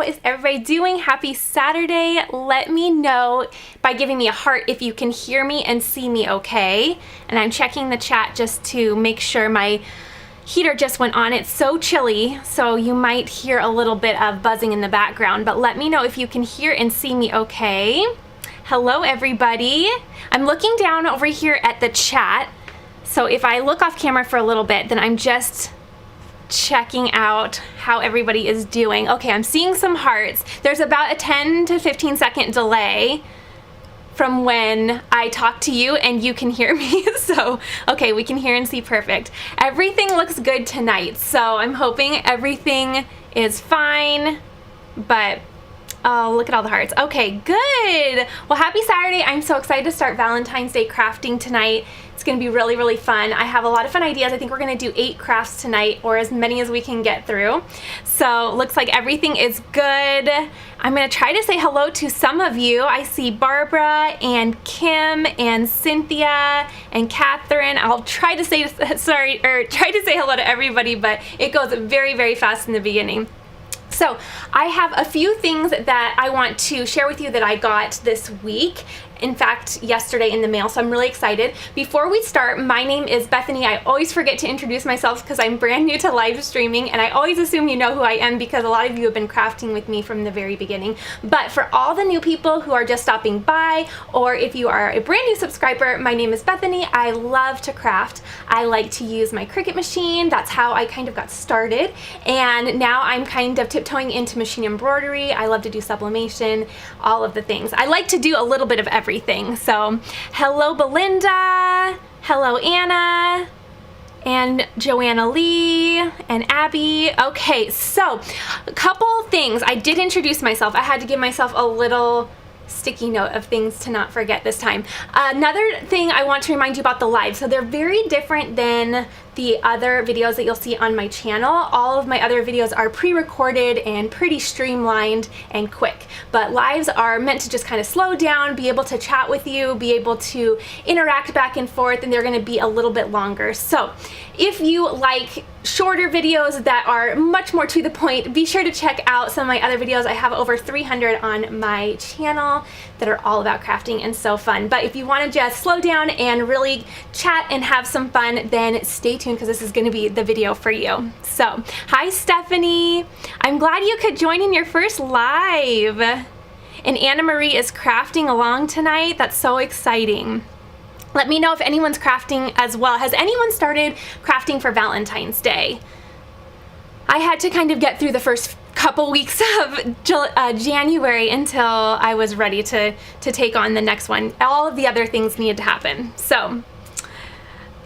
How is everybody doing? Happy Saturday. Let me know by giving me a heart if you can hear me and see me okay. And I'm checking the chat just to make sure. My heater just went on. It's so chilly, so you might hear a little bit of buzzing in the background, but let me know if you can hear and see me okay. Hello everybody. I'm looking down over here at the chat, so if I look off camera for a little bit, then I'm just checking out how everybody is doing. Okay, I'm seeing some hearts. There's about a 10 to 15 second delay from when I talk to you and you can hear me. So, okay, we can hear and see perfect. Everything looks good tonight, so I'm hoping everything is fine, but oh, look at all the hearts. Okay, good. Well, happy Saturday. I'm so excited to start Valentine's Day crafting tonight. It's gonna be really, really fun. I have a lot of fun ideas. I think we're gonna do 8 crafts tonight, or as many as we can get through. So looks like everything is good. I'm gonna try to say hello to some of you. I see Barbara and Kim and Cynthia and Catherine. I'll try to say try to say hello to everybody, but it goes very, very fast in the beginning. So I have a few things that I want to share with you that I got this week. In fact, yesterday in the mail, so I'm really excited. Before we start, my name is Bethany. I always forget to introduce myself because I'm brand new to live streaming, and I always assume you know who I am because a lot of you have been crafting with me from the very beginning. But for all the new people who are just stopping by, or if you are a brand new subscriber, my name is Bethany. I love to craft. I like to use my Cricut machine. That's how I kind of got started. And now I'm kind of tiptoeing into machine embroidery. I love to do sublimation, all of the things. I like to do a little bit of everything. So hello Belinda, hello Anna, and Joanna Lee, and Abby. Okay, so a couple things. I did introduce myself. I had to give myself a little sticky note of things to not forget this time. Another thing I want to remind you about the live. So they're very different than the other videos that you'll see on my channel. All of my other videos are pre-recorded and pretty streamlined and quick, but lives are meant to just kind of slow down, be able to chat with you, be able to interact back and forth, and they're going to be a little bit longer. So if you like shorter videos that are much more to the point, be sure to check out some of my other videos. I have over 300 on my channel that are all about crafting and so fun. But if you want to just slow down and really chat and have some fun, then stay tuned because this is going to be the video for you. So, hi Stephanie. I'm glad you could join in your first live. And Anna Marie is crafting along tonight. That's so exciting. Let me know if anyone's crafting as well. Has anyone started crafting for Valentine's Day? I had to kind of get through the first couple weeks of January until I was ready to take on the next one. All of the other things needed to happen. So,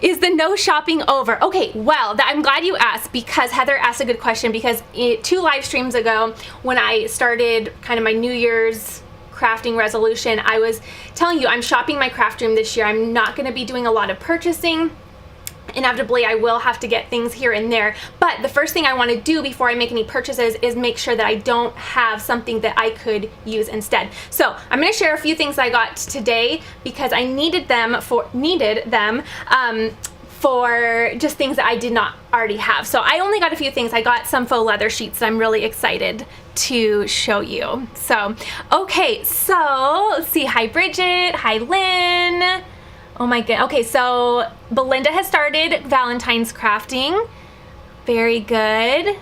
is the no shopping over? Okay, well, I'm glad you asked because Heather asked a good question, because 2 live streams ago when I started kind of my New Year's crafting resolution, I was telling you I'm shopping my craft room this year. I'm not going to be doing a lot of purchasing. Inevitably, I will have to get things here and there, but the first thing I want to do before I make any purchases is make sure that I don't have something that I could use instead. So I'm going to share a few things I got today because I needed them for just things that I did not already have. So I only got a few things. I got some faux leather sheets that I'm really excited to show you. So, okay, so let's see. Hi Bridget, hi Lynn. Oh my god. Okay, so Belinda has started Valentine's crafting. Very good.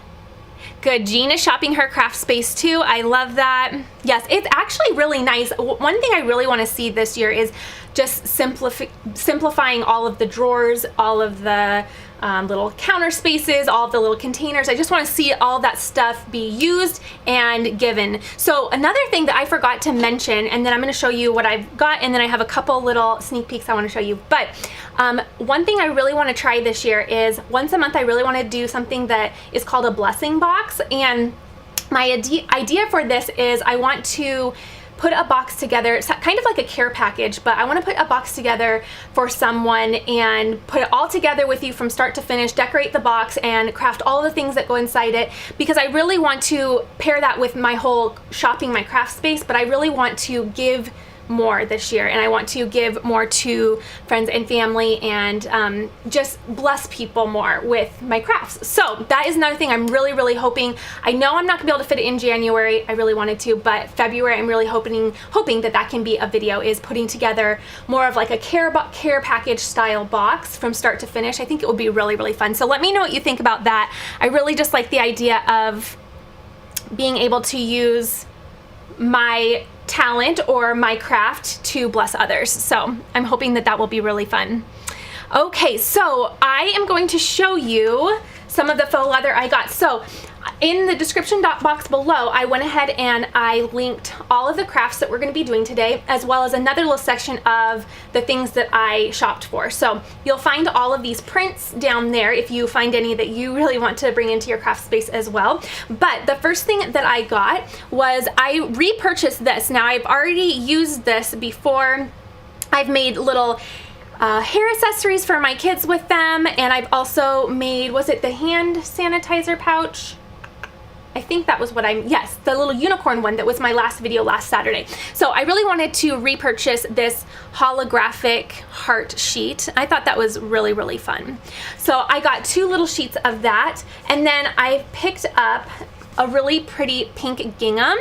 Good. Jean is shopping her craft space too. I love that. Yes, it's actually really nice. One thing I really want to see this year is just simplifying all of the drawers, all of the little counter spaces, all of the little containers. I just want to see all that stuff be used and given. So another thing that I forgot to mention, and then I'm going to show you what I've got, and then I have a couple little sneak peeks I want to show you. But one thing I really want to try this year is once a month I really want to do something that is called a blessing box. And my idea for this is I want to put a box together. It's kind of like a care package, but I want to put a box together for someone and put it all together with you from start to finish, decorate the box and craft all the things that go inside it, because I really want to pair that with my whole shopping my craft space, but I really want to give more this year, and I want to give more to friends and family and just bless people more with my crafts. So that is another thing I'm really, really hoping. I know I'm not gonna be able to fit it in January. I really wanted to, but February I'm really hoping that can be a video, is putting together more of like a care package style box from start to finish. I think it would be really, really fun. So let me know what you think about that. I really just like the idea of being able to use my talent or my craft to bless others. So I'm hoping that will be really fun. Okay, so I am going to show you some of the faux leather I got. So in the description box below, I went ahead and I linked all of the crafts that we're going to be doing today, as well as another little section of the things that I shopped for. So you'll find all of these prints down there if you find any that you really want to bring into your craft space as well. But the first thing that I got was I repurchased this. Now I've already used this before. I've made little hair accessories for my kids with them, and I've also made, was it the hand sanitizer pouch? I think that was what yes, the little unicorn one that was my last video last Saturday. So I really wanted to repurchase this holographic heart sheet. I thought that was really, really fun. So I got 2 little sheets of that, and then I picked up a really pretty pink gingham.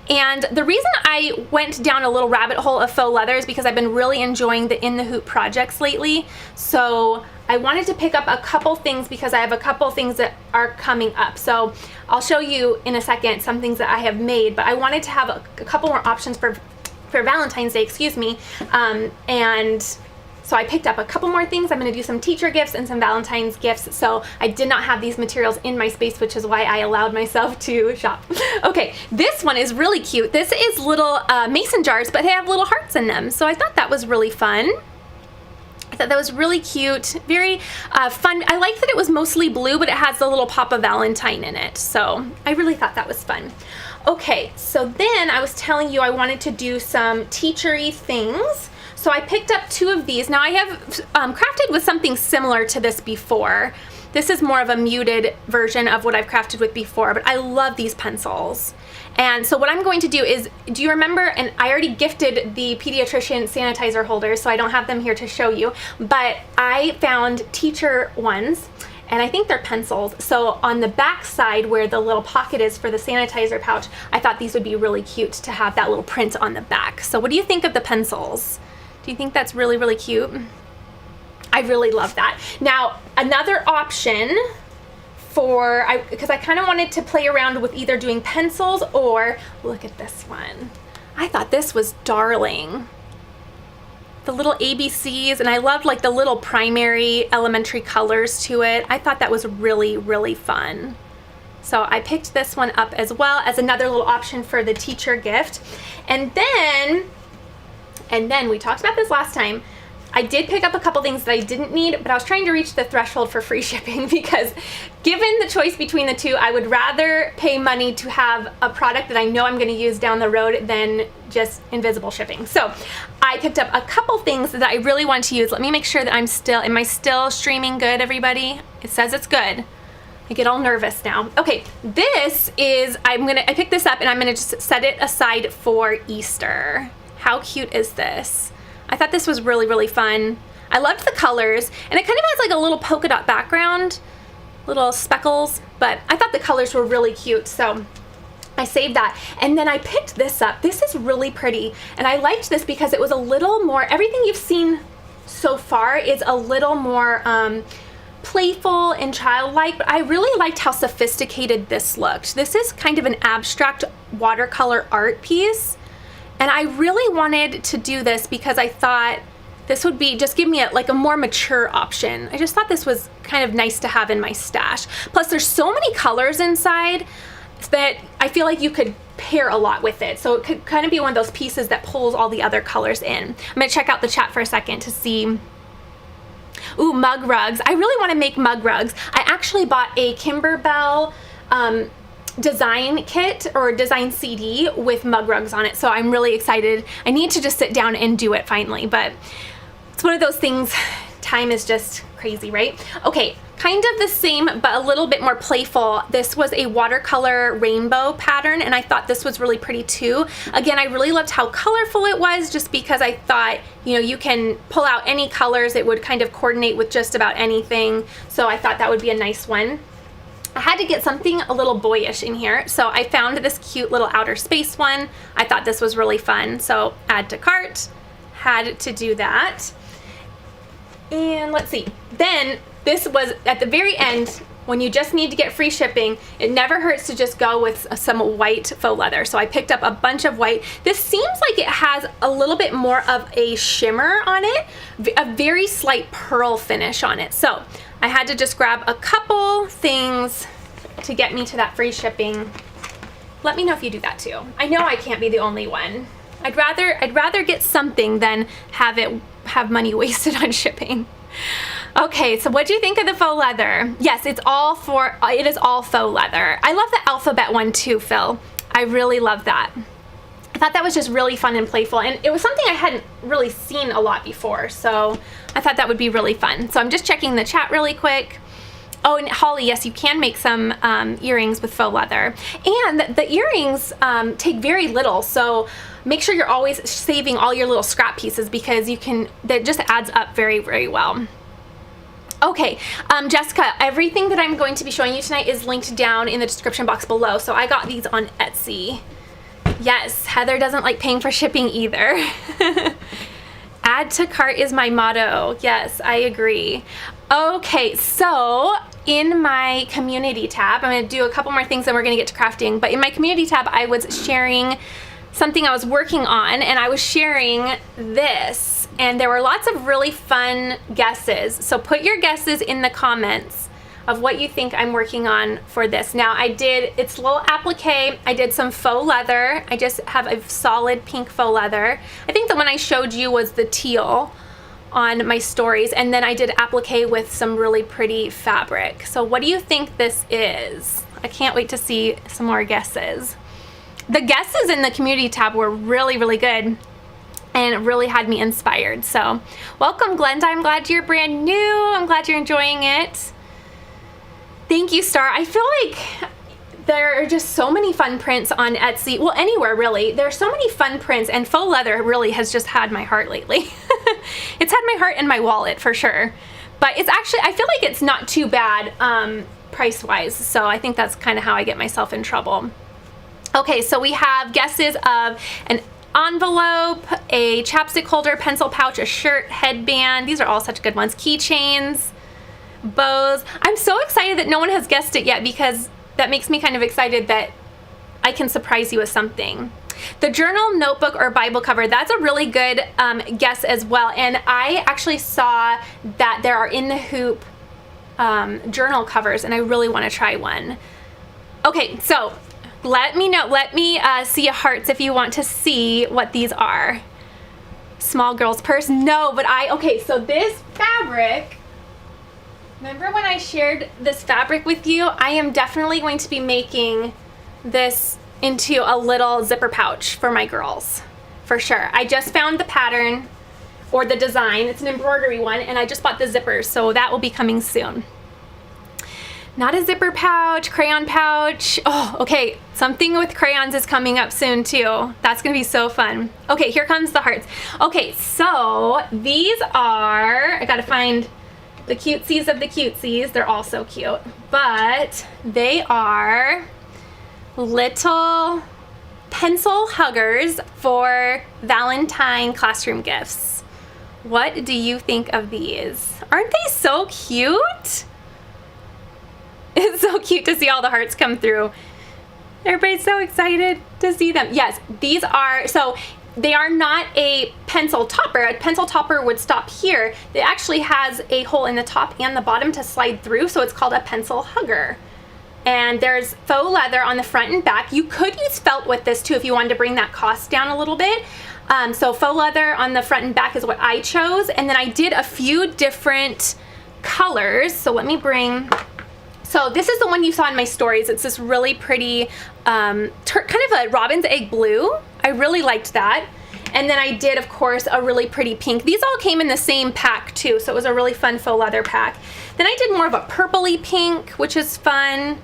And the reason I went down a little rabbit hole of faux leather is because I've been really enjoying the In the Hoop projects lately. So I wanted to pick up a couple things because I have a couple things that are coming up. So I'll show you in a second some things that I have made, but I wanted to have a couple more options for Valentine's Day, excuse me. And so I picked up a couple more things. I'm going to do some teacher gifts and some Valentine's gifts. So I did not have these materials in my space, which is why I allowed myself to shop. Okay, this one is really cute. This is little mason jars, but they have little hearts in them. So I thought that was really fun. I thought that was really cute, very fun. I like that it was mostly blue, but it has the little pop of Valentine in it. So I really thought that was fun. Okay, so then I was telling you I wanted to do some teachery things. So I picked up 2 of these. Now I have crafted with something similar to this before. This is more of a muted version of what I've crafted with before, but I love these pencils. And so what I'm going to do is, do you remember, and I already gifted the pediatrician sanitizer holders, so I don't have them here to show you, but I found teacher ones, and I think they're pencils. So on the back side where the little pocket is for the sanitizer pouch, I thought these would be really cute to have that little print on the back. So what do you think of the pencils? Do you think that's really, really cute? I really love that. Now, another option because I kind of wanted to play around with either doing pencils or, look at this one. I thought this was darling. The little ABCs, and I loved like the little primary elementary colors to it. I thought that was really, really fun. So I picked this one up as well as another little option for the teacher gift. And then we talked about this last time, I did pick up a couple things that I didn't need, but I was trying to reach the threshold for free shipping because given the choice between the 2, I would rather pay money to have a product that I know I'm going to use down the road than just invisible shipping. So I picked up a couple things that I really want to use. Let me make sure that am I still streaming good, everybody? It says it's good. I get all nervous now. Okay, this is, I picked this up and I'm gonna just set it aside for Easter. How cute is this? I thought this was really, really fun. I loved the colors, and it kind of has like a little polka dot background, little speckles, but I thought the colors were really cute, so I saved that. And then I picked this up. This is really pretty, and I liked this because it was a little more, everything you've seen so far is a little more playful and childlike, but I really liked how sophisticated this looked. This is kind of an abstract watercolor art piece. And I really wanted to do this because I thought this would be, just give me a more mature option. I just thought this was kind of nice to have in my stash. Plus there's so many colors inside that I feel like you could pair a lot with it. So it could kind of be one of those pieces that pulls all the other colors in. I'm gonna check out the chat for a second to see. Ooh, mug rugs. I really want to make mug rugs. I actually bought a Kimberbell design kit or design CD with mug rugs on it, so I'm really excited. I need to just sit down and do it finally, but it's one of those things, time is just Crazy, right? Okay, kind of the same, but a little bit more playful. This was a watercolor rainbow pattern, and I thought this was really pretty too. Again, I really loved how colorful it was, just because I thought, you know, you can pull out any colors. It would kind of coordinate with just about anything. So I thought that would be a nice one. I had to get something a little boyish in here, so I found this cute little outer space one. I thought this was really fun, so add to cart, had to do that. And let's see, then this was at the very end, when you just need to get free shipping. It never hurts to just go with some white faux leather, so I picked up a bunch of white. This seems like it has a little bit more of a shimmer on it, a very slight pearl finish on it, so I had to just grab a couple things to get me to that free shipping. Let me know if you do that too. I know I can't be the only one. I'd rather get something than have money wasted on shipping. Okay, so what do you think of the faux leather? Yes, it is all faux leather. I love the alphabet one too, Phil. I really love that. I thought that was just really fun and playful, and it was something I hadn't really seen a lot before, so I thought that would be really fun. So I'm just checking the chat really quick. Oh, and Holly, yes, you can make some earrings with faux leather. And the earrings take very little, so make sure you're always saving all your little scrap pieces, because that just adds up very, very well. Okay, Jessica, everything that I'm going to be showing you tonight is linked down in the description box below, so I got these on Etsy. Yes, Heather doesn't like paying for shipping either. Add to cart is my motto. Yes, I agree. Okay, so in my community tab, I'm going to do a couple more things and we're going to get to crafting, but in my community tab I was sharing something I was working on, and I was sharing this, and there were lots of really fun guesses. So put your guesses in the comments of what you think I'm working on for this. Now it's a little applique. I did some faux leather. I just have a solid pink faux leather. I think the one I showed you was the teal on my stories, and then I did applique with some really pretty fabric. So what do you think this is? I can't wait to see some more guesses. The guesses in the community tab were really, really good, and it really had me inspired. So welcome, Glenda. I'm glad you're brand new. I'm glad you're enjoying it. Thank you, Star. I feel like there are just so many fun prints on Etsy. Well, anywhere really. There are so many fun prints, and faux leather really has just had my heart lately. It's had my heart and my wallet for sure. But it's actually, I feel like it's not too bad price-wise. So I think that's kind of how I get myself in trouble. Okay, so we have guesses of an envelope, a chapstick holder, pencil pouch, a shirt, headband. These are all such good ones. Keychains, bows. I'm so excited that no one has guessed it yet, because that makes me kind of excited that I can surprise you with something. The journal, notebook, or Bible cover, that's a really good guess as well. And I actually saw that there are In the Hoop journal covers, and I really want to try one. Okay, so let me know. Let me see hearts if you want to see what these are. Small girl's purse. No, but okay, so this fabric, remember when I shared this fabric with you? I am definitely going to be making this into a little zipper pouch for my girls, for sure. I just found the pattern, or the design. It's an embroidery one, and I just bought the zippers, so that will be coming soon. Not a zipper pouch, crayon pouch. Oh, okay, something with crayons is coming up soon too. That's gonna be so fun. Okay, here comes the hearts. Okay, so these are, I gotta find the cutesies of the cutesies. They're all so cute, but they are little pencil huggers for Valentine classroom gifts. What do you think of these? Aren't they so cute? It's so cute to see all the hearts come through. Everybody's so excited to see them. Yes, these are, so they are not a pencil topper. A pencil topper would stop here. It actually has a hole in the top and the bottom to slide through, so it's called a pencil hugger. And there's faux leather on the front and back. You could use felt with this too if you wanted to bring that cost down a little bit. So faux leather on the front and back is what I chose. And then I did a few different colors. So let me bring, so this is the one you saw in my stories. It's this really pretty, kind of a robin's egg blue. I really liked that. And then I did, of course, a really pretty pink. These all came in the same pack too, so it was a really fun faux leather pack. Then I did more of a purpley pink, which is fun.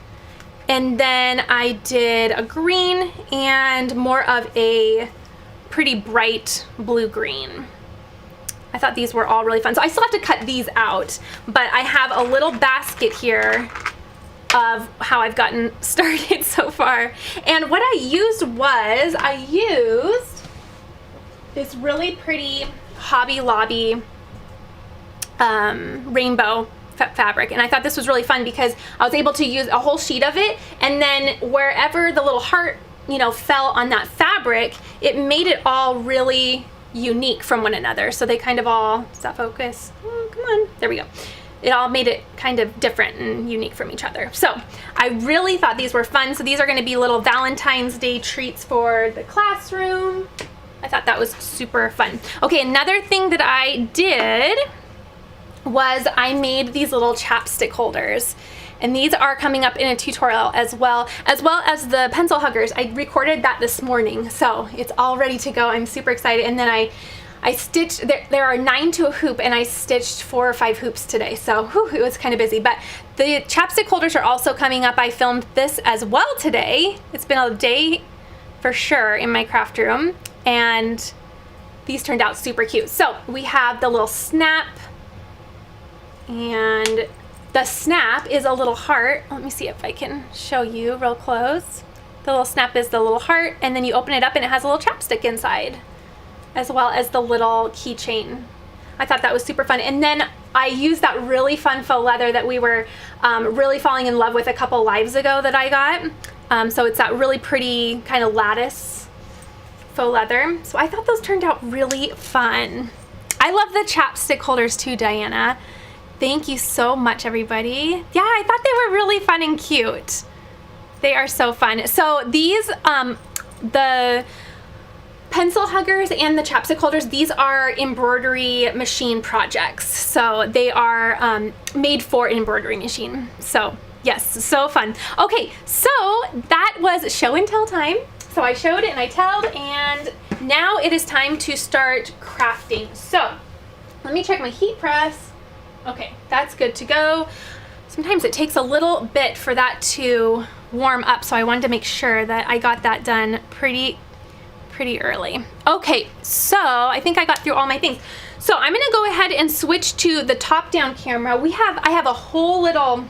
And then I did a green and more of a pretty bright blue-green. I thought these were all really fun. So I still have to cut these out, but I have a little basket here of how I've gotten started so far. And what I used was, I used this really pretty Hobby Lobby rainbow fabric, and I thought this was really fun because I was able to use a whole sheet of it, and then wherever the little heart, you know, fell on that fabric, it made it all really unique from one another. So they kind of all, does that focus? Oh, come on, there we go. It all made it kind of different and unique from each other. So I really thought these were fun. So these are going to be little Valentine's Day treats for the classroom. I thought that was super fun. Okay, another thing that I did was I made these little chapstick holders, and these are coming up in a tutorial as well as the pencil huggers. I recorded that this morning, so it's all ready to go. I'm super excited. And then I stitched, there are 9 to a hoop, and I stitched 4 or 5 hoops today, so whew, it was kind of busy. But the chapstick holders are also coming up. I filmed this as well today. It's been a day for sure in my craft room, and these turned out super cute. So we have the little snap, and the snap is a little heart. Let me see if I can show you real close. The little snap is the little heart, and then you open it up and it has a little chapstick inside, as well as the little keychain. I thought that was super fun. And then I used that really fun faux leather that we were really falling in love with a couple lives ago that I got. So it's that really pretty kind of lattice faux leather. So I thought those turned out really fun. I love the chapstick holders too, Diana. Thank you so much, everybody. Yeah, I thought they were really fun and cute. They are so fun. So these, the pencil huggers and the chapstick holders, these are embroidery machine projects. So they are made for an embroidery machine. So yes, so fun. Okay, so that was show and tell time. So I showed and I told, and now it is time to start crafting. So let me check my heat press. Okay, that's good to go. Sometimes it takes a little bit for that to warm up, so I wanted to make sure that I got that done pretty early. Okay, so I think I got through all my things. So I'm gonna go ahead and switch to the top-down camera. I have a whole little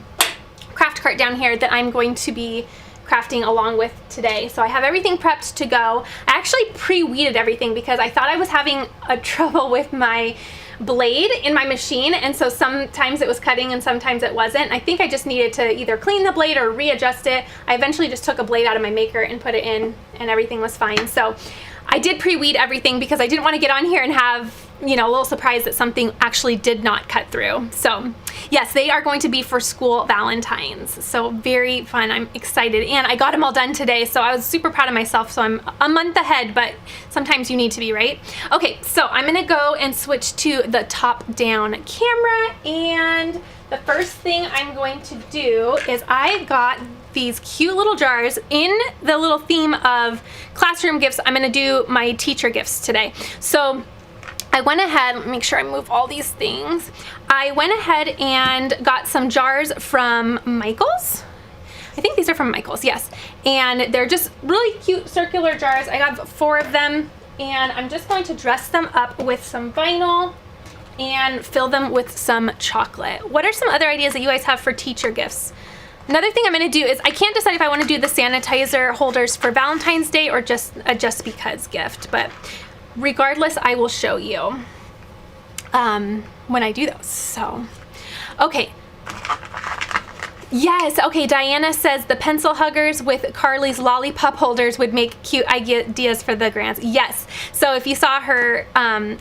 craft cart down here that I'm going to be crafting along with today. So I have everything prepped to go. I actually pre-weeded everything because I thought I was having a trouble with my blade in my machine, and so sometimes it was cutting and sometimes it wasn't. I think I just needed to either clean the blade or readjust it. I eventually just took a blade out of my maker and put it in, and everything was fine. So I did pre-weed everything because I didn't want to get on here and have, you know, a little surprise that something actually did not cut through. So yes, they are going to be for school Valentine's. So very fun. I'm excited. And I got them all done today, so I was super proud of myself. So I'm a month ahead, but sometimes you need to be, right? Okay, so I'm gonna go and switch to the top-down camera, and the first thing I'm going to do is I got these cute little jars in the little theme of classroom gifts. I'm gonna do my teacher gifts today. So I went ahead, let me make sure I move all these things. I went ahead and got some jars from Michael's. I think these are from Michael's, yes. And they're just really cute circular jars. I got 4 of them, and I'm just going to dress them up with some vinyl and fill them with some chocolate. What are some other ideas that you guys have for teacher gifts? Another thing I'm gonna do is I can't decide if I wanna do the sanitizer holders for Valentine's Day or just a just because gift, but regardless, I will show you when I do those. So, okay. Yes, okay, Diana says the pencil huggers with Carly's lollipop holders would make cute ideas for the grants. Yes, so if you saw her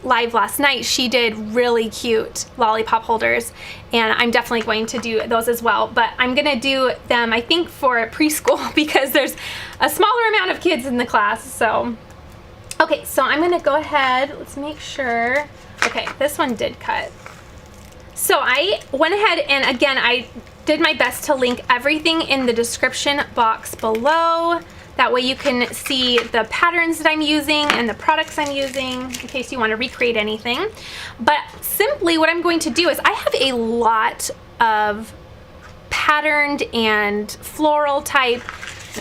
live last night, she did really cute lollipop holders, and I'm definitely going to do those as well, but I'm gonna do them, I think, for preschool because there's a smaller amount of kids in the class, so. Okay, so I'm gonna go ahead, let's make sure. Okay, this one did cut. So I went ahead and again, I did my best to link everything in the description box below. That way you can see the patterns that I'm using and the products I'm using in case you want to recreate anything. But simply what I'm going to do is I have a lot of patterned and floral type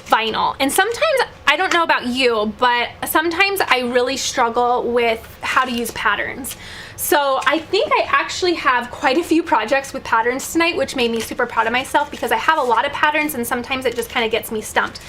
vinyl, and sometimes, I don't know about you, but sometimes I really struggle with how to use patterns. So I think I actually have quite a few projects with patterns tonight, which made me super proud of myself because I have a lot of patterns and sometimes it just kind of gets me stumped.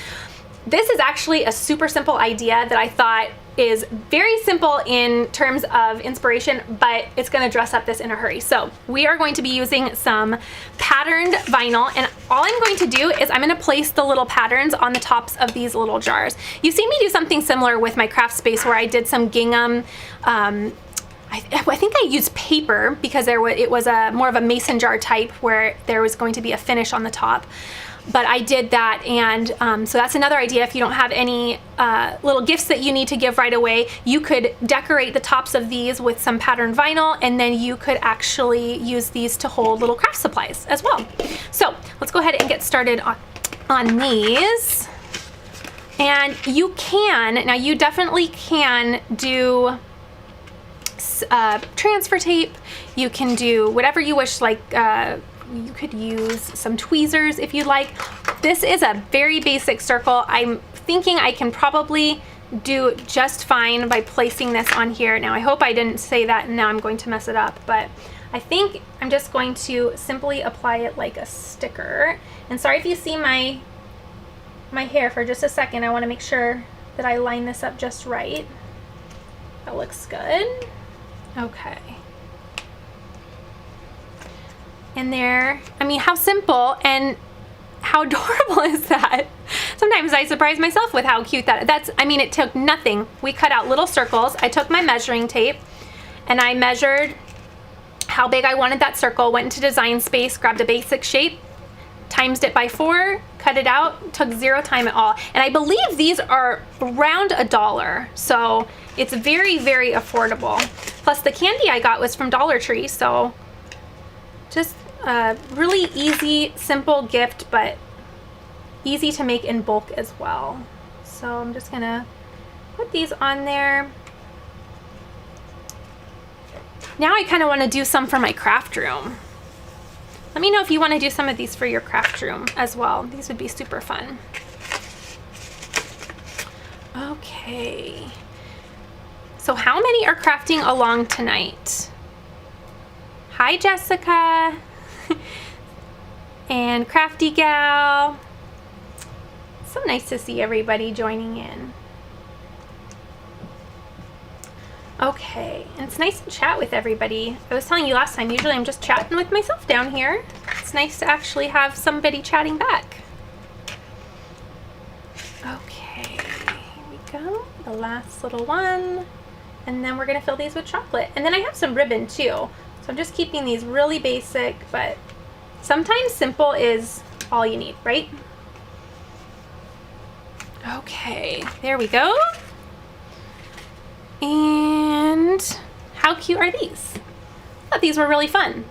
This is actually a super simple idea that I thought is very simple in terms of inspiration, but it's going to dress up this in a hurry. So we are going to be using some patterned vinyl, and all I'm going to do is I'm going to place the little patterns on the tops of these little jars. You've seen me do something similar with my craft space where I did some gingham. I think I used paper because it was a more of a mason jar type where there was going to be a finish on the top. But I did that, and so that's another idea. If you don't have any little gifts that you need to give right away, you could decorate the tops of these with some patterned vinyl, and then you could actually use these to hold little craft supplies as well. So let's go ahead and get started on these. And you can, now you definitely can do transfer tape. You can do whatever you wish, like you could use some tweezers if you'd like. This is a very basic circle. I'm thinking I can probably do just fine by placing this on here. Now I hope I didn't say that and now I'm going to mess it up, but I think I'm just going to simply apply it like a sticker. And sorry if you see my hair for just a second. I want to make sure that I line this up just right. That looks good. Okay. And there, I mean, how simple and how adorable is that? Sometimes I surprise myself with how cute that's, I mean, it took nothing. We cut out little circles. I took my measuring tape and I measured how big I wanted that circle, went into Design Space, grabbed a basic shape, times it by 4, cut it out, took 0 time at all. And I believe these are around $1. So it's very, very affordable. Plus the candy I got was from Dollar Tree. So just a really easy, simple gift, but easy to make in bulk as well. So I'm just gonna put these on there. Now I kind of want to do some for my craft room. Let me know if you want to do some of these for your craft room as well. These would be super fun. Okay. So how many are crafting along tonight? Hi, Jessica. And Crafty Gal. So nice to see everybody joining in. Okay, and it's nice to chat with everybody. I was telling you last time, usually I'm just chatting with myself down here. It's nice to actually have somebody chatting back. Okay, here we go. The last little one. And then we're gonna fill these with chocolate. And then I have some ribbon too. So I'm just keeping these really basic, but sometimes simple is all you need, right? Okay, there we go. And how cute are these? I thought these were really fun.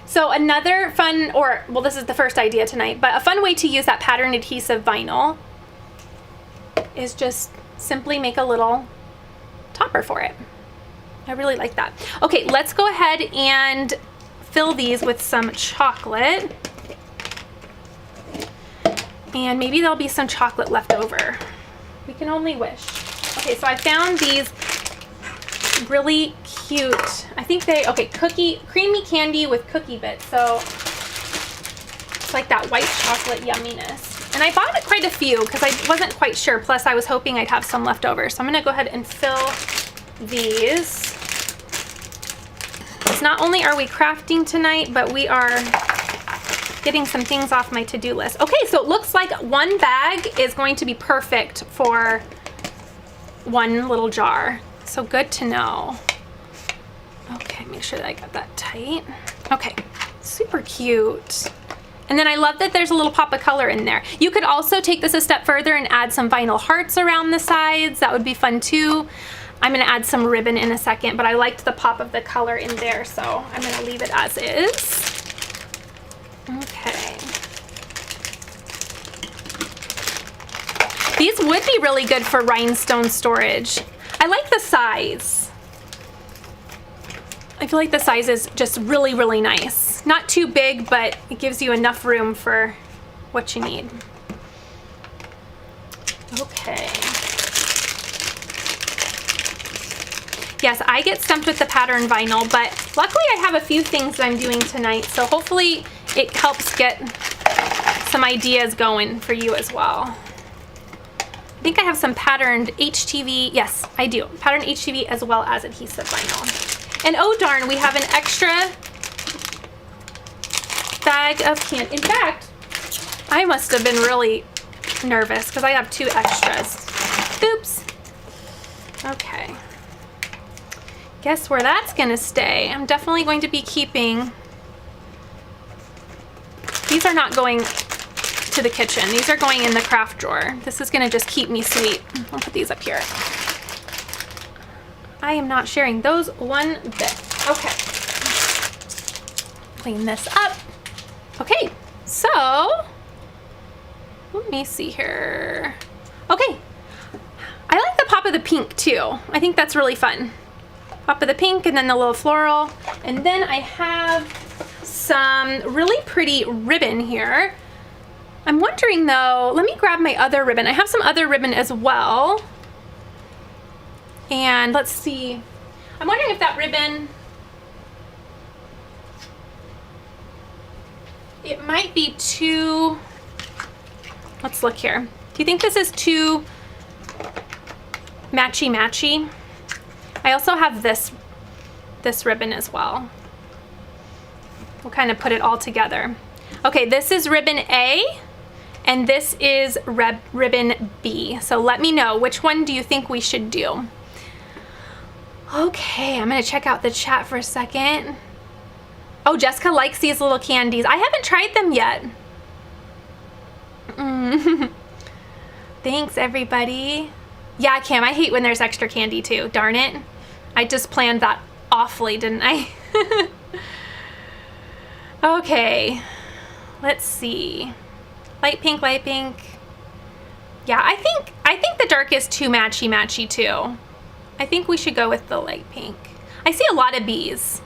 So another fun, or well, this is the first idea tonight, but a fun way to use that pattern adhesive vinyl is just simply make a little topper for it. I really like that. Okay, let's go ahead and fill these with some chocolate. And maybe there'll be some chocolate left over. We can only wish. Okay, so I found these really cute, I think they, okay, creamy candy with cookie bits. So it's like that white chocolate yumminess. And I bought quite a few because I wasn't quite sure. Plus I was hoping I'd have some left over. So I'm gonna go ahead and fill these. Because not only are we crafting tonight, but we are getting some things off my to-do list. Okay, so it looks like one bag is going to be perfect for one little jar. So good to know. Okay, make sure that I got that tight. Okay, super cute. And then I love that there's a little pop of color in there. You could also take this a step further and add some vinyl hearts around the sides. That would be fun too. I'm gonna add some ribbon in a second, but I liked the pop of the color in there, so I'm gonna leave it as is. Okay. These would be really good for rhinestone storage. I like the size. I feel like the size is just really, really nice. Not too big, but it gives you enough room for what you need. Okay. Yes, I get stumped with the pattern vinyl, but luckily I have a few things that I'm doing tonight, so hopefully it helps get some ideas going for you as well. I think I have some patterned HTV. Yes, I do. Patterned HTV as well as adhesive vinyl. And oh darn, we have an extra bag of candy. In fact, I must have been really nervous because I have 2 extras. Oops. Okay. Guess where that's gonna stay. I'm definitely going to be keeping. These are not going to the kitchen. These are going in the craft drawer. This is gonna just keep me sweet. I'll put these up here. I am not sharing those one bit. Okay. Clean this up. Okay, so let me see here. Okay, I like the pop of the pink too. I think that's really fun. Pop of the pink and then the little floral. And then I have some really pretty ribbon here. I'm wondering though, let me grab my other ribbon. I have some other ribbon as well. And let's see. I'm wondering if that ribbon, it might be too, let's look here. Do you think this is too matchy-matchy? I also have this ribbon as well. We'll kind of put it all together. Okay, this is ribbon A, and this is ribbon B. So let me know, which one do you think we should do? Okay, I'm gonna check out the chat for a second. Oh, Jessica likes these little candies. I haven't tried them yet. Thanks, everybody. Yeah, Cam, I hate when there's extra candy too. Darn it. I just planned that awfully, didn't I? Okay, let's see. Light pink, light pink. Yeah, I think the dark is too matchy-matchy too. I think we should go with the light pink. I see a lot of B's.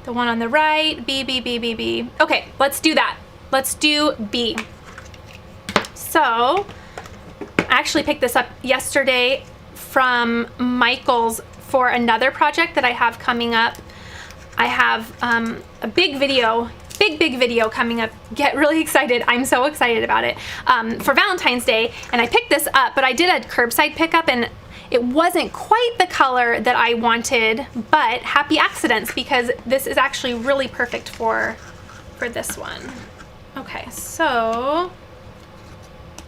The one on the right, B, B, B, B, B. Okay, let's do that. Let's do B. So, I actually picked this up yesterday from Michael's for another project that I have coming up. I have a big video coming up. Get really excited. I'm so excited about it. For Valentine's Day, and I picked this up, but I did a curbside pickup and it wasn't quite the color that I wanted, but happy accidents because this is actually really perfect for this one. Okay, so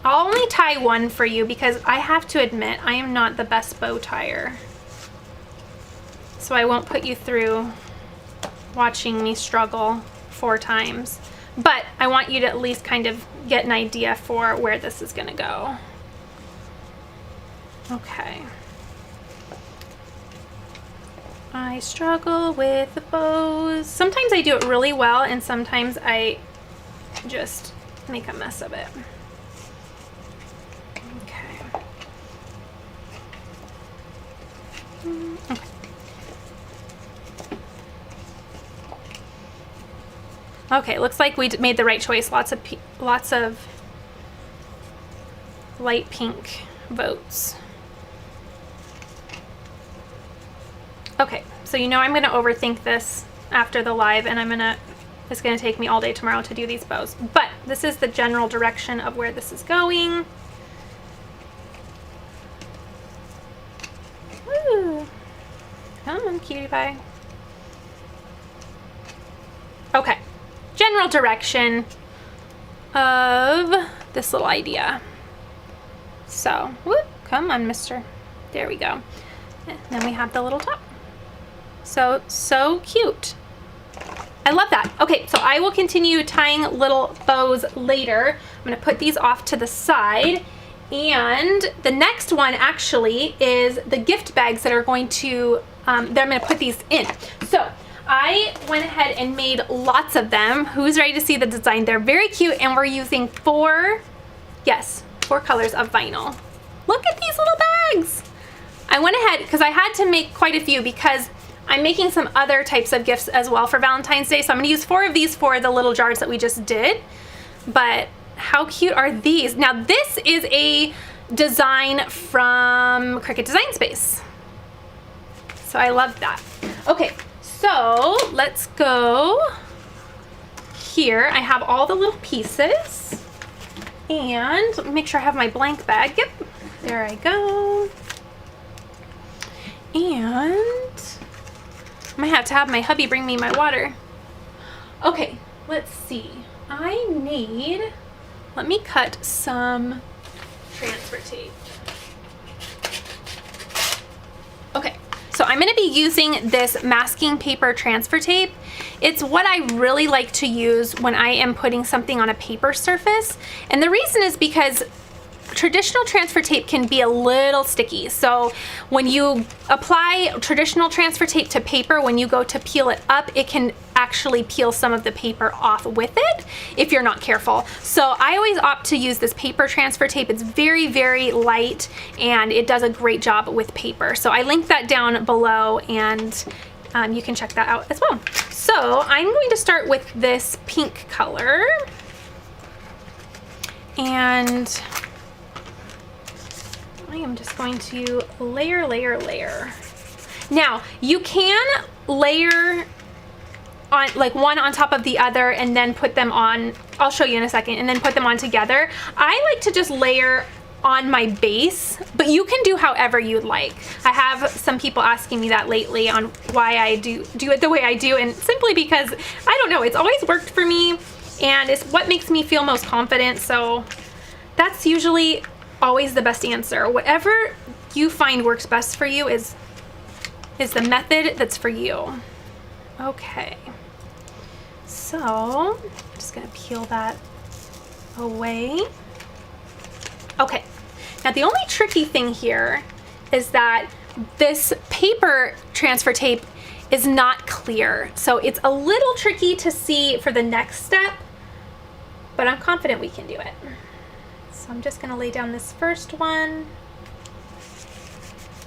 I'll only tie one for you because I have to admit I am not the best bow tire. So I won't put you through watching me struggle 4 times. But I want you to at least kind of get an idea for where this is gonna go. Okay. I struggle with the bows. Sometimes I do it really well and sometimes I just make a mess of it. Okay. Okay. Okay, looks like we made the right choice. Lots of light pink votes. Okay, so you know I'm gonna overthink this after the live and it's gonna take me all day tomorrow to do these bows. But this is the general direction of where this is going. Woo. Come on, cutie pie. Okay. General direction of this little idea. So, whoop, come on, mister. There we go. And then we have the little top. So cute. I love that. Okay, so I will continue tying little bows later. I'm gonna put these off to the side. And the next one actually is the gift bags that are going to, that I'm gonna put these in. So, I went ahead and made lots of them. Who's ready to see the design? They're very cute and we're using 4 Yes, 4 colors of vinyl. Look at these little bags. I went ahead, because I had to make quite a few because I'm making some other types of gifts as well for Valentine's Day. So I'm gonna use 4 of these for the little jars that we just did. But how cute are these? Now this is a design from Cricut Design Space. So I love that. Okay, so let's go here. I have all the little pieces. And let me make sure I have my blank bag. Yep, there I go. And I might have to have my hubby bring me my water. Okay, let's see. Let me cut some transfer tape. Okay, so I'm gonna be using this masking paper transfer tape. It's what I really like to use when I am putting something on a paper surface. And the reason is because traditional transfer tape can be a little sticky. So when you apply traditional transfer tape to paper, when you go to peel it up, it can actually peel some of the paper off with it if you're not careful. So I always opt to use this paper transfer tape. It's very, very light and it does a great job with paper. So I linked that down below and you can check that out as well. So I'm going to start with this pink color. And I am just going to layer, layer, layer. Now, you can layer on like one on top of the other and then put them on, I'll show you in a second, and then put them on together. I like to just layer on my base, but you can do however you'd like. I have some people asking me that lately on why I do it the way I do, and simply because, I don't know, it's always worked for me and it's what makes me feel most confident. So that's usually always the best answer. Whatever you find works best for you is the method that's for you. Okay, so I'm just gonna peel that away. Okay, now the only tricky thing here is that this paper transfer tape is not clear. So it's a little tricky to see for the next step, but I'm confident we can do it. So I'm just gonna lay down this first one.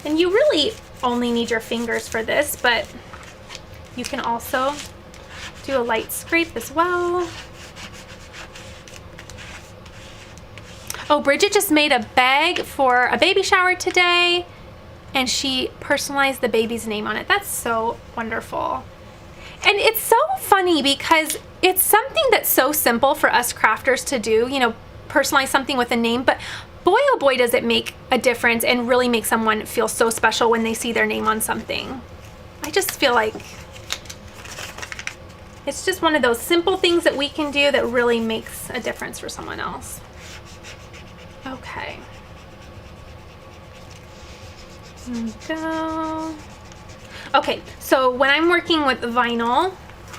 And you really only need your fingers for this, but you can also do a light scrape as well. Oh, Bridget just made a bag for a baby shower today, and she personalized the baby's name on it. That's so wonderful. And it's so funny because it's something that's so simple for us crafters to do, you know, personalize something with a name, but boy, oh boy, does it make a difference and really make someone feel so special when they see their name on something. I just feel like it's just one of those simple things that we can do that really makes a difference for someone else. Okay. There we go. Okay, so when I'm working with vinyl,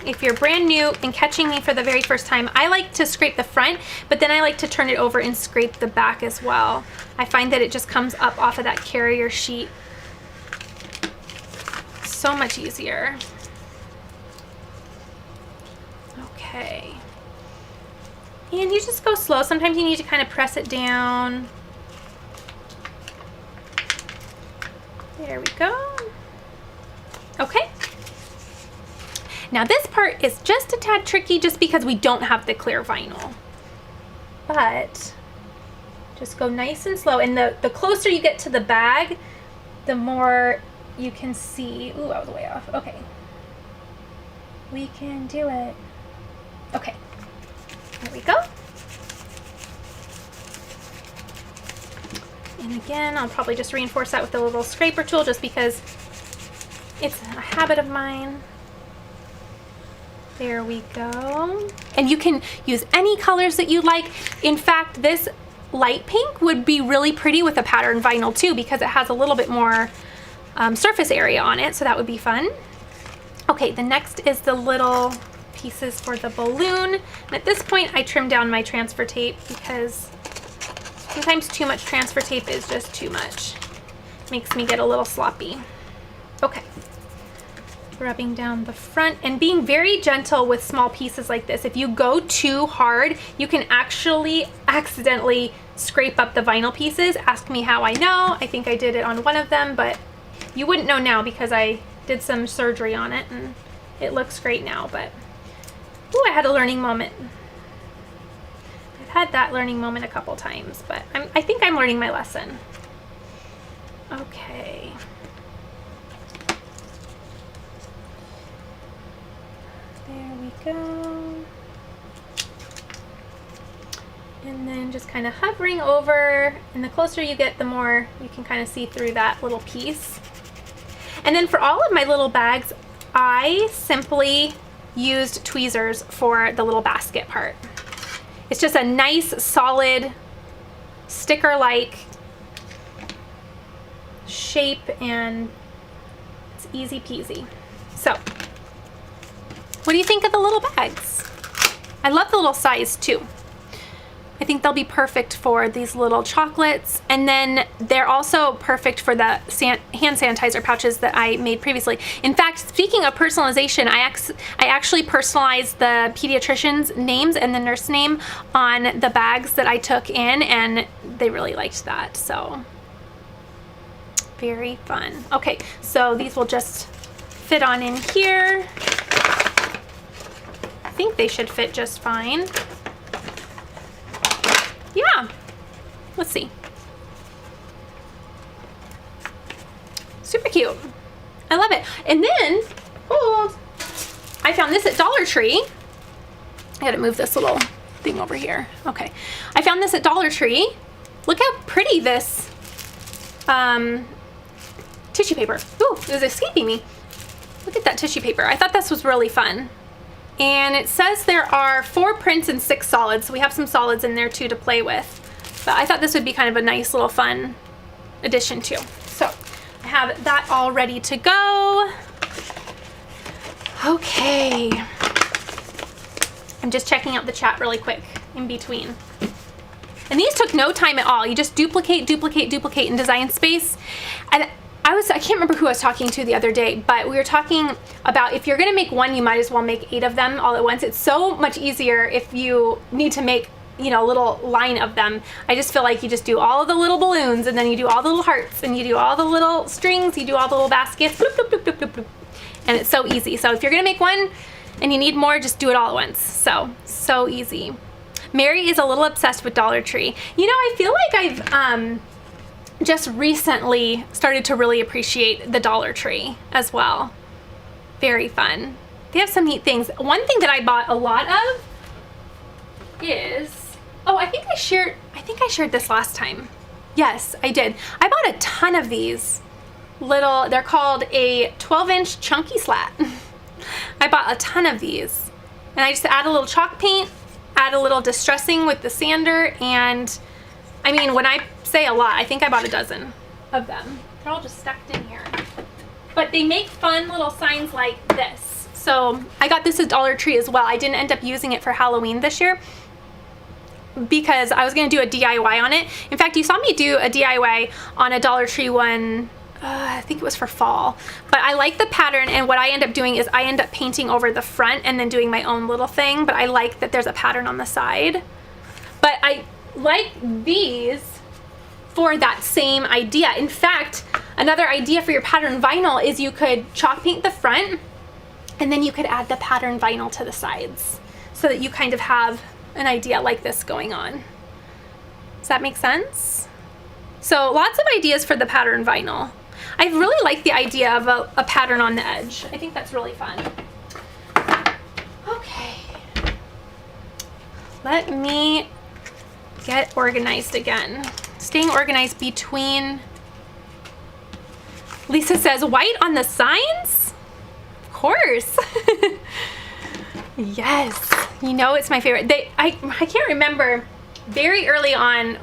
if you're brand new and catching me for the very first time, I like to scrape the front, but then I like to turn it over and scrape the back as well. I find that it just comes up off of that carrier sheet so much easier. Okay. And you just go slow. Sometimes you need to kind of press it down. There we go. Okay. Now this part is just a tad tricky just because we don't have the clear vinyl. But just go nice and slow. And the closer you get to the bag, the more you can see. Ooh, I was way off. Okay. We can do it. Okay. There we go. And again, I'll probably just reinforce that with a little scraper tool just because it's a habit of mine. There we go. And you can use any colors that you like. In fact, this light pink would be really pretty with a pattern vinyl too because it has a little bit more surface area on it, so that would be fun. Okay, the next is the little pieces for the balloon. And at this point, I trim down my transfer tape because sometimes too much transfer tape is just too much. Makes me get a little sloppy. Okay. Rubbing down the front and being very gentle with small pieces like this. If you go too hard, you can actually accidentally scrape up the vinyl pieces. Ask me how I know. I think I did it on one of them, but you wouldn't know now because I did some surgery on it and it looks great now. But ooh, I had a learning moment. I've had that learning moment a couple times, but I think I'm learning my lesson. Okay. There we go. And then just kind of hovering over, and the closer you get, the more you can kind of see through that little piece. And then for all of my little bags, I simply used tweezers for the little basket part. It's just a nice, solid, sticker-like shape, and it's easy peasy. So, what do you think of the little bags? I love the little size too. I think they'll be perfect for these little chocolates, and then they're also perfect for the hand sanitizer pouches that I made previously. In fact, speaking of personalization, I actually personalized the pediatrician's names and the nurse name on the bags that I took in, and they really liked that, so very fun. Okay, so these will just fit on in here. I think they should fit just fine. Yeah, let's see. Super cute. I love it. And then, oh, I found this at Dollar Tree. I gotta move this little thing over here. Okay. I found this at Dollar Tree. Look how pretty this tissue paper. Ooh, it was escaping me. Look at that tissue paper. I thought this was really fun. And it says there are 4 prints and 6 solids, so we have some solids in there too to play with. But I thought this would be kind of a nice little fun addition too. So I have that all ready to go. Okay. I'm just checking out the chat really quick in between. And these took no time at all. You just duplicate, duplicate, duplicate in Design Space. And I can't remember who I was talking to the other day, but we were talking about if you're gonna make one, you might as well make 8 of them all at once. It's so much easier if you need to make, you know, a little line of them. I just feel like you just do all of the little balloons, and then you do all the little hearts, and you do all the little strings, you do all the little baskets, bloop, bloop, bloop, bloop, bloop, bloop. And it's so easy. So if you're gonna make one and you need more, just do it all at once. So easy. Mary is a little obsessed with Dollar Tree. You know, I feel like I've just recently started to really appreciate the Dollar Tree as well. Very fun. They have some neat things. One thing that I bought a lot of is, oh, I think I shared this last time. Yes, I did. I bought a ton of these little, they're called a 12-inch chunky slat. I bought a ton of these, and I just add a little chalk paint, add a little distressing with the sander, and I mean, when I say a lot, I think I bought a dozen of them. They're all just stacked in here. But they make fun little signs like this. So I got this at Dollar Tree as well. I didn't end up using it for Halloween this year because I was gonna do a DIY on it. In fact, you saw me do a DIY on a Dollar Tree one, I think it was for fall. But I like the pattern, and what I end up doing is I end up painting over the front and then doing my own little thing, but I like that there's a pattern on the side. But I like these for that same idea. In fact, another idea for your pattern vinyl is you could chalk paint the front, and then you could add the pattern vinyl to the sides so that you kind of have an idea like this going on. Does that make sense? So lots of ideas for the pattern vinyl. I really like the idea of a pattern on the edge. I think that's really fun. Okay. Let me get organized again. Staying organized between, Lisa says, white on the signs? Of course. Yes, you know it's my favorite. I can't remember, very early on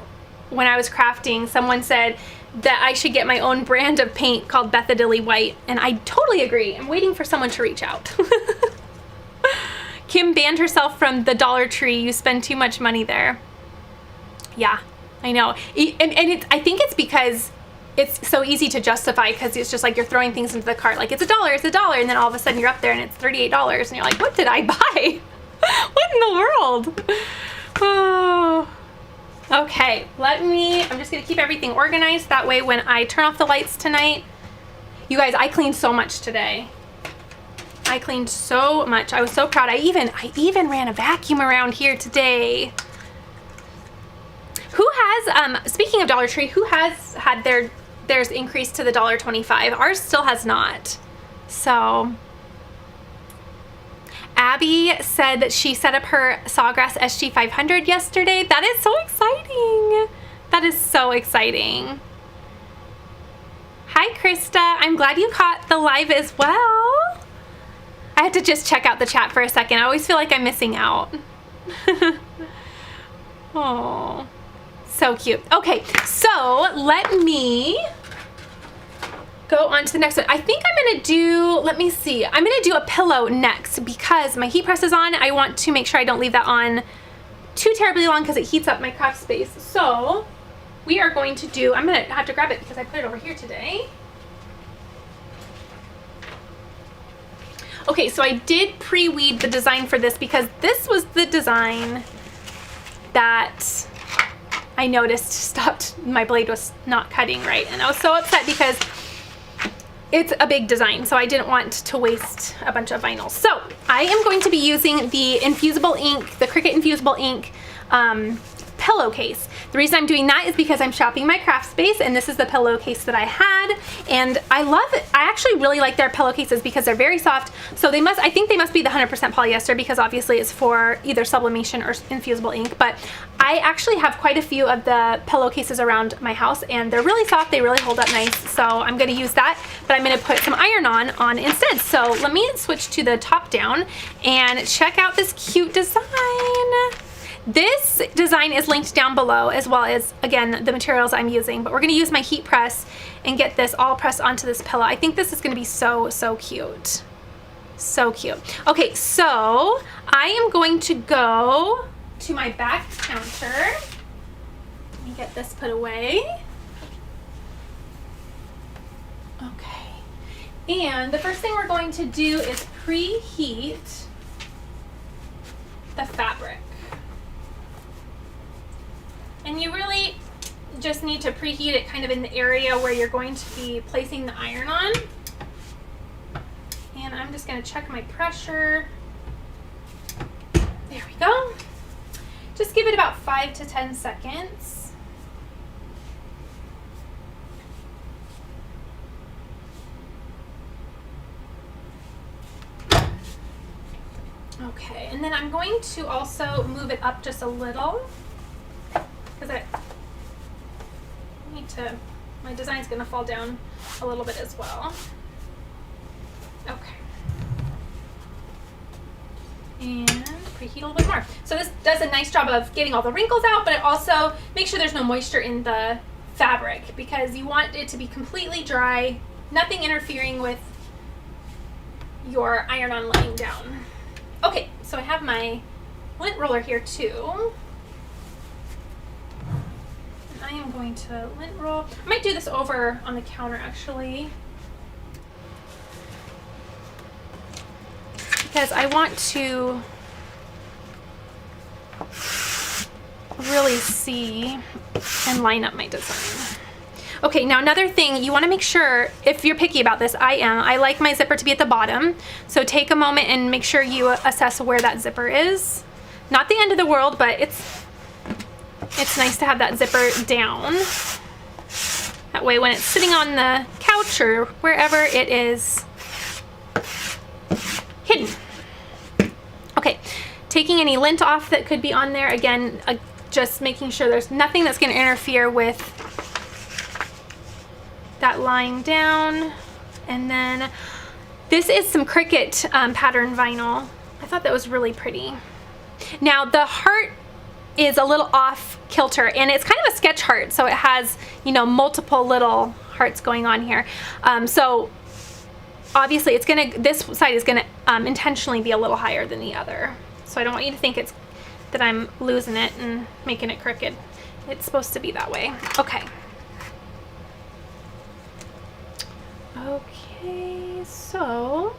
when I was crafting, someone said that I should get my own brand of paint called Bethadilly White, and I totally agree. I'm waiting for someone to reach out. Kim banned herself from the Dollar Tree. You spend too much money there. Yeah, I know. And I think it's because it's so easy to justify, because it's just like you're throwing things into the cart like it's $1, it's $1, and then all of a sudden you're up there and it's $38 and you're like, what did I buy? What in the world? Oh. Okay, I'm just gonna keep everything organized. That way when I turn off the lights tonight, you guys, I cleaned so much today. I cleaned so much. I was so proud. I even ran a vacuum around here today. Who has, speaking of Dollar Tree, who has had theirs increased to the $1.25? Ours still has not. So, Abby said that she set up her Sawgrass SG500 yesterday. That is so exciting. That is so exciting. Hi, Krista. I'm glad you caught the live as well. I had to just check out the chat for a second. I always feel like I'm missing out. Oh, so cute. Okay, so let me go on to the next one. I think I'm gonna do, let me see. I'm gonna do a pillow next because my heat press is on. I want to make sure I don't leave that on too terribly long because it heats up my craft space. So we are going to do, I'm gonna have to grab it because I put it over here today. Okay, so I did pre-weed the design for this because this was the design that I noticed my blade was not cutting right. And I was so upset because it's a big design, so I didn't want to waste a bunch of vinyl. So I am going to be using the Infusible ink, the Cricut Infusible ink pillowcase. The reason I'm doing that is because I'm shopping my craft space, and this is the pillowcase that I had, and I love it. I actually really like their pillowcases because they're very soft. So I think they must be the 100% polyester because obviously it's for either sublimation or infusible ink. But I actually have quite a few of the pillowcases around my house, and they're really soft. They really hold up nice. So I'm going to use that, but I'm going to put some iron-on instead. So let me switch to the top down and check out this cute design. This design is linked down below, as well as, again, the materials I'm using, but we're gonna use my heat press and get this all pressed onto this pillow. I think this is gonna be so, so cute. So cute. Okay, so I am going to go to my back counter. Let me get this put away. Okay. And the first thing we're going to do is preheat the fabric. And you really just need to preheat it kind of in the area where you're going to be placing the iron on. And I'm just going to check my pressure. There we go. Just give it about 5 to 10 seconds. Okay, and then I'm going to also move it up just a little. Because my design's gonna fall down a little bit as well. Okay. And preheat a little bit more. So this does a nice job of getting all the wrinkles out, but it also makes sure there's no moisture in the fabric because you want it to be completely dry, nothing interfering with your iron-on laying down. Okay, so I have my lint roller here too. I am going to lint roll. I might do this over on the counter actually, because I want to really see and line up my design. Okay, now another thing, you want to make sure, if you're picky about this, I like my zipper to be at the bottom. So take a moment and make sure you assess where that zipper is. Not the end of the world, but it's nice to have that zipper down. That way when it's sitting on the couch or wherever, it is hidden. Okay, taking any lint off that could be on there. Again, just making sure there's nothing that's going to interfere with that lying down. And then this is some Cricut pattern vinyl. I thought that was really pretty. Now the heart is a little off kilter, and it's kind of a sketch heart, so it has, you know, multiple little hearts going on here. So obviously this side is gonna intentionally be a little higher than the other. So I don't want you to think that I'm losing it and making it crooked. It's supposed to be that way. Okay. Okay, so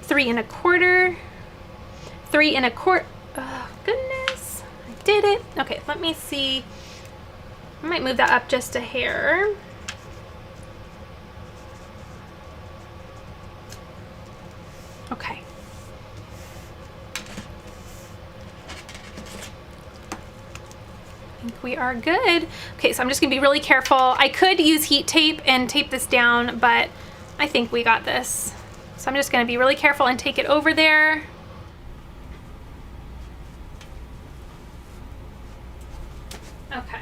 3 1/4, 3 1/4. Oh goodness, I did did it. Okay, let me see. I might move that up just a hair. Okay. I think we are good. Okay, so I'm just gonna be really careful. I could use heat tape and tape this down, but I think we got this. So I'm just gonna be really careful and take it over there. Okay.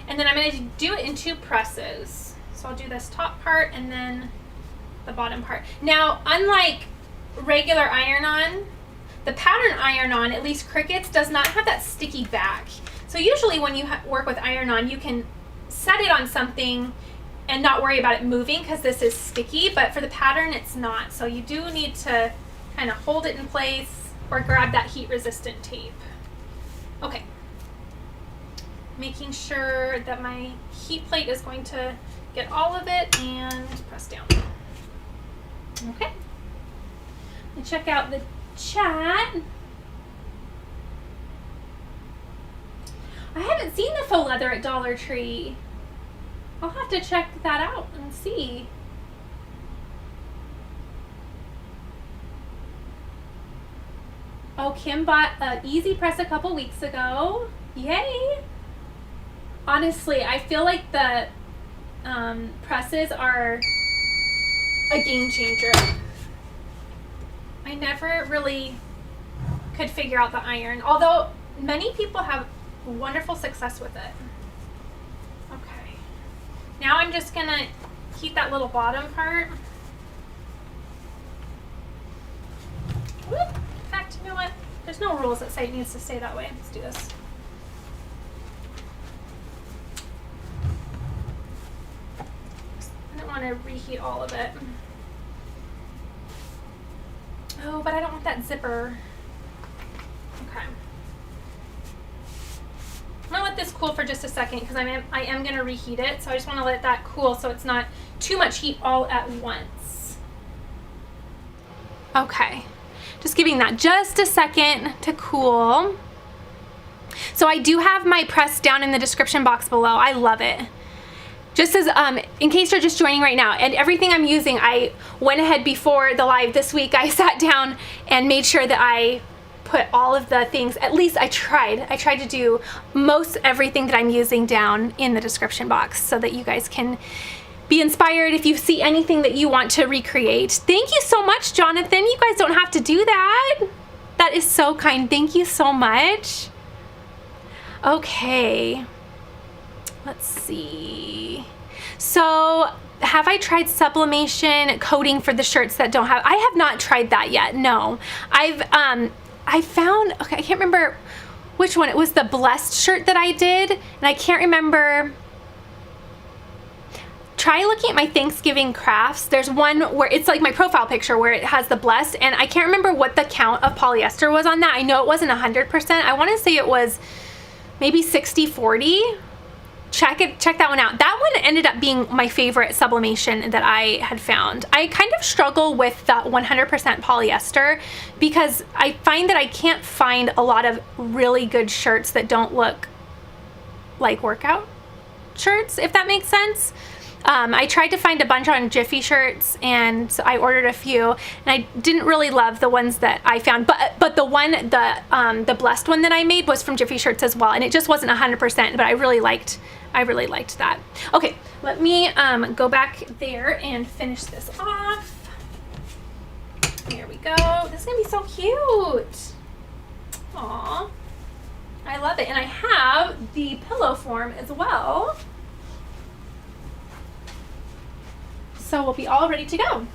And then I'm gonna do it in 2 presses. So I'll do this top part and then the bottom part. Now, unlike regular iron-on, the pattern iron-on, at least Cricut's, does not have that sticky back. So usually when you work with iron-on, you can set it on something and not worry about it moving because this is sticky, but for the pattern, it's not. So you do need to kind of hold it in place or grab that heat-resistant tape. Okay. Making sure that my heat plate is going to get all of it and press down. Okay. And check out the chat. I haven't seen the faux leather at Dollar Tree. I'll have to check that out and see. Oh, Kim bought an Easy Press a couple weeks ago. Yay! Honestly, I feel like the presses are a game changer. I never really could figure out the iron, although many people have wonderful success with it. Okay. Now I'm just gonna heat that little bottom part. Whoop. In fact, you know what? There's no rules that say it needs to stay that way. Let's do this. I don't want to reheat all of it. Oh, but I don't want that zipper. Okay. I'm gonna let this cool for just a second because I am gonna reheat it. So I just want to let that cool so it's not too much heat all at once. Okay. Just giving that just a second to cool. So I do have my press down in the description box below. I love it. Just as, in case you're just joining right now, and everything I'm using, I went ahead before the live this week. I sat down and made sure that I put all of the things, at least I tried to do most everything that I'm using down in the description box so that you guys can be inspired if you see anything that you want to recreate. Thank you so much, Jonathan. You guys don't have to do that. That is so kind. Thank you so much. Okay. Let's see. So, have I tried sublimation coating for the shirts that don't have? I have not tried that yet. No. I found, okay, I can't remember which one. It was the Blessed shirt that I did, and I can't remember. Try looking at my Thanksgiving crafts. There's one where it's like my profile picture where it has the Blessed, and I can't remember what the count of polyester was on that. I know it wasn't 100%. I want to say it was maybe 60-40. Check that one out. That one ended up being my favorite sublimation that I had found. I kind of struggle with the 100% polyester because I find that I can't find a lot of really good shirts that don't look like workout shirts, if that makes sense. I tried to find a bunch on Jiffy shirts, and so I ordered a few, and I didn't really love the ones that I found, but the Blessed one that I made was from Jiffy shirts as well, and it just wasn't 100%, but I really liked that. Okay, let me go back there and finish this off. Here we go. This is gonna be so cute. Aw, I love it, and I have the pillow form as well. So we'll be all ready to go.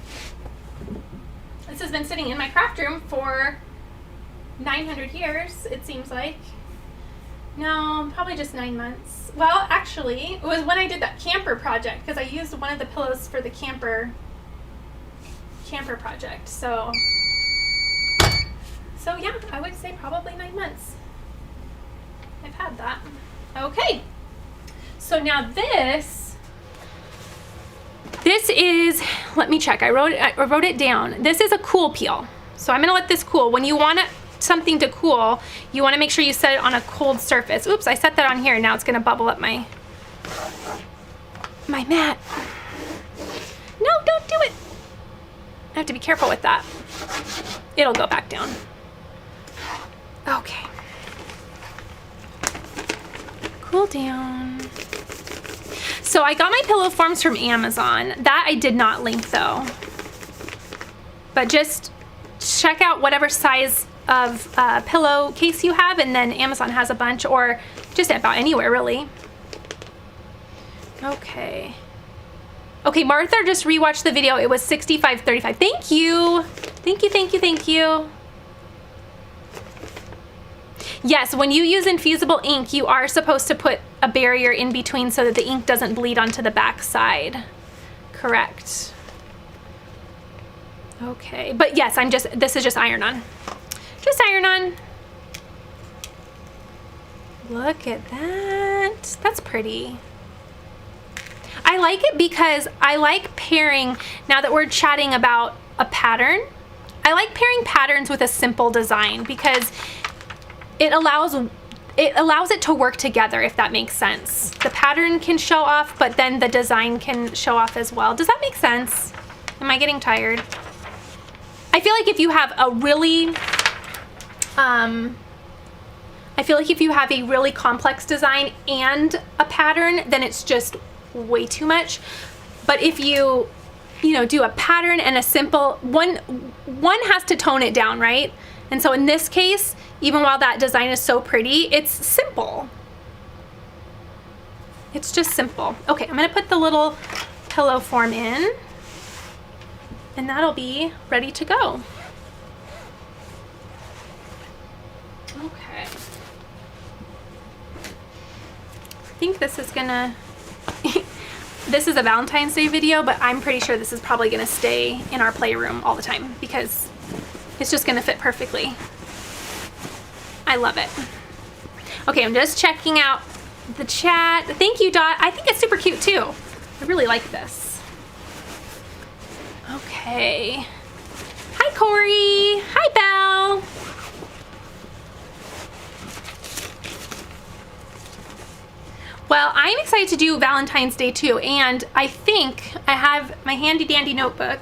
This has been sitting in my craft room for 900 years, it seems like. No, probably just 9 months. Well, actually, it was when I did that camper project, because I used one of the pillows for the camper project. So yeah, I would say probably 9 months. I've had that. Okay. So now this is, let me check. I wrote it down. This is a cool peel. So I'm gonna let this cool. When you wanna something to cool, you want to make sure you set it on a cold surface. Oops, I set that on here. Now it's going to bubble up my mat. No, don't do it. I have to be careful with that. It'll go back down. Okay. Cool down. So I got my pillow forms from Amazon. That I did not link though. But just check out whatever size of pillowcase you have, and then Amazon has a bunch, or just about anywhere really. Okay. Okay, Martha just rewatched the video. It was 65:35. Thank you. Thank you, thank you, thank you. Yes, when you use Infusible ink, you are supposed to put a barrier in between so that the ink doesn't bleed onto the back side. Correct. Okay, but yes, this is just iron-on. Just iron-on. Look at that. That's pretty. I like it because I like pairing, now that we're chatting about a pattern, I like pairing patterns with a simple design because it allows it to work together, if that makes sense. The pattern can show off, but then the design can show off as well. Does that make sense? Am I getting tired? I feel like if you have a really, complex design and a pattern, then it's just way too much. But if you do a pattern and a simple one has to tone it down, right? And so in this case, even while that design is so pretty, it's simple. It's just simple. Okay, I'm gonna put the little pillow form in, and that'll be ready to go. Okay. I think this is gonna, this is a Valentine's Day video, but I'm pretty sure this is probably gonna stay in our playroom all the time because it's just gonna fit perfectly. I love it. Okay, I'm just checking out the chat. Thank you, Dot. I think it's super cute too. I really like this. Okay. Hi, Corey. Hi, Belle. Well, I'm excited to do Valentine's Day too, and I think I have my handy dandy notebook.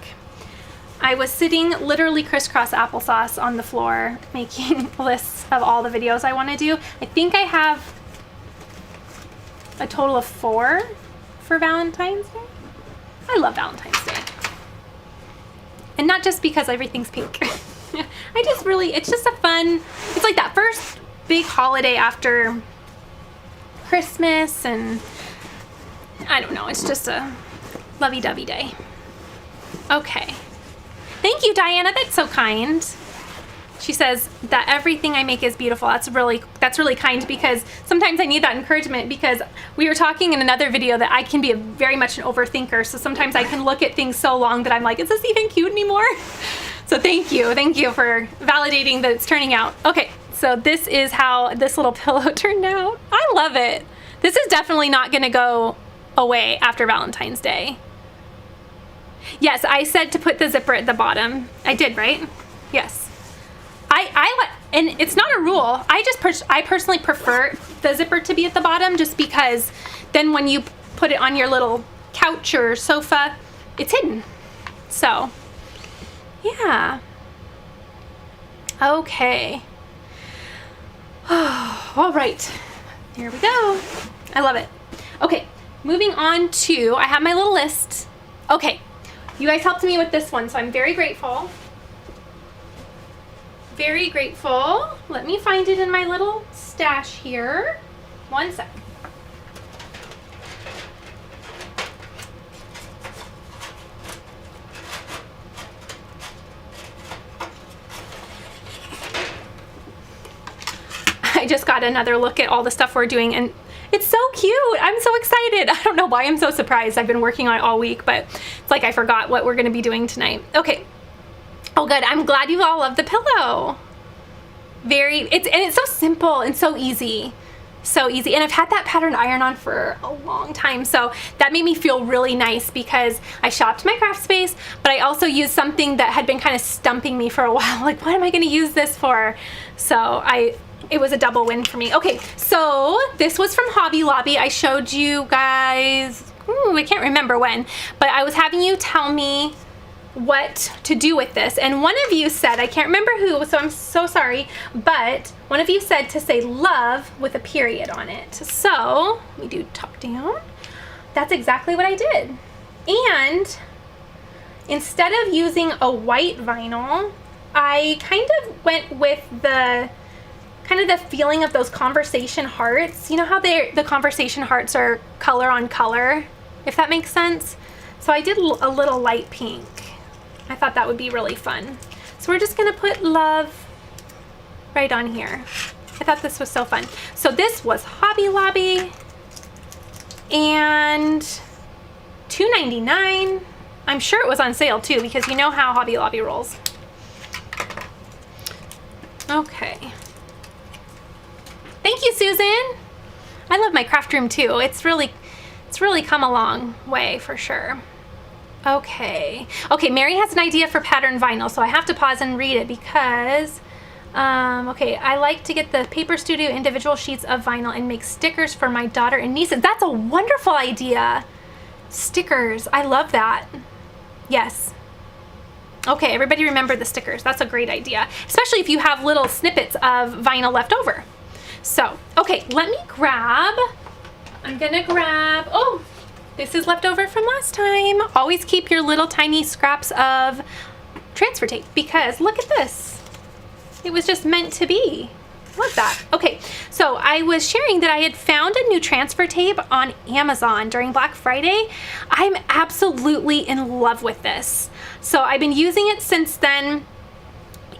I was sitting literally crisscross applesauce on the floor making lists of all the videos I want to do. I think I have a total of 4 for Valentine's Day. I love Valentine's Day. And not just because everything's pink. It's just a fun, it's like that first big holiday after Christmas, and I don't know, it's just a lovey-dovey day. Okay. Thank you, Diana. That's so kind. She says that everything I make is beautiful. That's really kind, because sometimes I need that encouragement, because we were talking in another video that I can be very much an overthinker. So sometimes I can look at things so long that I'm like, is this even cute anymore? So thank you for validating that it's turning out. Okay, so this is how this little pillow turned out. I love it. This is definitely not gonna go away after Valentine's Day. Yes, I said to put the zipper at the bottom. I did, right? Yes. And it's not a rule. I personally prefer the zipper to be at the bottom, just because then when you put it on your little couch or sofa, it's hidden. So, yeah. Okay. All right. Here we go. I love it. Okay, moving on to, I have my little list. Okay. You guys helped me with this one, so I'm very grateful. Very grateful. Let me find it in my little stash here. One sec. I just got another look at all the stuff we're doing, and it's so cute. I'm so excited. I don't know why I'm so surprised. I've been working on it all week, but it's like I forgot what we're gonna be doing tonight. Okay. Oh good, I'm glad you all love the pillow. It's so simple and so easy. So easy. And I've had that pattern iron on for a long time, so that made me feel really nice, because I shopped my craft space, but I I also used something that had been kind of stumping me for a while. Like, what am I going to use this for? So it was a double win for me. Okay, so this was from Hobby Lobby. I showed you guys, I can't remember when, but I was having you tell me what to do with this. And one of you said, I can't remember who, so I'm so sorry, but one of you said to say love with a period on it. So let me do top down. That's exactly what I did. And instead of using a white vinyl, I kind of went with the feeling of those conversation hearts. You know how the conversation hearts are color on color, if that makes sense? So I did a little light pink. I thought that would be really fun. So we're just gonna put love right on here. I thought this was so fun. So this was Hobby Lobby, and $2.99. I'm sure it was on sale too, because you know how Hobby Lobby rolls. Okay. Thank you, Susan. I love my craft room too. It's really come a long way for sure. Okay. Okay, Mary has an idea for pattern vinyl, so I have to pause and read it because, okay, I like to get the Paper Studio individual sheets of vinyl and make stickers for my daughter and nieces. That's a wonderful idea. Stickers, I love that. Yes. Okay, everybody remember the stickers. That's a great idea, especially if you have little snippets of vinyl left over. So, okay, let me grab, oh, this is left over from last time. Always keep your little tiny scraps of transfer tape because look at this. It was just meant to be. Love that. Okay, so I was sharing that I had found a new transfer tape on Amazon during Black Friday. I'm absolutely in love with this. So I've been using it since then.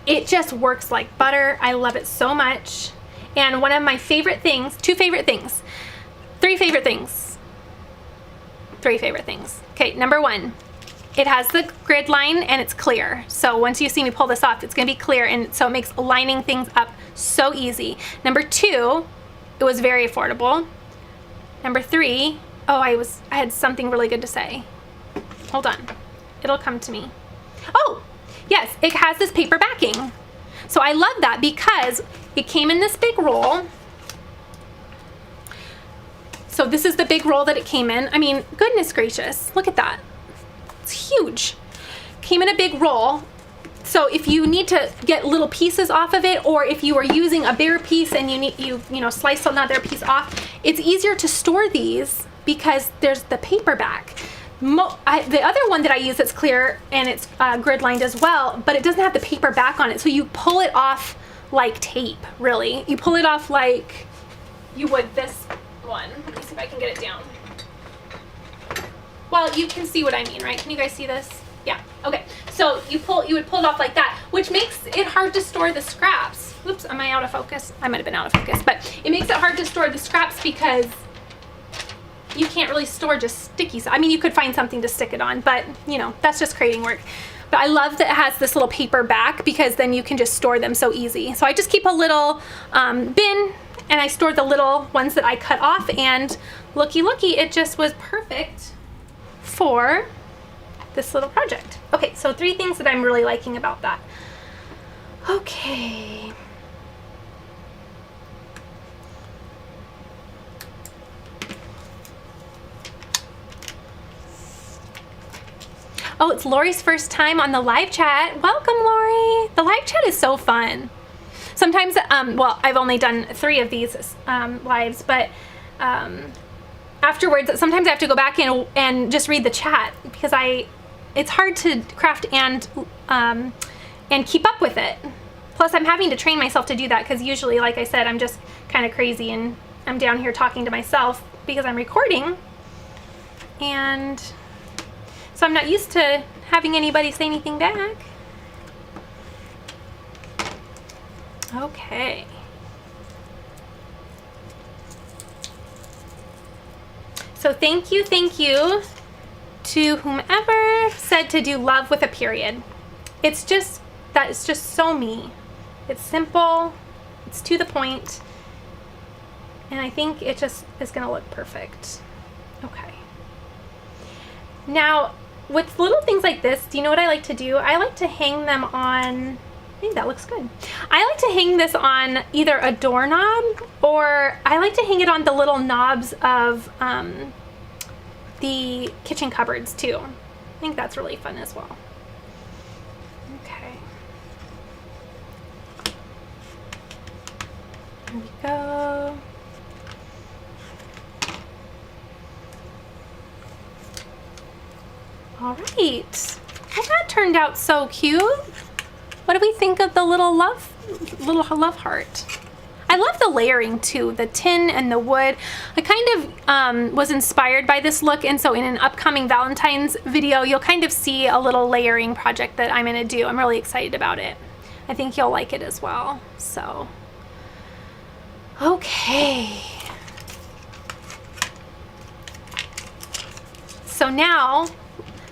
It just works like butter. I love it so much. And one of my favorite things, three favorite things. Okay, number one, it has the grid line and it's clear. So once you see me pull this off, it's gonna be clear, and so it makes lining things up so easy. Number two, it was very affordable. Number three, oh, I had something really good to say. Hold on, it'll come to me. Oh, yes, it has this paper backing. So I love that because it came in this big roll. So this is the big roll that it came in. I mean, goodness gracious, look at that. It's huge. Came in a big roll. So if you need to get little pieces off of it, or if you are using a bigger piece and you slice another piece off, it's easier to store these because there's the paper back. The other one that I use that's clear and it's grid lined as well, but it doesn't have the paper back on it. So you pull it off like tape, really. You pull it off like you would this one. Let me see if I can get it down. Well, you can see what I mean, right? Can you guys see this? Yeah, okay. So you would pull it off like that, which makes it hard to store the scraps. Oops, am I out of focus? I might have been out of focus, but it makes it hard to store the scraps because you can't really store just sticky stuff. I mean, you could find something to stick it on, but that's just creating work. But I love that it has this little paper back because then you can just store them so easy. So I just keep a little bin and I store the little ones that I cut off, and looky, it just was perfect for this little project. Okay, so 3 things that I'm really liking about that. Okay. Oh, it's Lori's first time on the live chat. Welcome, Lori. The live chat is so fun. Sometimes, well, I've only done 3 of these lives, but afterwards, sometimes I have to go back in and just read the chat because it's hard to craft and keep up with it. Plus, I'm having to train myself to do that because usually, like I said, I'm just kind of crazy and I'm down here talking to myself because I'm recording, and so I'm not used to having anybody say anything back. Okay. So thank you to whomever said to do love with a period. It's just so me. It's simple, it's to the point, and I think it just is gonna look perfect. Okay. Now, with little things like this, do you know what I like to do? I like to hang them on, I think that looks good. I like to hang this on either a doorknob, or I like to hang it on the little knobs of the kitchen cupboards too. I think that's really fun as well. Okay. There we go. All right. Well, that turned out so cute. What do we think of the little love heart? I love the layering too, the tin and the wood. I kind of was inspired by this look, and so in an upcoming Valentine's video, you'll kind of see a little layering project that I'm gonna do. I'm really excited about it. I think you'll like it as well, so. Okay. So now,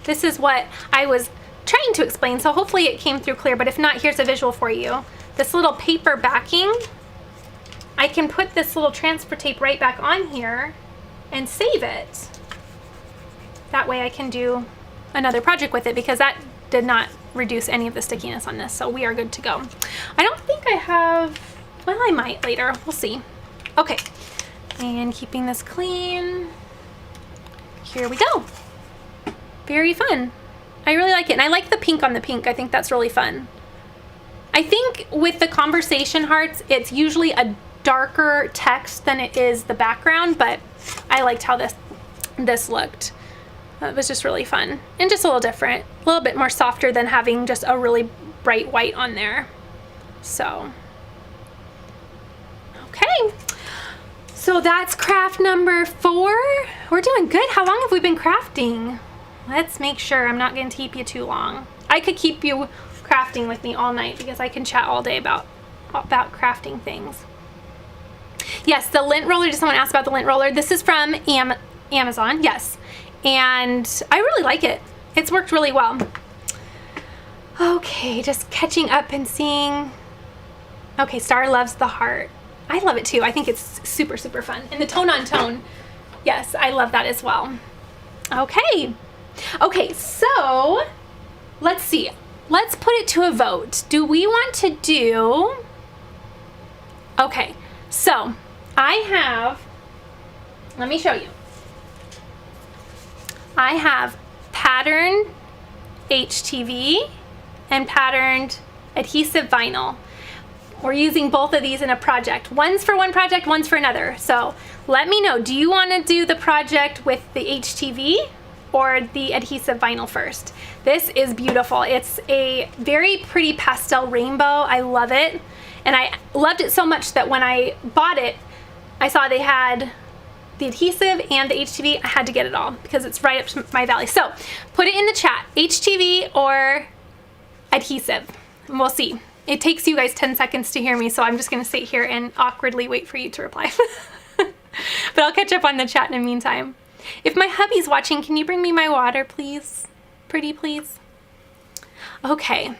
this is what I was trying to explain, so hopefully it came through clear, but if not, here's a visual for you. This little paper backing, I can put this little transfer tape right back on here and save it. That way I can do another project with it, because that did not reduce any of the stickiness on this, so we are good to go. I don't think I have, well, I might later, we'll see. Okay, and keeping this clean, here we go. Very fun. I really like it, and I like the pink on the pink. I think that's really fun. I think with the conversation hearts, it's usually a darker text than it is the background, but I liked how this looked. It was just really fun and just a little different, a little bit more softer than having just a really bright white on there. So, okay. So that's craft number 4. We're doing good. How long have we been crafting? Let's make sure I'm not going to keep you too long. I could keep you crafting with me all night, because I can chat all day about crafting things. Yes, the lint roller. Does someone ask about the lint roller? This is from Amazon. Yes, and I really like it. It's worked really well. Okay, just catching up and seeing. Okay, Star loves the heart. I love it too. I think it's super, super fun. And the tone on tone. Yes, I love that as well. Okay. Okay, so let's see. Let's put it to a vote. Do we want to do... Okay, so I have... Let me show you. I have patterned HTV and patterned adhesive vinyl. We're using both of these in a project. One's for one project, one's for another. So let me know, do you want to do the project with the HTV or the adhesive vinyl first? This is beautiful. It's a very pretty pastel rainbow. I love it. And I loved it so much that when I bought it, I saw they had the adhesive and the HTV. I had to get it all because it's right up to my valley. So put it in the chat, HTV or adhesive, and we'll see. It takes you guys 10 seconds to hear me, so I'm just gonna sit here and awkwardly wait for you to reply. But I'll catch up on the chat in the meantime. If my hubby's watching, can you bring me my water, please? Pretty please. Okay.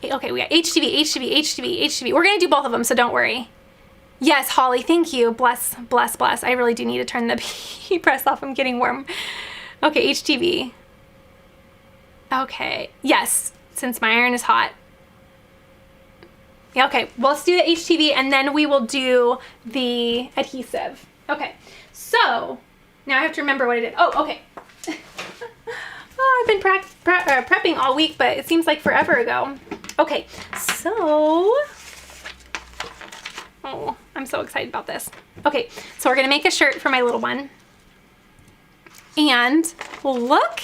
Okay, we got HTV, HTV, HTV, HTV. We're gonna do both of them, so don't worry. Yes, Holly, thank you. Bless, bless, bless. I really do need to turn the heat press off. I'm getting warm. Okay, HTV. Okay, yes, since my iron is hot. Yeah, okay, well, let's do the HTV and then we will do the adhesive. Okay, so now I have to remember what I did. Oh, okay. Oh, I've been prepping all week, but it seems like forever ago. Okay, so, oh, I'm so excited about this. Okay, so we're gonna make a shirt for my little one. And look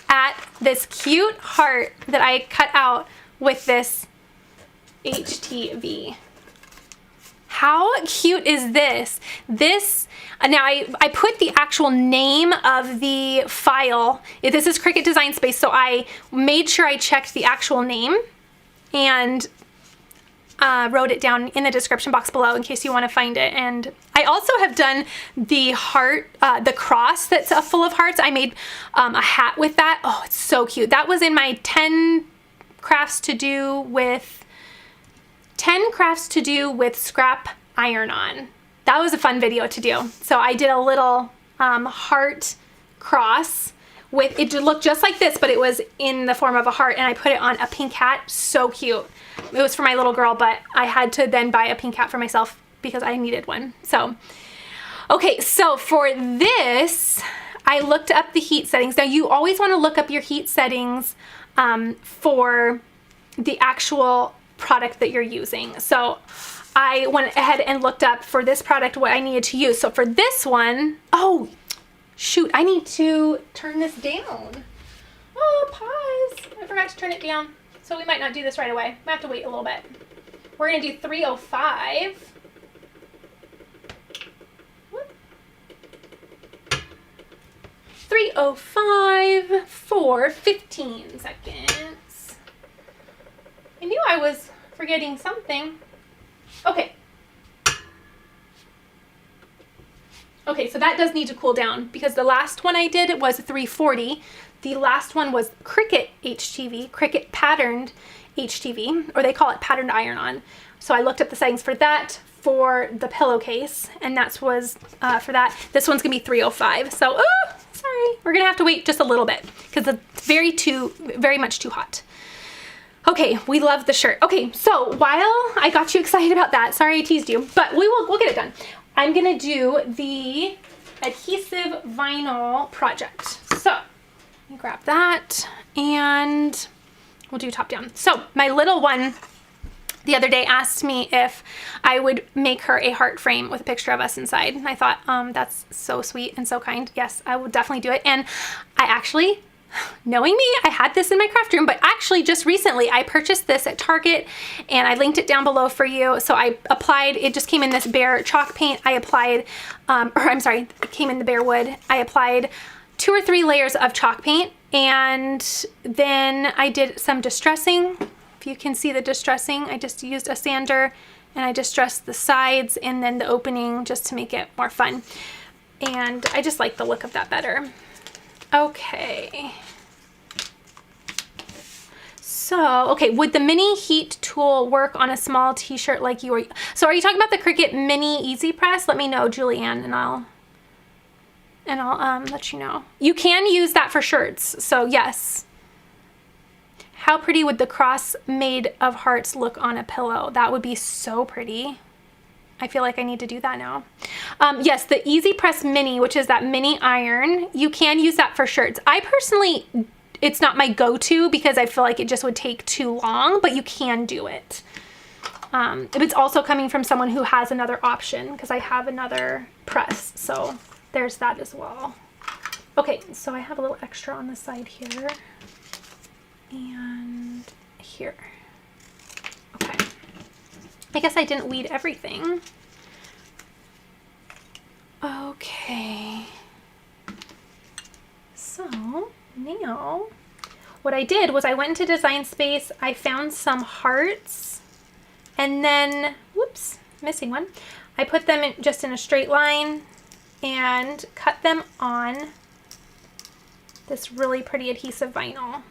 at this cute heart that I cut out with this HTV. How cute is this? This, now I put the actual name of the file. This is Cricut Design Space, so I made sure I checked the actual name and wrote it down in the description box below in case you want to find it. And I also have done the heart, the cross that's full of hearts. I made a hat with that. Oh, it's so cute. That was in my 10 crafts to do with scrap iron-on. That was a fun video to do. So I did a little heart cross with, it looked just like this, but it was in the form of a heart, and I put it on a pink hat. So cute. It was for my little girl, but I had to then buy a pink hat for myself because I needed one. So, okay, so for this, I looked up the heat settings. Now, you always want to look up your heat settings for the actual product that you're using. So I went ahead and looked up for this product what I needed to use. So for this one, oh, shoot, I need to turn this down. Oh, pause. I forgot to turn it down. So we might not do this right away. We have to wait a little bit. We're going to do 305. 305 for 15 seconds. I knew I was forgetting something. Okay. Okay, so that does need to cool down because the last one I did was 340. The last one was Cricut HTV, Cricut patterned HTV, or they call it patterned iron-on. So I looked up the settings for that for the pillowcase, and that was for that. This one's gonna be 305. So, sorry, we're gonna have to wait just a little bit because it's very much too hot. Okay, we love the shirt. Okay, so while I got you excited about that, sorry I teased you, but we'll get it done. I'm gonna do the adhesive vinyl project. So let me grab that and we'll do top down. So my little one the other day asked me if I would make her a heart frame with a picture of us inside. And I thought, that's so sweet and so kind. Yes, I will definitely do it. And I actually, knowing me, I had this in my craft room, but actually just recently I purchased this at Target and I linked it down below for you. So I applied, it just came in this bare chalk paint. I applied, it came in the bare wood. I applied 2 or 3 layers of chalk paint, and then I did some distressing. If you can see the distressing, I just used a sander and I distressed the sides and then the opening just to make it more fun. And I just like the look of that better. Okay. So, okay, would the mini heat tool work on a small t-shirt like you were? So are you talking about the Cricut Mini Easy Press? Let me know, Julianne, and I'll let you know. You can use that for shirts, so yes. How pretty would the cross made of hearts look on a pillow? That would be so pretty. I feel like I need to do that now. Yes, the Easy Press Mini, which is that mini iron, you can use that for shirts. I personally, it's not my go-to because I feel like it just would take too long, but you can do it. It's also coming from someone who has another option because I have another press, so there's that as well. Okay, so I have a little extra on the side here and here. Okay. I guess I didn't weed everything. Okay. So now what I did was I went into Design Space, I found some hearts, and then, whoops, missing one. I put them in, just in a straight line and cut them on this really pretty adhesive vinyl.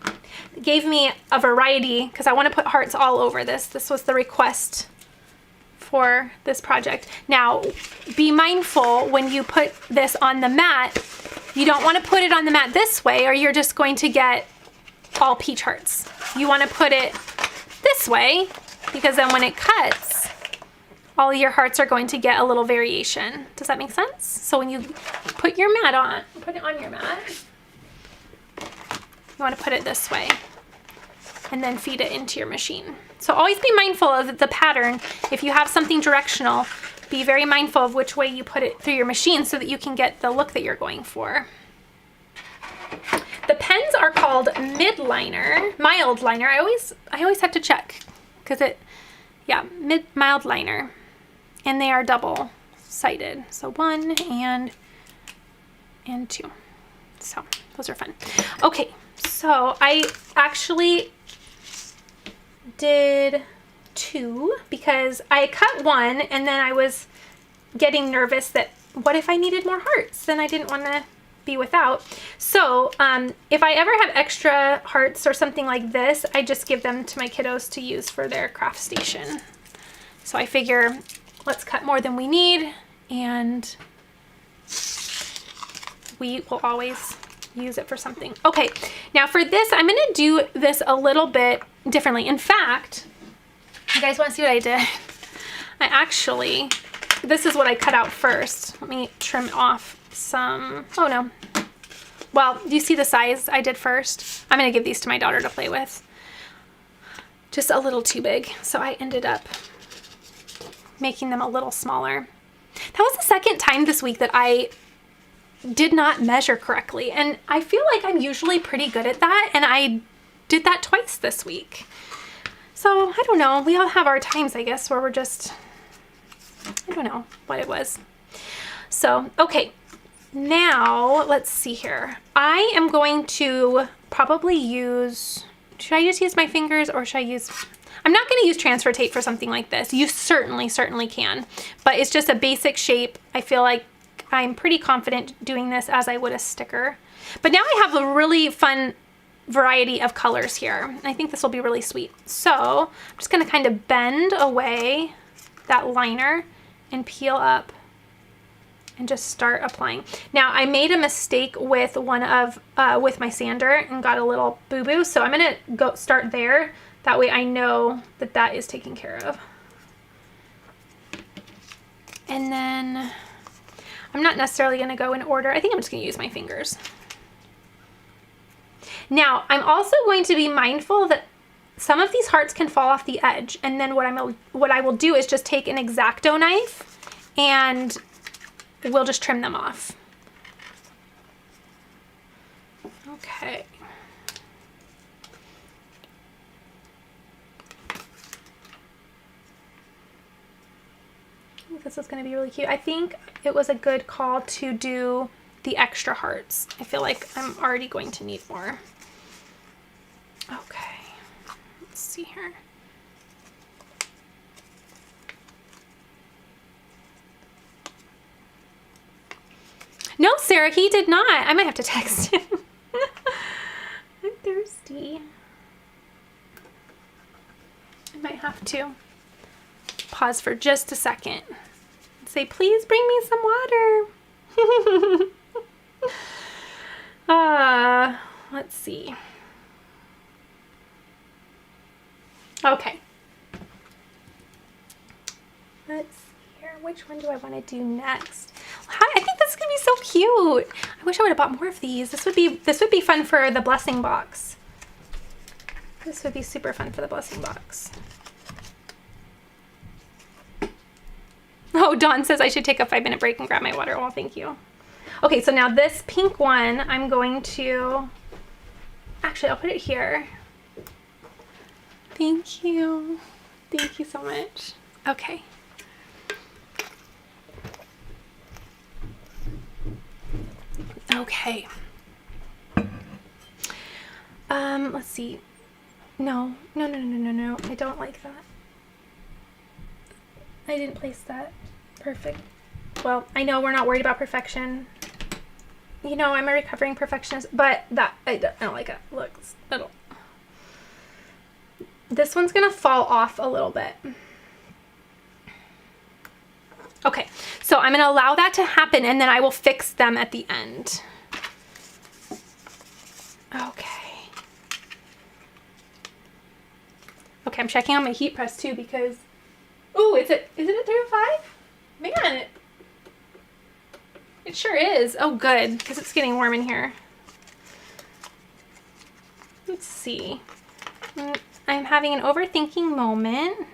It gave me a variety because I want to put hearts all over this. This was the request for this project. Now, be mindful when you put this on the mat, you don't want to put it on the mat this way or you're just going to get all peach hearts. You want to put it this way because then when it cuts, all your hearts are going to get a little variation. Does that make sense? So when you put your mat on, put it on your mat, you want to put it this way and then feed it into your machine. So always be mindful of the pattern. If you have something directional, be very mindful of which way you put it through your machine so that you can get the look that you're going for. The pens are called mild liner. I always have to check because mild liner, and they are double sided. So 1 and 2. So those are fun. Okay, so I actually did 2 because I cut 1 and then I was getting nervous that what if I needed more hearts? Then I didn't want to be without. So if I ever have extra hearts or something like this, I just give them to my kiddos to use for their craft station. So I figure let's cut more than we need, and we will always use it for something. Okay, now for this, I'm gonna do this a little bit differently. In fact, you guys wanna see what I did? I actually, this is what I cut out first. Let me trim off some, oh no. Well, do you see the size I did first? I'm gonna give these to my daughter to play with. Just a little too big, so I ended up making them a little smaller. That was the second time this week that I did not measure correctly, and I feel like I'm usually pretty good at that, and I did that twice this week. So I don't know, we all have our times, I guess, where we're just, I don't know what it was. So okay, now let's see here. I am going to probably use, should I just use my fingers, or should I use, I'm not going to use transfer tape for something like this. You certainly can, but it's just a basic shape. I feel like I'm pretty confident doing this as I would a sticker. But now I have a really fun variety of colors here. I think this will be really sweet. So I'm just going to kind of bend away that liner and peel up and just start applying. Now I made a mistake with one of with my sander and got a little boo-boo, so I'm gonna go start there. That way I know that that is taken care of. And then I'm not necessarily gonna go in order. I think I'm just gonna use my fingers. Now I'm also going to be mindful that some of these hearts can fall off the edge, and then what I will do is just take an X-Acto knife and we'll just trim them off. Okay. I think this is going to be really cute. I think it was a good call to do the extra hearts. I feel like I'm already going to need more. Okay. Let's see here. No, Sarah, he did not. I might have to text him. I'm thirsty. I might have to pause for just a second and say, please bring me some water. Let's see. Okay. Let's see here. Which one do I want to do next? I think this is gonna be so cute. I wish I would have bought more of these. This would be fun for the blessing box. This would be super fun for the blessing box. Oh, Dawn says I should take a 5-minute break and grab my water. Well, thank you. Okay, so now this pink one, I'm going to, actually I'll put it here. Thank you. Thank you so much. Okay. Okay. Let's see. No. I don't like that. I didn't place that perfect. Well, I know we're not worried about perfection. You know, I'm a recovering perfectionist, but that, I don't like it. Looks, I don't. This one's gonna fall off a little bit. Okay, so I'm gonna allow that to happen and then I will fix them at the end. Okay. Okay, I'm checking on my heat press too because, ooh, is it at 305? Man, it sure is. Oh, good, because it's getting warm in here. Let's see. I'm having an overthinking moment.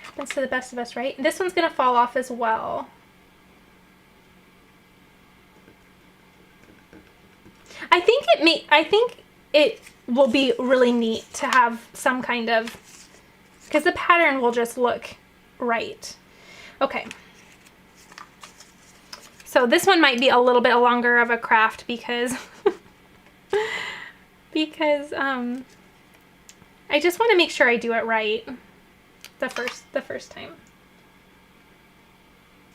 Happens to the best of us, right? This one's gonna fall off as well. I think it will be really neat to have some kind of, because the pattern will just look right. Okay. So this one might be a little bit longer of a craft because I just want to make sure I do it right the first time.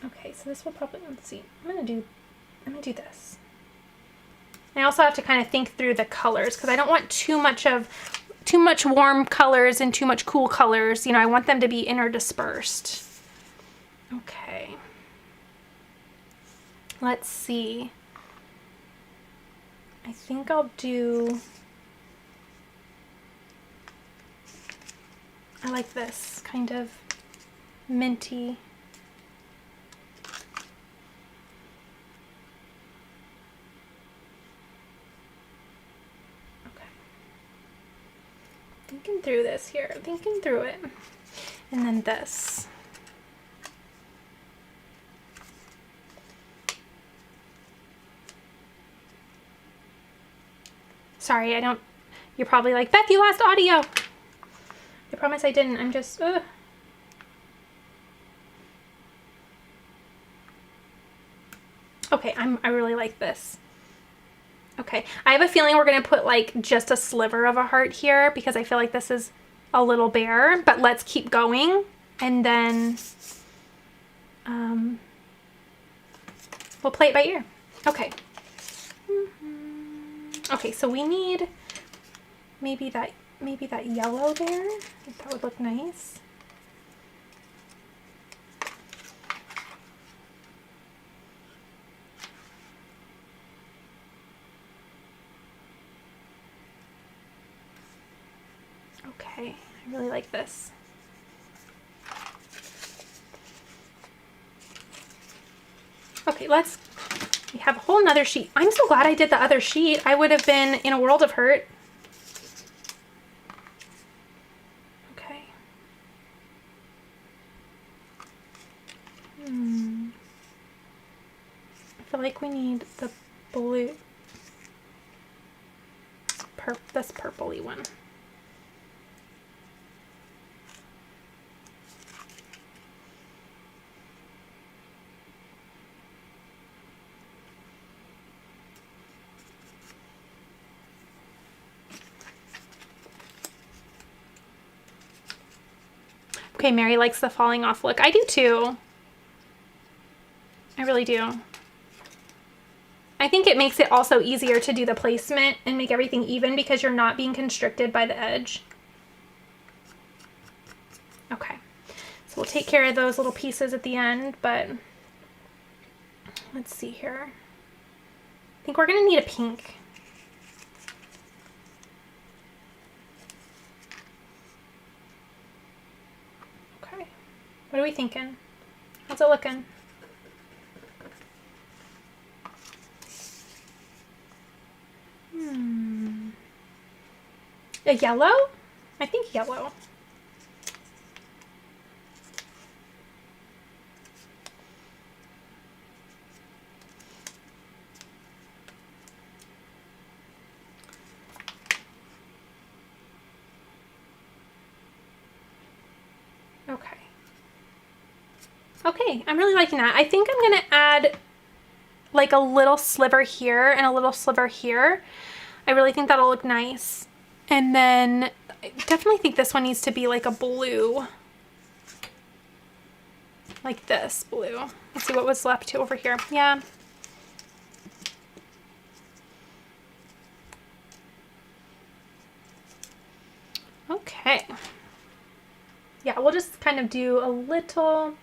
Okay, so this will probably, let's see. I'm gonna do this. I also have to kind of think through the colors because I don't want too much warm colors and too much cool colors. You know, I want them to be interdispersed. Okay. Let's see. I think I'll do, I like this kind of minty. Okay. Thinking through this here, thinking through it. And then this. Sorry, you're probably like, Beth, you lost audio. I promise I didn't, I'm just, Okay, I really like this. Okay, I have a feeling we're gonna put like just a sliver of a heart here because I feel like this is a little bare, but let's keep going. And then, we'll play it by ear. Okay. Okay, so we need maybe that yellow there. I think that would look nice. Okay, I really like this. Okay, we have a whole nother sheet. I'm so glad I did the other sheet. I would have been in a world of hurt. Okay. I feel like we need the blue. This purpley one. Okay, Mary likes the falling off look. I do too. I really do. I think it makes it also easier to do the placement and make everything even because you're not being constricted by the edge. Okay, so we'll take care of those little pieces at the end, but let's see here. I think we're gonna need a pink. What are we thinking? How's it looking? A yellow? I think yellow. Okay. Okay, I'm really liking that. I think I'm gonna add like a little sliver here and a little sliver here. I really think that'll look nice. And then I definitely think this one needs to be like a blue. Like this blue. Let's see what was left over here. Yeah. Okay. Yeah, we'll just kind of do a little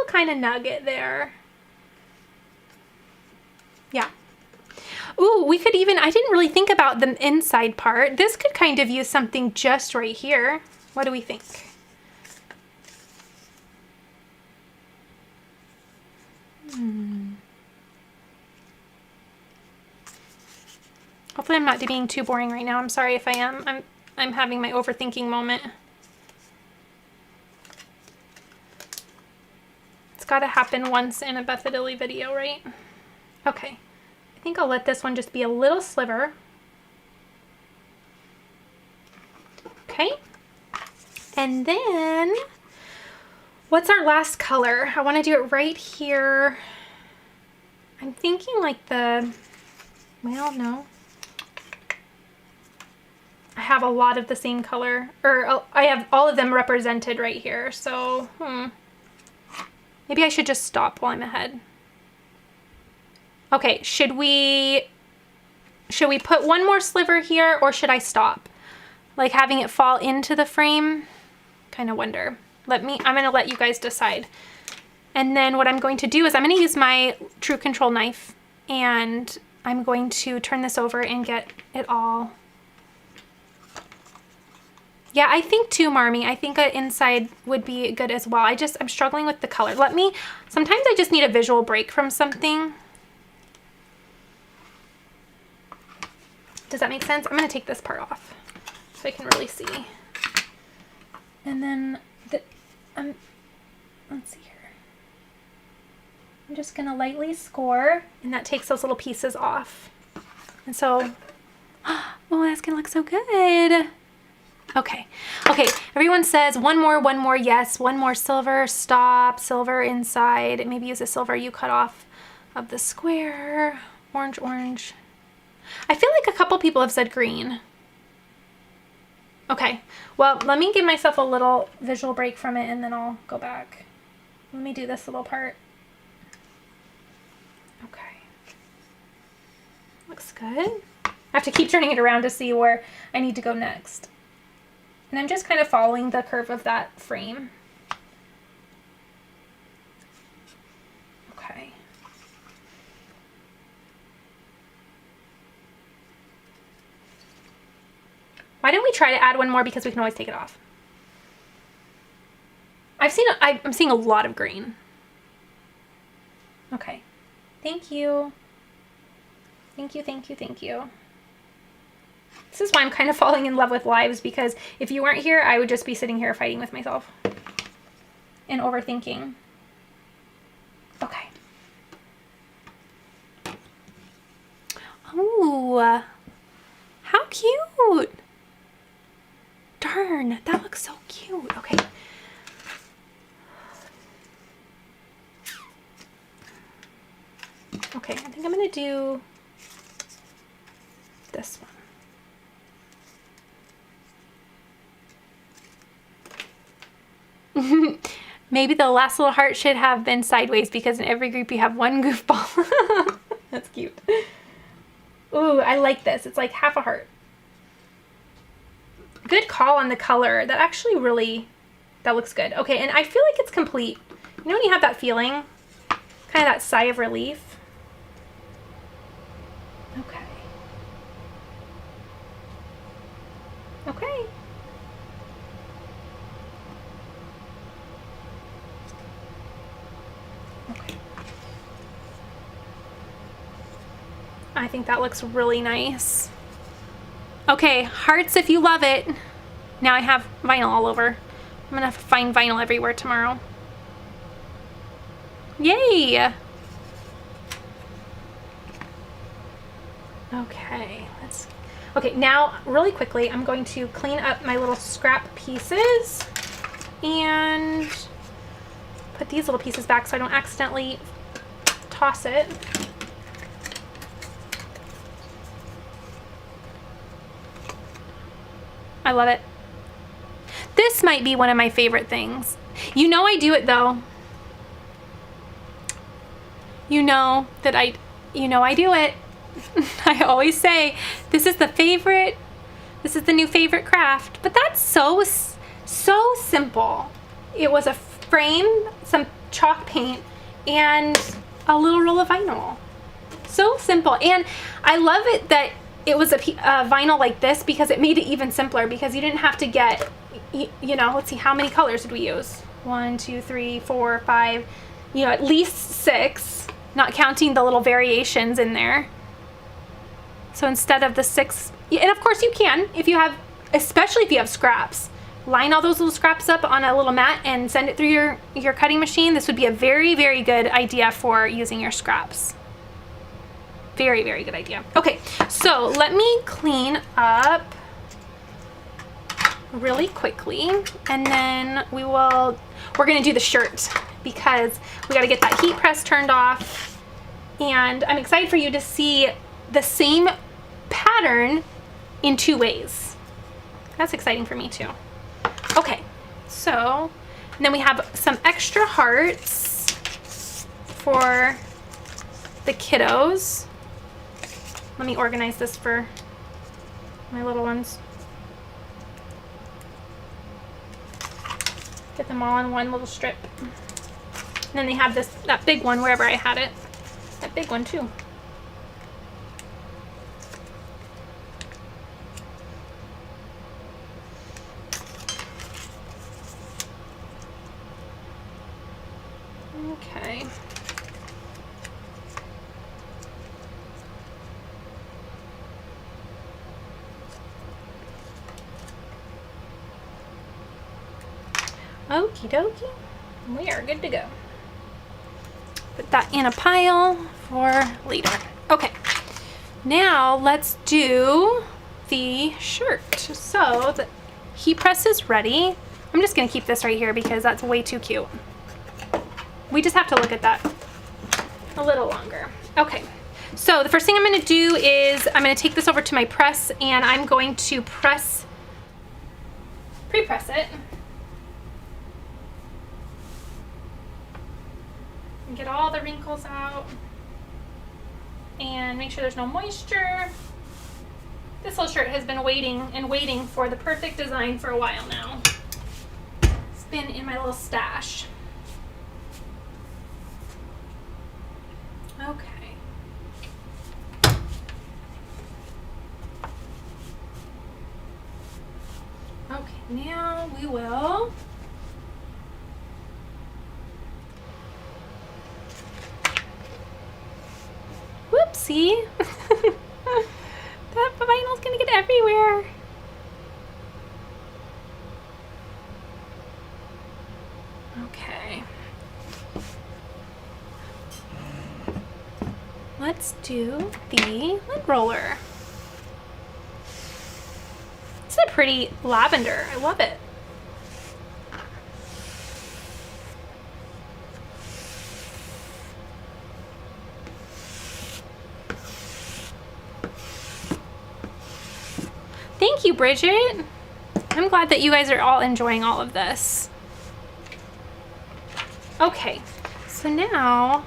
kind of nugget there. Yeah. Ooh, we could even, I didn't really think about the inside part. This could kind of use something just right here. What do we think? Hopefully I'm not being too boring right now. I'm sorry if I am. I'm having my overthinking moment. It's got to happen once in a Bethadilly video, right? Okay. I think I'll let this one just be a little sliver. Okay. And then, what's our last color? I want to do it right here. I'm thinking like the, well, no. I have a lot of the same color, or I have all of them represented right here, so maybe I should just stop while I'm ahead. Okay, should we put one more sliver here, or should I stop? Like having it fall into the frame? Kind of wonder. I'm gonna let you guys decide. And then what I'm going to do is I'm gonna use my True Control knife and I'm going to turn this over and get it all. Yeah, I think too, Marmy. I think an inside would be good as well. I'm struggling with the color. Sometimes I just need a visual break from something. Does that make sense? I'm gonna take this part off so I can really see. And then, let's see here. I'm just gonna lightly score, and that takes those little pieces off. And so, oh, that's gonna look so good. Okay, everyone says one more, yes, one more silver, stop, silver inside, maybe use a silver you cut off of the square, orange. I feel like a couple people have said green. Okay, well, let me give myself a little visual break from it and then I'll go back. Let me do this little part. Okay. Looks good. I have to keep turning it around to see where I need to go next. And I'm just kind of following the curve of that frame. Okay. Why don't we try to add one more because we can always take it off. I'm seeing a lot of green. Okay. Thank you. Thank you. This is why I'm kind of falling in love with lives, because if you weren't here, I would just be sitting here fighting with myself and overthinking. Okay. Oh, how cute. Darn, that looks so cute. Okay. Okay, I think I'm going to do this one. Maybe the last little heart should have been sideways because in every group you have one goofball. That's cute. Ooh, I like this. It's like half a heart. Good call on the color. That actually really, that looks good. Okay, and I feel like it's complete. You know when you have that feeling? Kind of that sigh of relief. Okay. Okay. Okay. I think that looks really nice. Okay, hearts if you love it. Now I have vinyl all over. I'm gonna have to find vinyl everywhere tomorrow. Yay! Okay, now really quickly I'm going to clean up my little scrap pieces and put these little pieces back so I don't accidentally toss it. I love it. This might be one of my favorite things. You know I do it though. You know that I do it. I always say this is the favorite, this is the new favorite craft, but that's so simple. It was a frame, some chalk paint, and a little roll of vinyl. So simple. And I love it that it was a vinyl like this because it made it even simpler, because you didn't have to get, you know, let's see, how many colors did we use? 1, 2, 3, 4, 5, you know, at least 6, not counting the little variations in there. So instead of the 6, and of course you can, if you have, especially if you have scraps, line all those little scraps up on a little mat and send it through your cutting machine. This would be a very, very good idea for using your scraps. Very, very good idea. Okay, so let me clean up really quickly, and then we're gonna do the shirt because we gotta get that heat press turned off, and I'm excited for you to see the same pattern in 2 ways. That's exciting for me too. Okay, so and then we have some extra hearts for the kiddos. Let me organize this for my little ones. Get them all on one little strip. And then they have that big one wherever I had it. That big one too. Okay. Okie dokie. We are good to go. Put that in a pile for later. Okay. Now let's do the shirt. So the heat press is ready. I'm just gonna keep this right here because that's way too cute. We just have to look at that a little longer. Okay, so the first thing I'm gonna do is I'm gonna take this over to my press and I'm going to pre-press it. And get all the wrinkles out and make sure there's no moisture. This little shirt has been waiting for the perfect design for a while now. It's been in my little stash. Okay. Okay, now we will whoopsie. That vinyl's gonna get everywhere. Okay. Let's do the lint roller. It's a pretty lavender. I love it. Thank you, Bridget. I'm glad that you guys are all enjoying all of this. Okay, so now,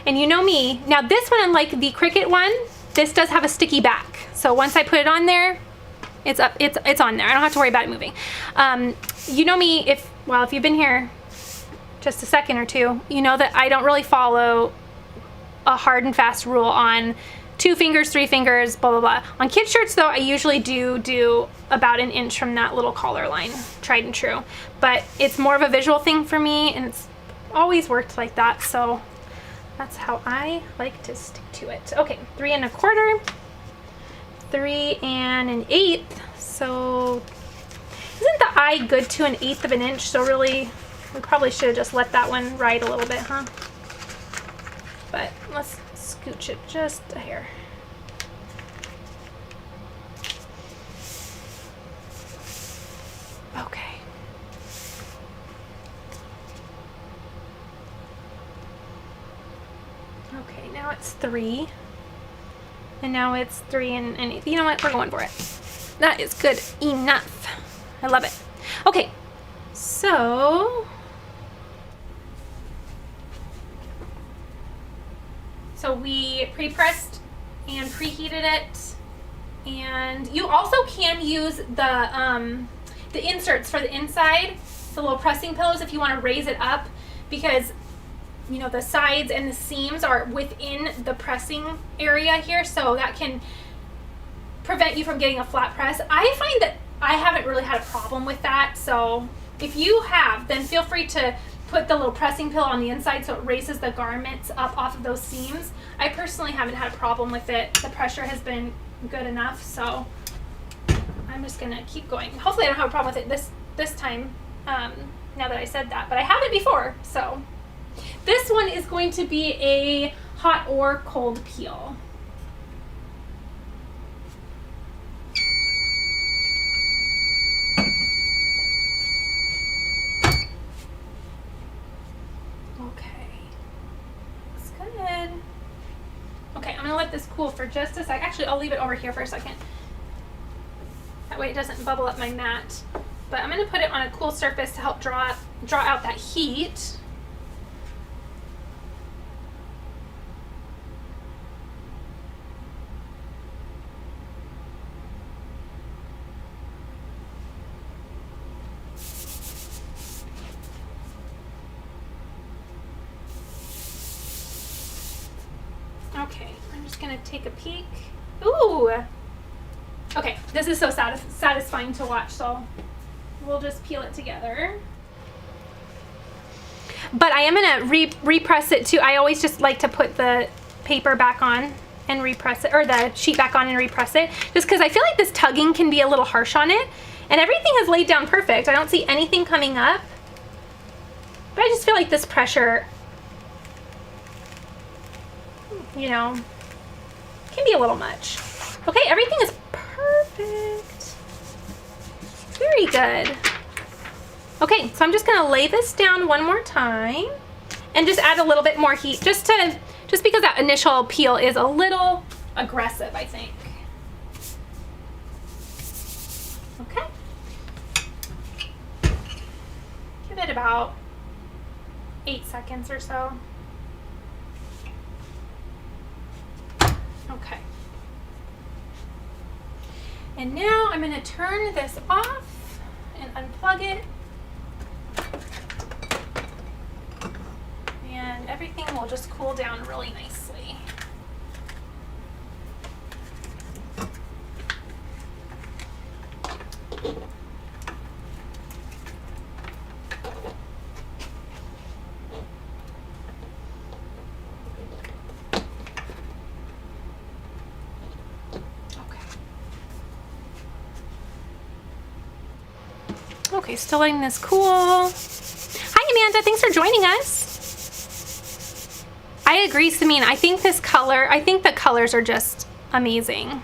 and you know me, now this one, unlike the Cricut one, this does have a sticky back. So once I put it on there, it's up, it's on there. I don't have to worry about it moving. You know me, if you've been here just a second or two, you know that I don't really follow a hard and fast rule on 2 fingers, 3 fingers, blah, blah, blah. On kid shirts though, I usually do about an inch from that little collar line, tried and true. But it's more of a visual thing for me and it's always worked like that. So that's how I like to stick to it. Okay, 3 1/4, 3 1/8. So isn't the eye good to 1/8 of an inch? So really, we probably should have just let that one ride a little bit, huh? But let's scooch it just a hair. Okay. Okay, now it's 3. And now it's 3 1/8. You know what? We're going for it. That is good enough. I love it. Okay, so we pre-pressed and preheated it, and you also can use the inserts for the inside, the little pressing pillows, if you want to raise it up, because you know the sides and the seams are within the pressing area here, so that can prevent you from getting a flat press. I find that I haven't really had a problem with that, so if you have, then feel free to put the little pressing pillow on the inside so it raises the garments up off of those seams. I personally haven't had a problem with it. The pressure has been good enough, so I'm just gonna keep going. Hopefully I don't have a problem with it this time, now that I said that, but I haven't before. So this one is going to be a hot or cold peel. Okay, I'm gonna let this cool for just a sec. Actually, I'll leave it over here for a second. That way it doesn't bubble up my mat. But I'm gonna put it on a cool surface to help draw out that heat. just gonna take a peek. Ooh! Okay, this is so satisfying to watch, so we'll just peel it together. But I am gonna repress it too. I always just like to put the paper back on and repress it, or the sheet back on and repress it, just because I feel like this tugging can be a little harsh on it. And everything is laid down perfect. I don't see anything coming up. But I just feel like this pressure, you know, can be a little much. Okay, everything is perfect. Very good. Okay, so I'm just gonna lay this down one more time and just add a little bit more heat just because that initial peel is a little aggressive, I think. Okay. Give it about 8 seconds or so. Okay. And now I'm going to turn this off and unplug it. And everything will just cool down really nicely. Okay, still letting this cool. Hi Amanda, thanks for joining us. I agree, Samine. I think the colors are just amazing.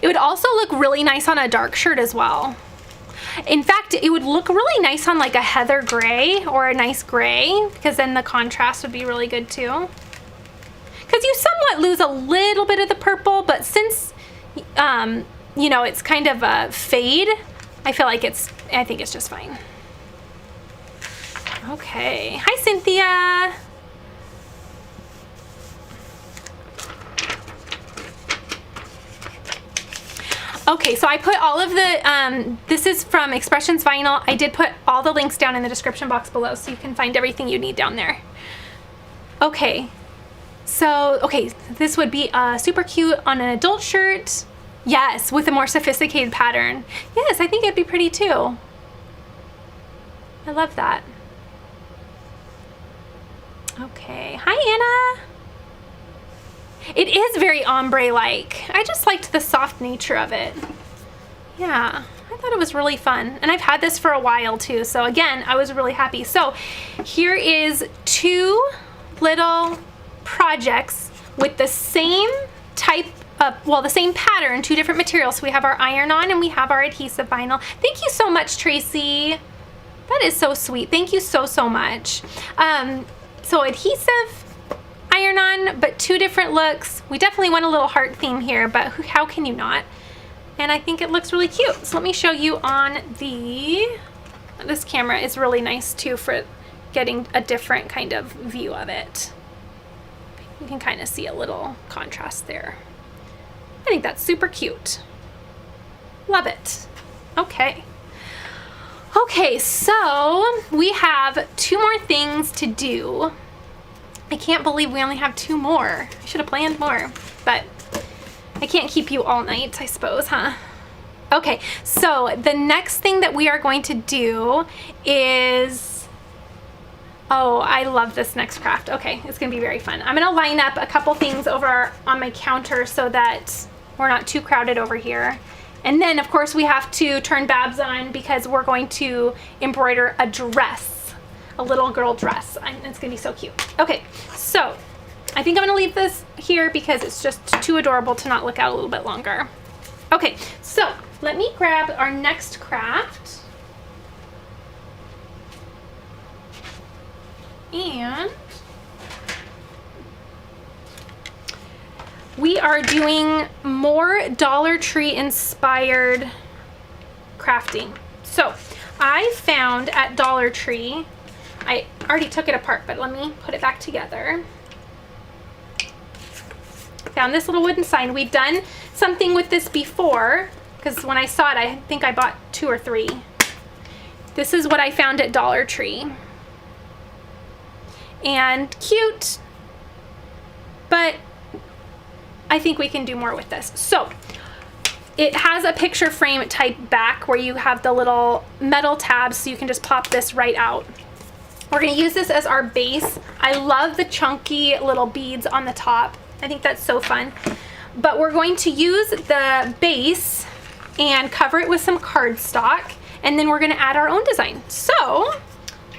It would also look really nice on a dark shirt as well. In fact, it would look really nice on like a heather gray or a nice gray, because then the contrast would be really good too. Because you somewhat lose a little bit of the purple, but since, you know, it's kind of a fade, I think it's just fine. Okay. Hi, Cynthia. Okay, so I put all of the, this is from Expressions Vinyl. I did put all the links down in the description box below, so you can find everything you need down there. Okay. So, okay, this would be super cute on an adult shirt. Yes, with a more sophisticated pattern. Yes, I think it'd be pretty too. I love that. Okay, hi Anna. It is very ombre-like. I just liked the soft nature of it. Yeah, I thought it was really fun. And I've had this for a while too, so again, I was really happy. So here is 2 little projects with the same type of, well, the same pattern, 2 different materials. So we have our iron-on and we have our adhesive vinyl. Thank you so much, Tracy. That is so sweet. Thank you so, so much. So adhesive, iron-on, but 2 different looks. We definitely want a little heart theme here, but how can you not? And I think it looks really cute. So let me show you on this camera is really nice too for getting a different kind of view of it. You can kind of see a little contrast there. I think that's super cute. Love it. Okay. Okay, so we have 2 more things to do. I can't believe we only have 2 more. I should have planned more, but I can't keep you all night, I suppose, huh? Okay, so the next thing that we are going to do is, oh, I love this next craft. Okay, it's gonna be very fun. I'm gonna line up a couple things over on my counter so that we're not too crowded over here. And then of course we have to turn Babs on because we're going to embroider a dress, a little girl dress. It's gonna be so cute. Okay, so I think I'm gonna leave this here because it's just too adorable to not look out a little bit longer. Okay, so let me grab our next craft. And we are doing more Dollar Tree inspired crafting. So I found at Dollar Tree, I already took it apart, but let me put it back together. Found this little wooden sign. We've done something with this before because when I saw it, I think I bought 2 or 3. This is what I found at Dollar Tree. And cute, but I think we can do more with this. So it has a picture frame type back where you have the little metal tabs, so you can just pop this right out. We're going to use this as our base. I love the chunky little beads on the top. I think that's so fun. But we're going to use the base and cover it with some cardstock, and then we're going to add our own design. So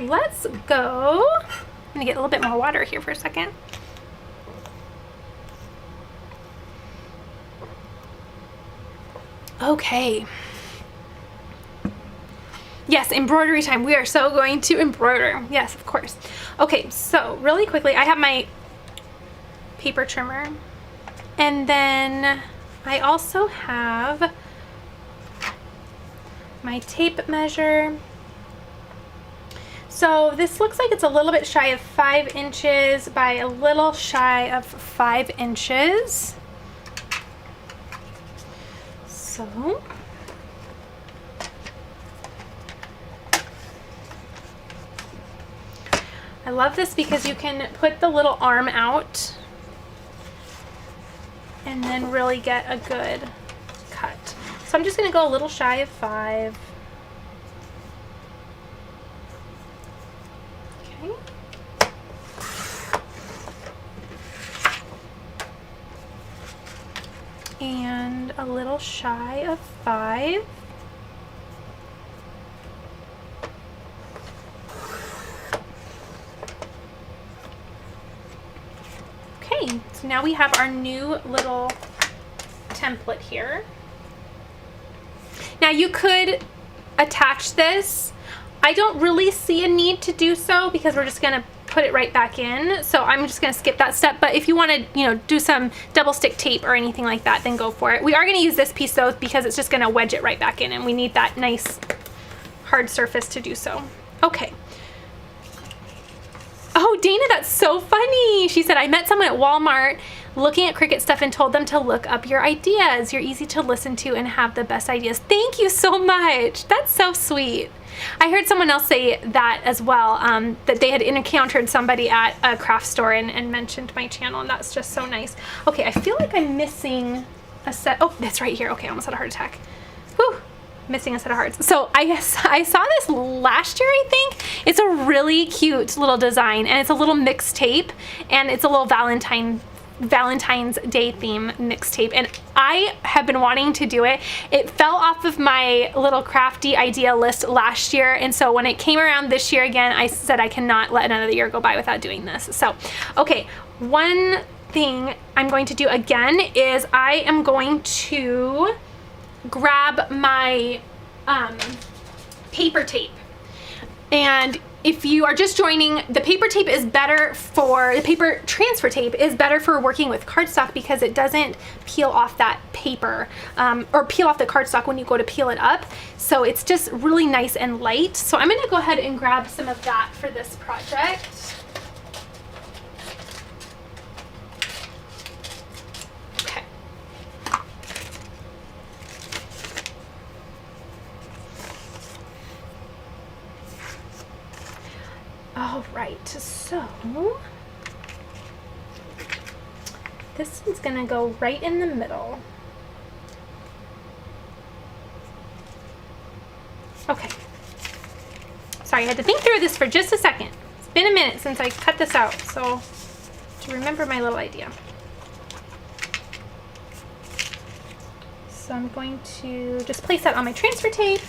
let's go. I'm going to get a little bit more water here for a second. Okay. Yes, embroidery time. We are so going to embroider. Yes, of course. Okay, so really quickly, I have my paper trimmer, and then I also have my tape measure. So this looks like it's a little bit shy of 5 inches by a little shy of 5 inches. So I love this because you can put the little arm out and then really get a good cut. So I'm just going to go a little shy of 5. Okay. And a little shy of 5. Okay, so now we have our new little template here. Now you could attach this. I don't really see a need to do so because we're just going to put it right back in. So I'm just going to skip that step. But if you want to, you know, do some double stick tape or anything like that, then go for it. We are going to use this piece though because it's just going to wedge it right back in, and we need that nice hard surface to do so. Okay. Oh, Dana, that's so funny. She said, I met someone at Walmart looking at Cricut stuff and told them to look up your ideas. You're easy to listen to and have the best ideas. Thank you so much. That's so sweet. I heard someone else say that as well, that they had encountered somebody at a craft store and mentioned my channel, and that's just so nice. Okay, I feel like I'm missing a set. Oh, that's right here. Okay, I almost had a heart attack. Whew. Missing a set of hearts. So I saw this last year, I think. It's a really cute little design, and it's a little mixtape, and it's a little Valentine's Day theme mixtape, and I have been wanting to do it. It fell off of my little crafty idea list last year, and so when it came around this year again, I said I cannot let another year go by without doing this. So, okay, one thing I'm going to do again is I am going to grab my paper tape. And if you are just joining, the paper tape is better for, the paper transfer tape is better for working with cardstock because it doesn't peel off that paper or peel off the cardstock when you go to peel it up. So it's just really nice and light. So I'm going to go ahead and grab some of that for this project. All right, so this is gonna go right in the middle. Okay. Sorry, I had to think through this for just a second. It's been a minute since I cut this out, so to remember my little idea. So I'm going to just place that on my transfer tape.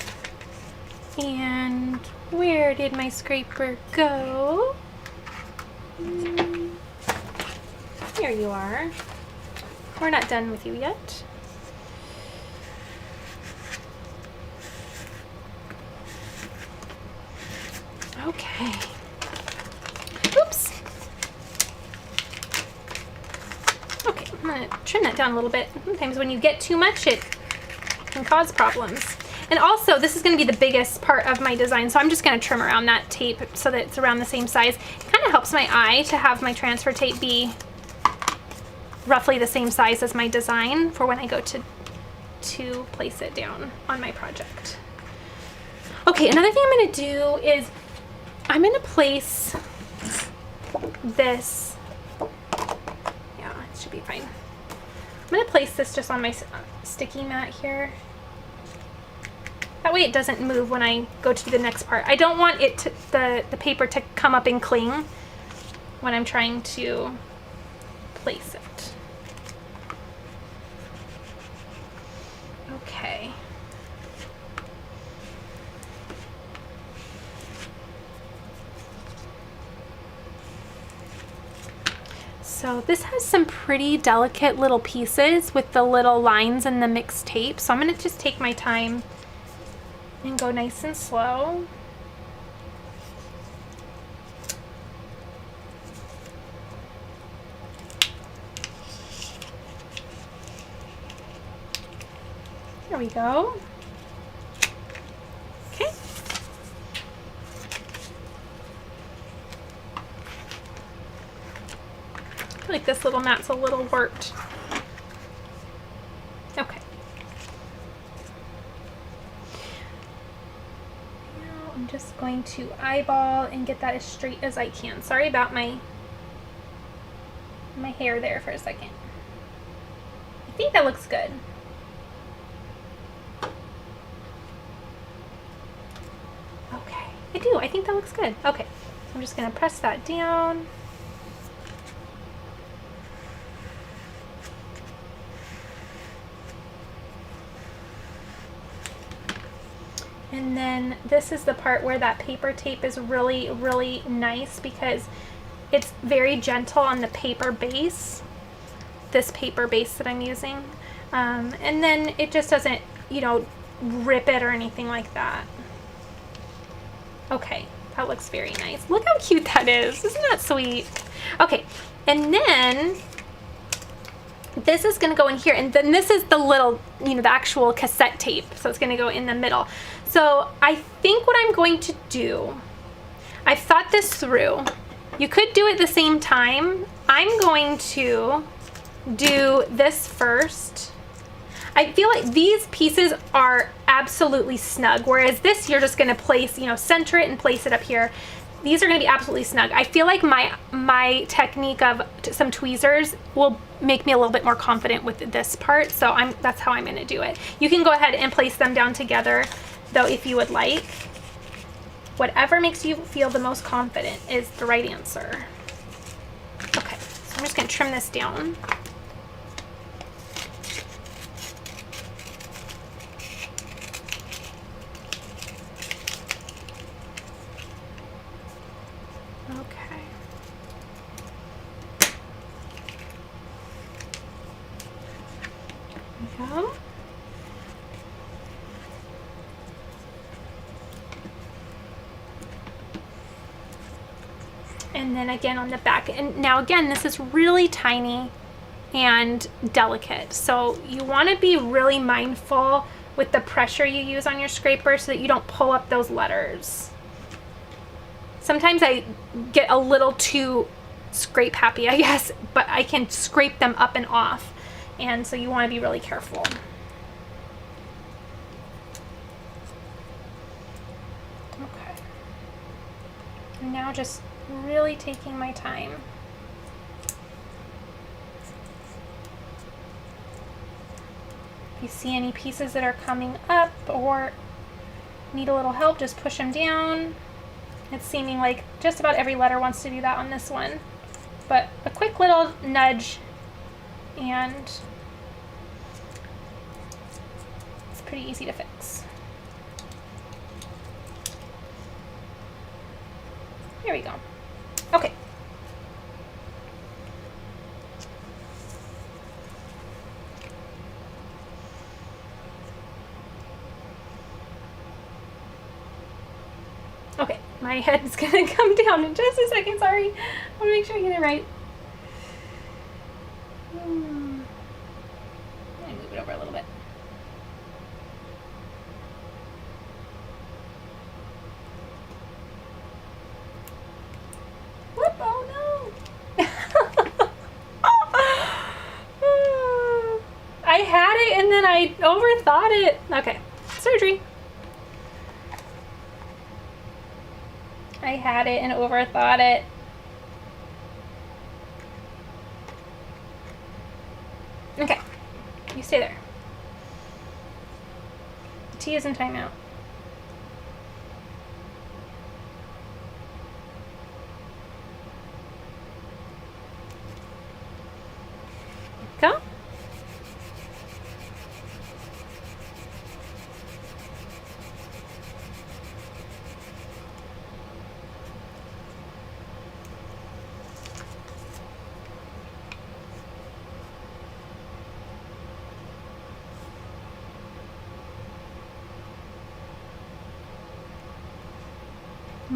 And where did my scraper go? Here you are. We're not done with you yet. Okay. Oops. Okay, I'm gonna trim that down a little bit. Sometimes when you get too much, it can cause problems. And also, this is going to be the biggest part of my design, so I'm just going to trim around that tape so that it's around the same size. It kind of helps my eye to have my transfer tape be roughly the same size as my design for when I go to place it down on my project. Okay, another thing I'm going to do is I'm going to place this, yeah, it should be fine. going to place this just on my sticky mat here. That way it doesn't move when I go to the next part. I don't want it to, the paper to come up and cling when I'm trying to place it. Okay. So this has some pretty delicate little pieces with the little lines and the mixed tape. So I'm going to just take my time and go nice and slow. There we go. Okay. I feel like this little mat's a little warped. Okay. Now I'm just going to eyeball and get that as straight as I can. Sorry about my hair there for a second. I think that looks good. Okay, I do. I think that looks good. Okay, so I'm just going to press that down. And then this is the part where that paper tape is really, really nice because it's very gentle on the paper base, this paper base that I'm using. And then it just doesn't, you know, rip it or anything like that. Okay, that looks very nice. Look how cute that is. Isn't that sweet? Okay, and then this is gonna go in here, and then this is the little, you know, the actual cassette tape. So it's gonna go in the middle. So I think what I'm going to do, I've thought this through. You could do it at the same time. I'm going to do this first. I feel like these pieces are absolutely snug, whereas this you're just gonna place, you know, center it and place it up here. These are gonna be absolutely snug. I feel like my technique of some tweezers will make me a little bit more confident with this part, so that's how I'm gonna do it. You can go ahead and place them down together, though, if you would like. Whatever makes you feel the most confident is the right answer. Okay, so I'm just gonna trim this down. And then again on the back, and now again this is really tiny and delicate, so you want to be really mindful with the pressure you use on your scraper so that you don't pull up those letters. Sometimes I get a little too scrape happy, I guess, but I can scrape them up and off, and so you want to be really careful. Okay, and now just really taking my time. If you see any pieces that are coming up or need a little help, just push them down. It's seeming like just about every letter wants to do that on this one, but a quick little nudge and it's pretty easy to fix. Here we go. Okay. Okay, my head is gonna come down in just a second, sorry. I wanna make sure I get it right. Let me move it over a little bit. Whoop, oh no! I had it and then I overthought it. Okay, surgery. I had it and overthought it. Okay, You stay there. T is in timeout. Go.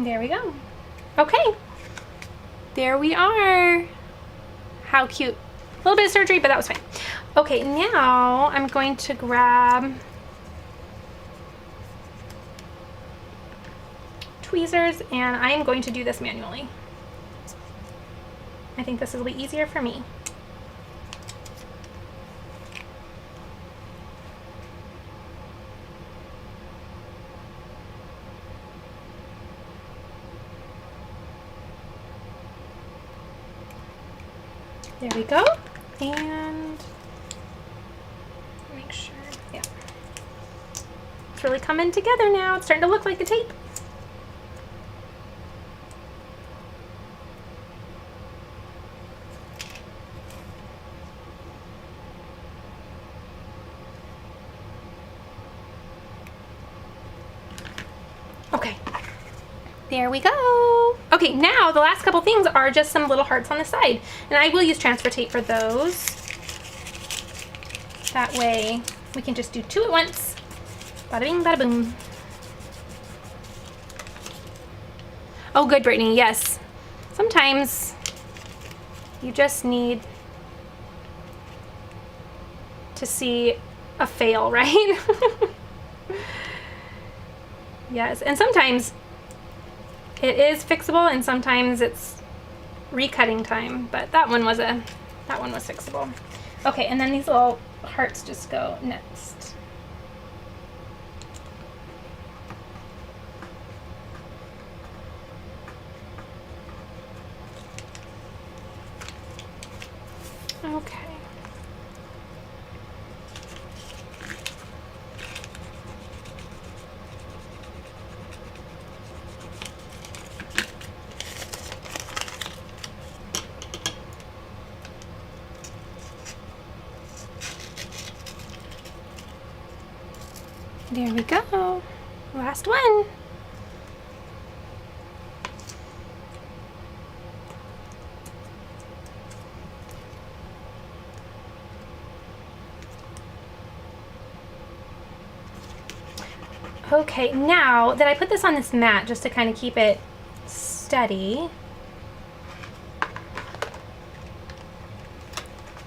There we go. Okay, there we are. How cute. A little bit of surgery, but that was fine. Okay, now I'm going to grab tweezers and I am going to do this manually. I think this will be easier for me. There we go. And make sure, yeah. It's really coming together now. It's starting to look like the tape. Okay, there we go. Okay, now the last couple things are just some little hearts on the side. And I will use transfer tape for those. That way we can just do two at once. Bada bing, bada boom. Oh, good, Brittany, yes. Sometimes you just need to see a fail, right? Yes, and sometimes it is fixable and sometimes it's recutting time, but that one was fixable. Okay, and then these little hearts just go next. Okay. There we go. Last one. Okay, now that I put this on this mat just to kind of keep it steady,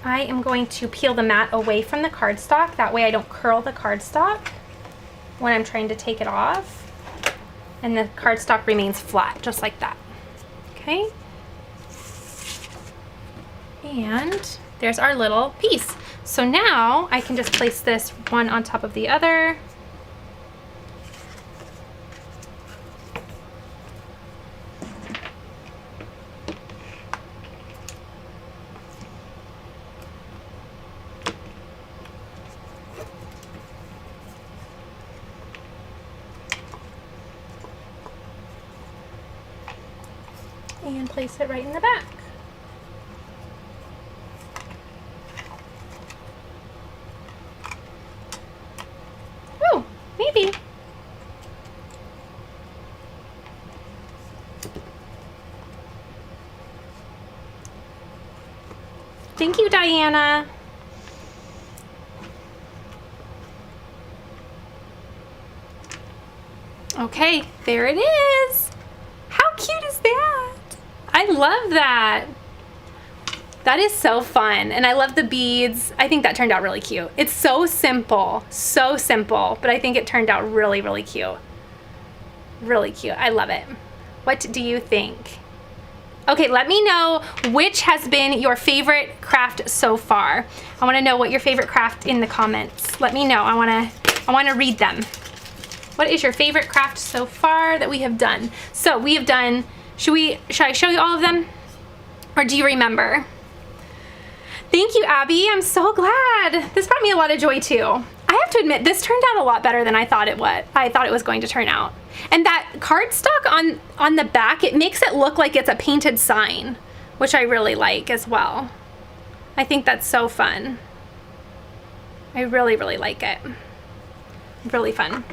I am going to peel the mat away from the cardstock. That way I don't curl the cardstock when I'm trying to take it off. And the cardstock remains flat, just like that. Okay? And there's our little piece. So now I can just place this one on top of the other. And place it right in the back. Oh, maybe. Thank you, Diana. Okay, there it is. How cute is that? I love that. That is so fun. And I love the beads. I think that turned out really cute. It's so simple, but I think it turned out really, really cute. Really cute. I love it. What do you think? Okay, let me know which has been your favorite craft so far. I want to know what your favorite craft in the comments. Let me know. I want to read them. What is your favorite craft so far that we have done? So we have done, should I show you all of them? Or do you remember? Thank you, Abby. I'm so glad. This brought me a lot of joy too. I have to admit, this turned out a lot better than I thought it would. I thought it was going to turn out. And that cardstock on the back, it makes it look like it's a painted sign, which I really like as well. I think that's so fun. I really, really like it. Really fun.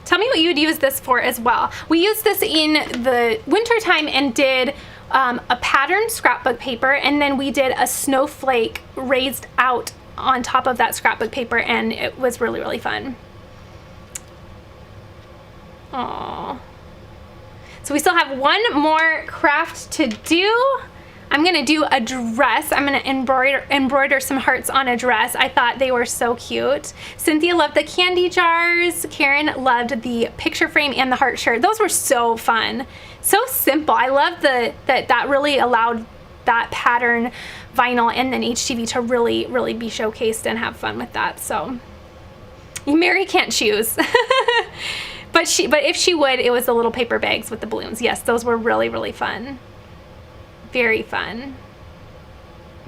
Tell me what you would use this for as well. We used this in the wintertime and did a patterned scrapbook paper, and then we did a snowflake raised out on top of that scrapbook paper, and it was really, really fun. Aww. So we still have one more craft to do. I'm gonna do a dress. I'm gonna embroider some hearts on a dress. I thought they were so cute. Cynthia loved the candy jars. Karen loved the picture frame and the heart shirt. Those were so fun. So simple. I love that really allowed that pattern vinyl and then HTV to really, really be showcased and have fun with that. So Mary can't choose. But if she would, it was the little paper bags with the balloons. Yes, those were really, really fun. Very fun.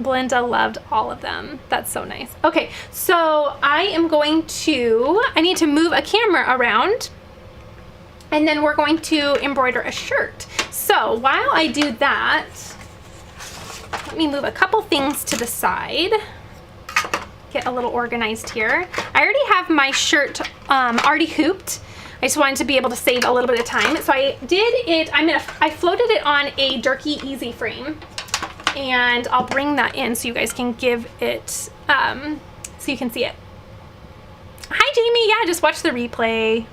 Belinda loved all of them. That's so nice. Okay, so I need to move a camera around, and then we're going to embroider a shirt. So while I do that, let me move a couple things to the side. Get a little organized here. I already have my shirt already hooped. I just wanted to be able to save a little bit of time. So I did it, I floated it on a Durkee Easy frame, and I'll bring that in so you guys can give it, so you can see it. Hi Jamie, yeah, just watch the replay.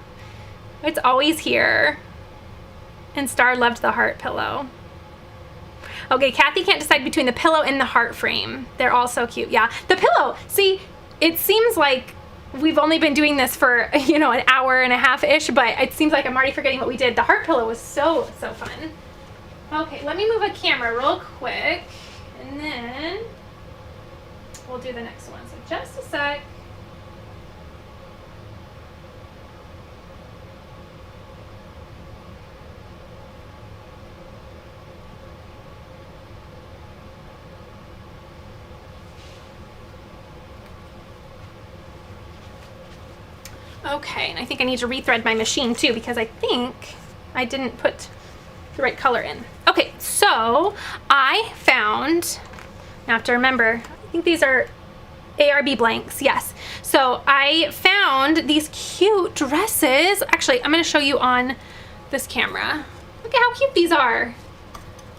It's always here. And Star loved the heart pillow. Okay, Kathy can't decide between the pillow and the heart frame. They're all so cute, yeah. The pillow, see, it seems like we've only been doing this for, you know, an hour and a half-ish, but it seems like I'm already forgetting what we did. The heart pillow was so fun. Okay, let me move a camera real quick, and then we'll do the next one. So just a sec. Okay, and I think I need to rethread my machine too, because I think I didn't put the right color in. Okay, so I found, I have to remember, I think these are ARB Blanks, yes. So I found these cute dresses. Actually, I'm gonna show you on this camera. Look at how cute these are.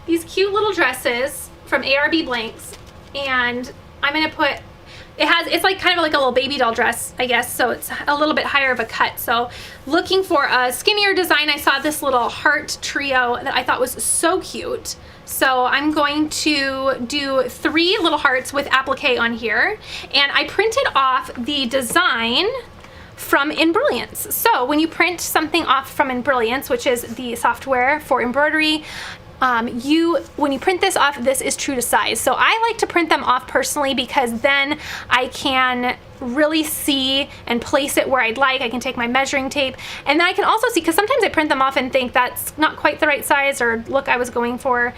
These cute little dresses from ARB Blanks, and I'm gonna put, it's like kind of like a little baby doll dress, I guess, so it's a little bit higher of a cut. So looking for a skinnier design, I saw this little heart trio that I thought was so cute. So I'm going to do 3 little hearts with applique on here, and I printed off the design from Embrilliance. So when you print something off from Embrilliance, which is the software for embroidery, when you print this off, this is true to size. So I like to print them off personally, because then I can really see and place it where I'd like. I can take my measuring tape, and then I can also see, because sometimes I print them off and think that's not quite the right size or look I was going for,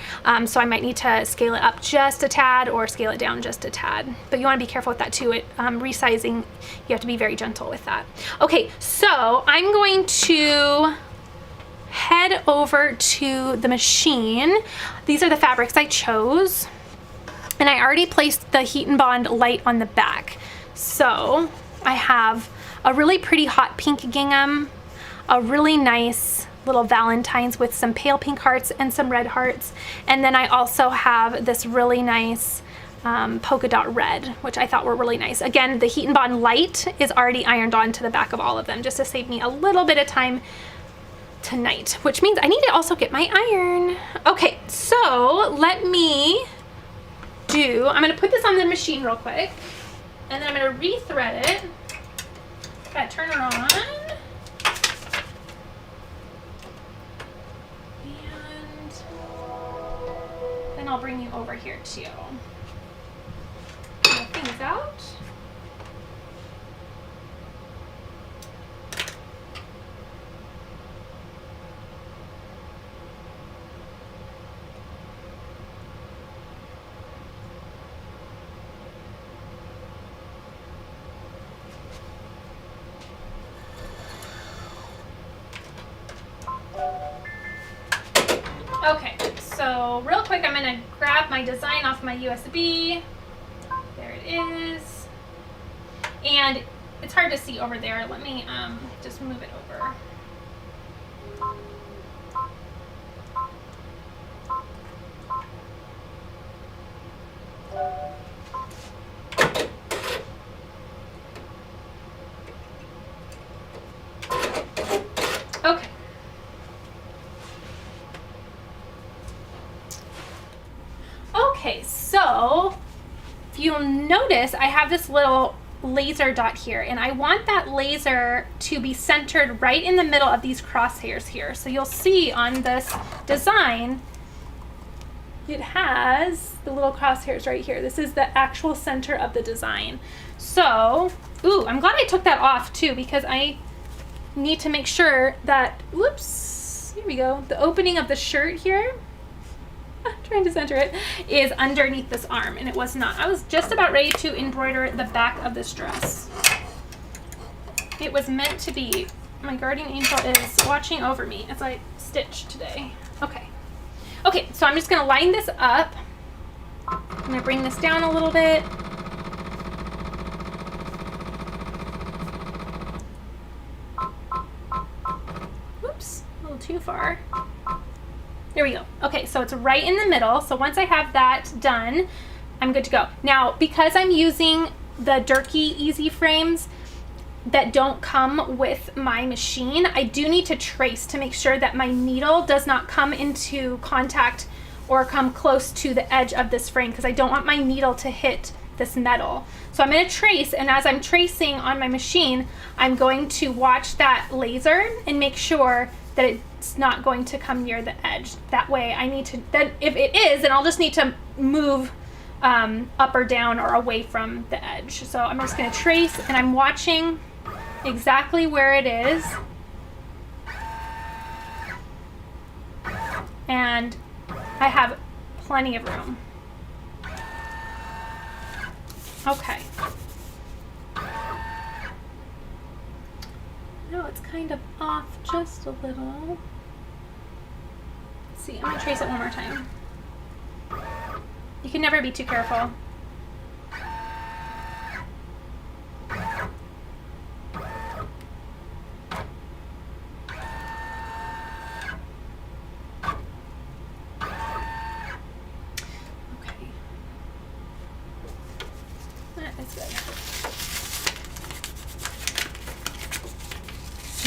so I might need to scale it up just a tad or scale it down just a tad. But you want to be careful with that too. Resizing, you have to be very gentle with that. Okay, so I'm going to head over to the machine. These are the fabrics I chose, and I already placed the Heat and Bond light on the back. So I have a really pretty hot pink gingham, a really nice little Valentine's with some pale pink hearts and some red hearts, and then I also have this really nice polka dot red, which I thought were really nice. Again, the Heat and Bond light is already ironed on to the back of all of them, just to save me a little bit of time tonight, which means I need to also get my iron. Okay, so I'm gonna put this on the machine real quick, and then I'm gonna rethread it. Gotta turn her on. And then I'll bring you over here too. Pull things out. So real quick, I'm gonna grab my design off my USB. There it is. And it's hard to see over there. Let me just move it over. Okay. Okay, so if you'll notice, I have this little laser dot here, and I want that laser to be centered right in the middle of these crosshairs here. So you'll see on this design, it has the little crosshairs right here. This is the actual center of the design. So, ooh, I'm glad I took that off too, because I need to make sure that, whoops, here we go, the opening of the shirt here, trying to center it, is underneath this arm, and it was not. I was just about ready to embroider the back of this dress. It was meant to be. My guardian angel is watching over me as I stitch today. Okay. Okay, so I'm just gonna line this up. I'm gonna bring this down a little bit. Whoops, a little too far. There we go. Okay, so it's right in the middle. So once I have that done, I'm good to go. Now, because I'm using the Durkee Easy frames that don't come with my machine, I do need to trace to make sure that my needle does not come into contact or come close to the edge of this frame, because I don't want my needle to hit this metal. So I'm going to trace, and as I'm tracing on my machine, I'm going to watch that laser and make sure that it's not going to come near the edge. That way I need to, then if it is, then I'll just need to move up or down or away from the edge. So I'm just going to trace, and I'm watching exactly where it is. And I have plenty of room. Okay. No, it's kind of off just a little. Let's see, I'm gonna trace it one more time. You can never be too careful.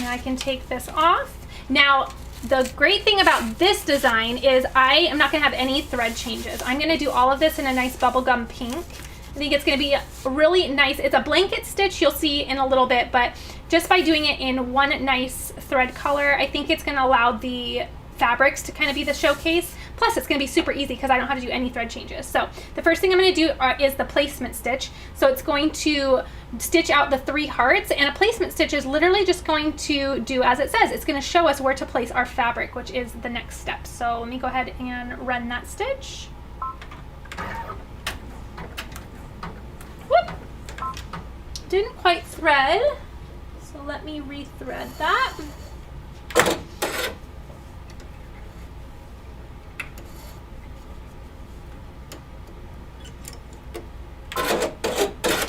I can take this off. Now, the great thing about this design is I am not gonna have any thread changes. I'm gonna do all of this in a nice bubblegum pink. I think it's gonna be really nice. It's a blanket stitch, you'll see in a little bit, but just by doing it in one nice thread color, I think it's gonna allow the fabrics to kind of be the showcase. Plus, it's going to be super easy because I don't have to do any thread changes. So the first thing I'm going to do is the placement stitch. So it's going to stitch out the 3 hearts, and a placement stitch is literally just going to do as it says. It's going to show us where to place our fabric, which is the next step. So let me go ahead and run that stitch. Whoop! Didn't quite thread, so let me re-thread that.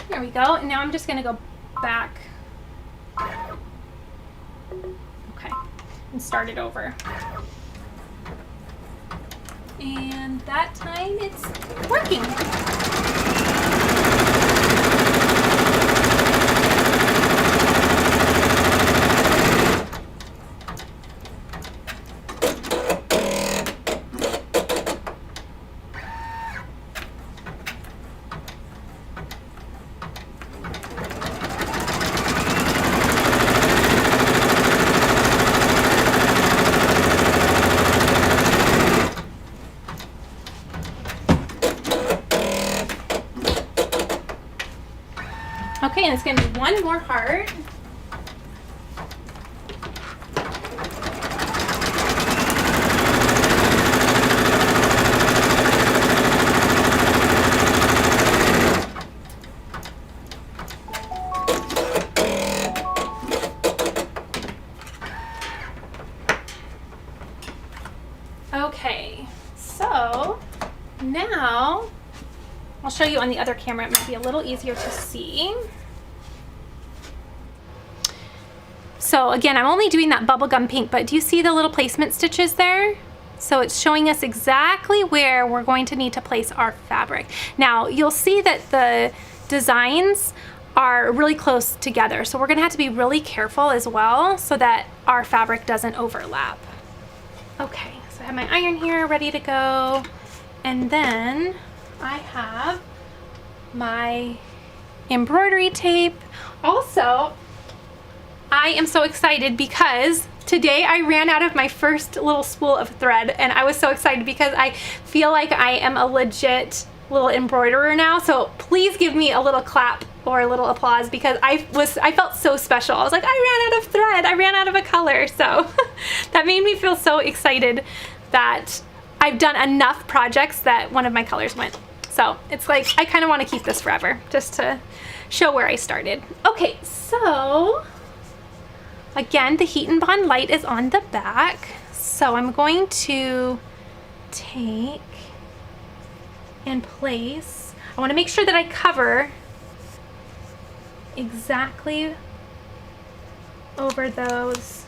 There we go, and now I'm just going to go back, okay, and start it over. And that time it's working. Okay, and it's going to be one more heart. Okay, so Now, I'll show you on the other camera. It might be a little easier to see. So again, I'm only doing that bubblegum pink, but do you see the little placement stitches there? So it's showing us exactly where we're going to need to place our fabric. Now, you'll see that the designs are really close together, so we're gonna have to be really careful as well so that our fabric doesn't overlap. Okay, so I have my iron here ready to go, and then I have my embroidery tape. Also, I am so excited because today I ran out of my first little spool of thread, and I was so excited because I feel like I am a legit little embroiderer now. So please give me a little clap or a little applause because I felt so special. I was like, I ran out of thread, I ran out of a color. So that made me feel so excited that I've done enough projects that one of my colors went. So it's like, I kind of want to keep this forever just to show where I started. Okay, so again, the Heat and Bond light is on the back. So I'm going to take and place. I want to make sure that I cover exactly over those,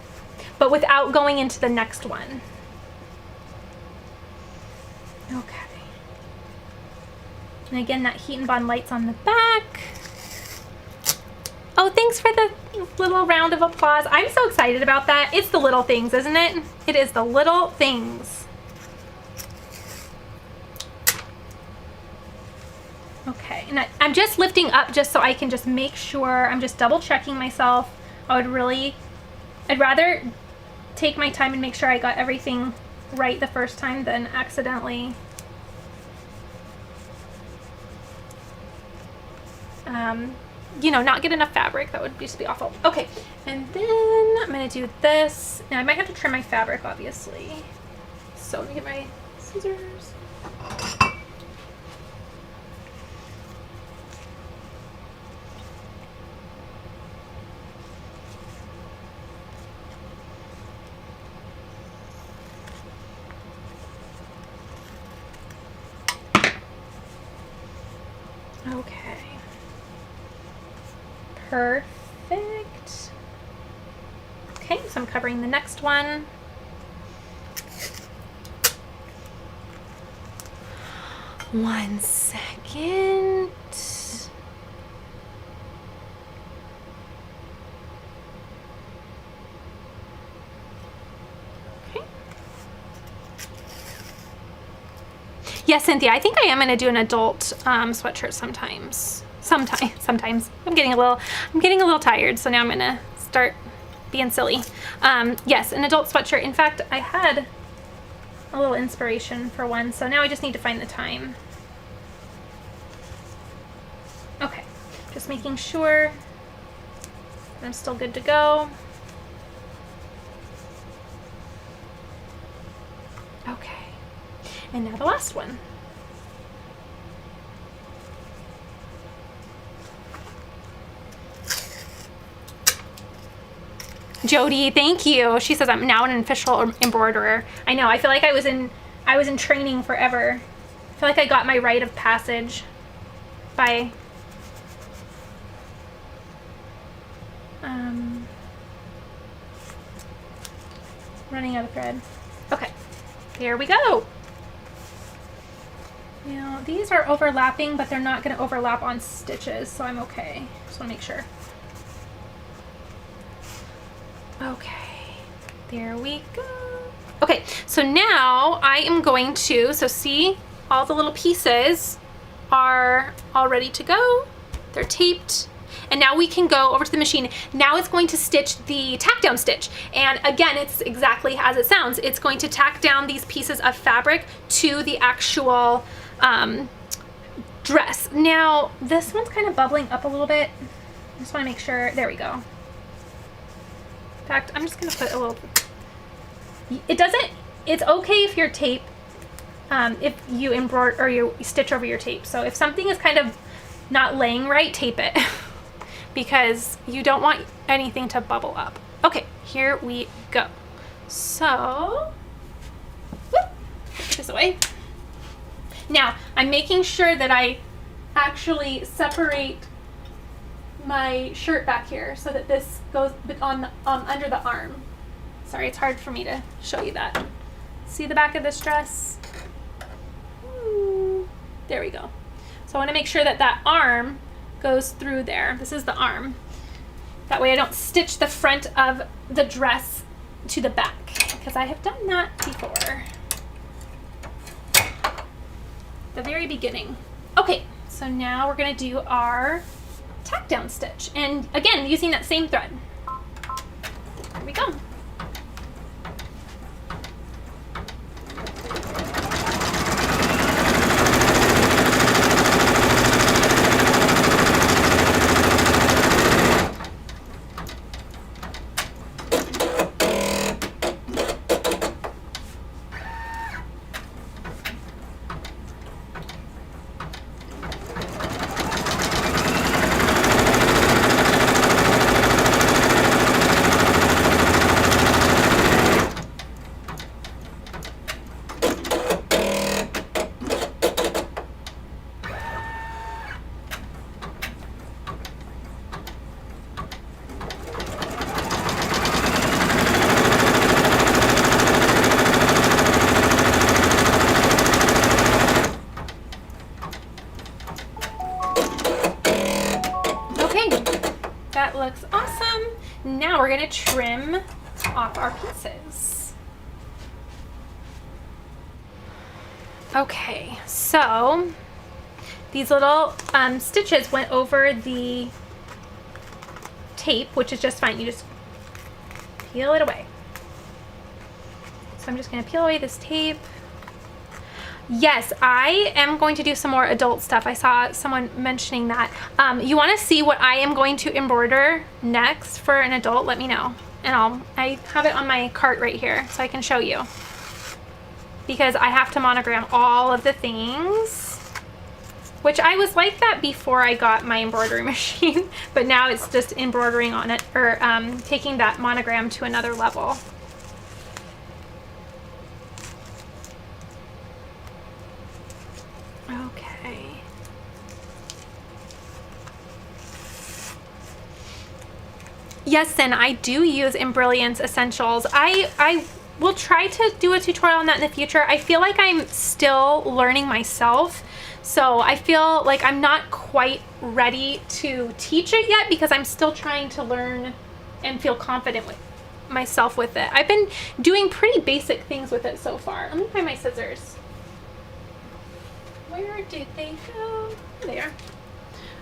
but without going into the next one. Okay. And again, that Heat and Bond light's on the back. Oh, thanks for the little round of applause. I'm so excited about that. It's the little things, isn't it? It is the little things. Okay, and I'm just lifting up just so I can just make sure. I'm just double checking myself. I'd rather take my time and make sure I got everything right the first time than accidentally you know, not get enough fabric. That would just be awful. Okay, and then I'm gonna do this. Now I might have to trim my fabric, obviously. So let me get my scissors. Okay. Perfect. Okay, so I'm covering the next one. One second. Okay. Yeah, Cynthia, I think I am gonna do an adult sweatshirt sometimes. Sometimes. I'm getting a little tired, so now I'm gonna start being silly. Yes, an adult sweatshirt. In fact, I had a little inspiration for one, so now I just need to find the time. Okay, just making sure I'm still good to go. Okay, and now the last one. Jody, thank you. She says I'm now an official embroiderer. I know. I feel like I was in training forever. I feel like I got my rite of passage by running out of thread. Okay, here we go. Now these are overlapping, but they're not going to overlap on stitches, so I'm okay. Just want to make sure. Okay, there we go. Okay, so now I am going to, so see, all the little pieces are all ready to go. They're taped. And now we can go over to the machine. Now it's going to stitch the tack down stitch. And again, it's exactly as it sounds. It's going to tack down these pieces of fabric to the actual dress. Now, this one's kind of bubbling up a little bit. I just want to make sure, there we go. In fact, I'm just going to put a little, it's okay if your tape, if you embroider or you stitch over your tape. So if something is kind of not laying right, tape it because you don't want anything to bubble up. Okay, here we go. So, whoop, put this away. Now, I'm making sure that I actually separate my shirt back here so that this goes on under the arm. Sorry, it's hard for me to show you that. See the back of this dress? There we go. So I want to make sure that that arm goes through there. This is the arm. That way I don't stitch the front of the dress to the back, because I have done that before. The very beginning. Okay, so now we're going to do our tack down stitch. And again, using that same thread. Here we go. Looks awesome. Now we're going to trim off our pieces. Okay, so these little stitches went over the tape, which is just fine. You just peel it away. So I'm just going to peel away this tape. Yes, I am going to do some more adult stuff. I saw someone mentioning that. You want to see what I am going to embroider next for an adult? Let me know. And I have it on my cart right here so I can show you. Because I have to monogram all of the things. Which I was like that before I got my embroidery machine. But now it's just embroidering on it, or taking that monogram to another level. Okay. Yes, and I do use Embrilliance Essentials. I will try to do a tutorial on that in the future. I feel like I'm still learning myself, so I feel like I'm not quite ready to teach it yet because I'm still trying to learn and feel confident with myself with it. I've been doing pretty basic things with it so far. Let me find my scissors. Where did they go? There.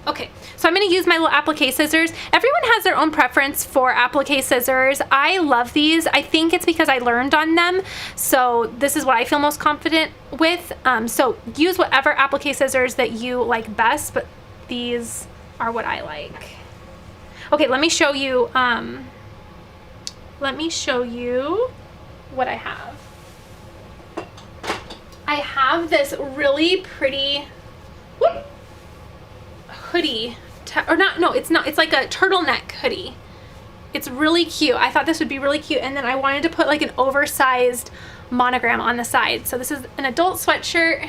Okay, so I'm going to use my little applique scissors. Everyone has their own preference for applique scissors. I love these. I think it's because I learned on them, so this is what I feel most confident with. So use whatever applique scissors that you like best, but these are what I like. Okay, let me show you. Let me show you what I have. I have this really pretty hoodie, or not, no, it's not, it's like a turtleneck hoodie. It's really cute. I thought this would be really cute, and then I wanted to put like an oversized monogram on the side. So this is an adult sweatshirt.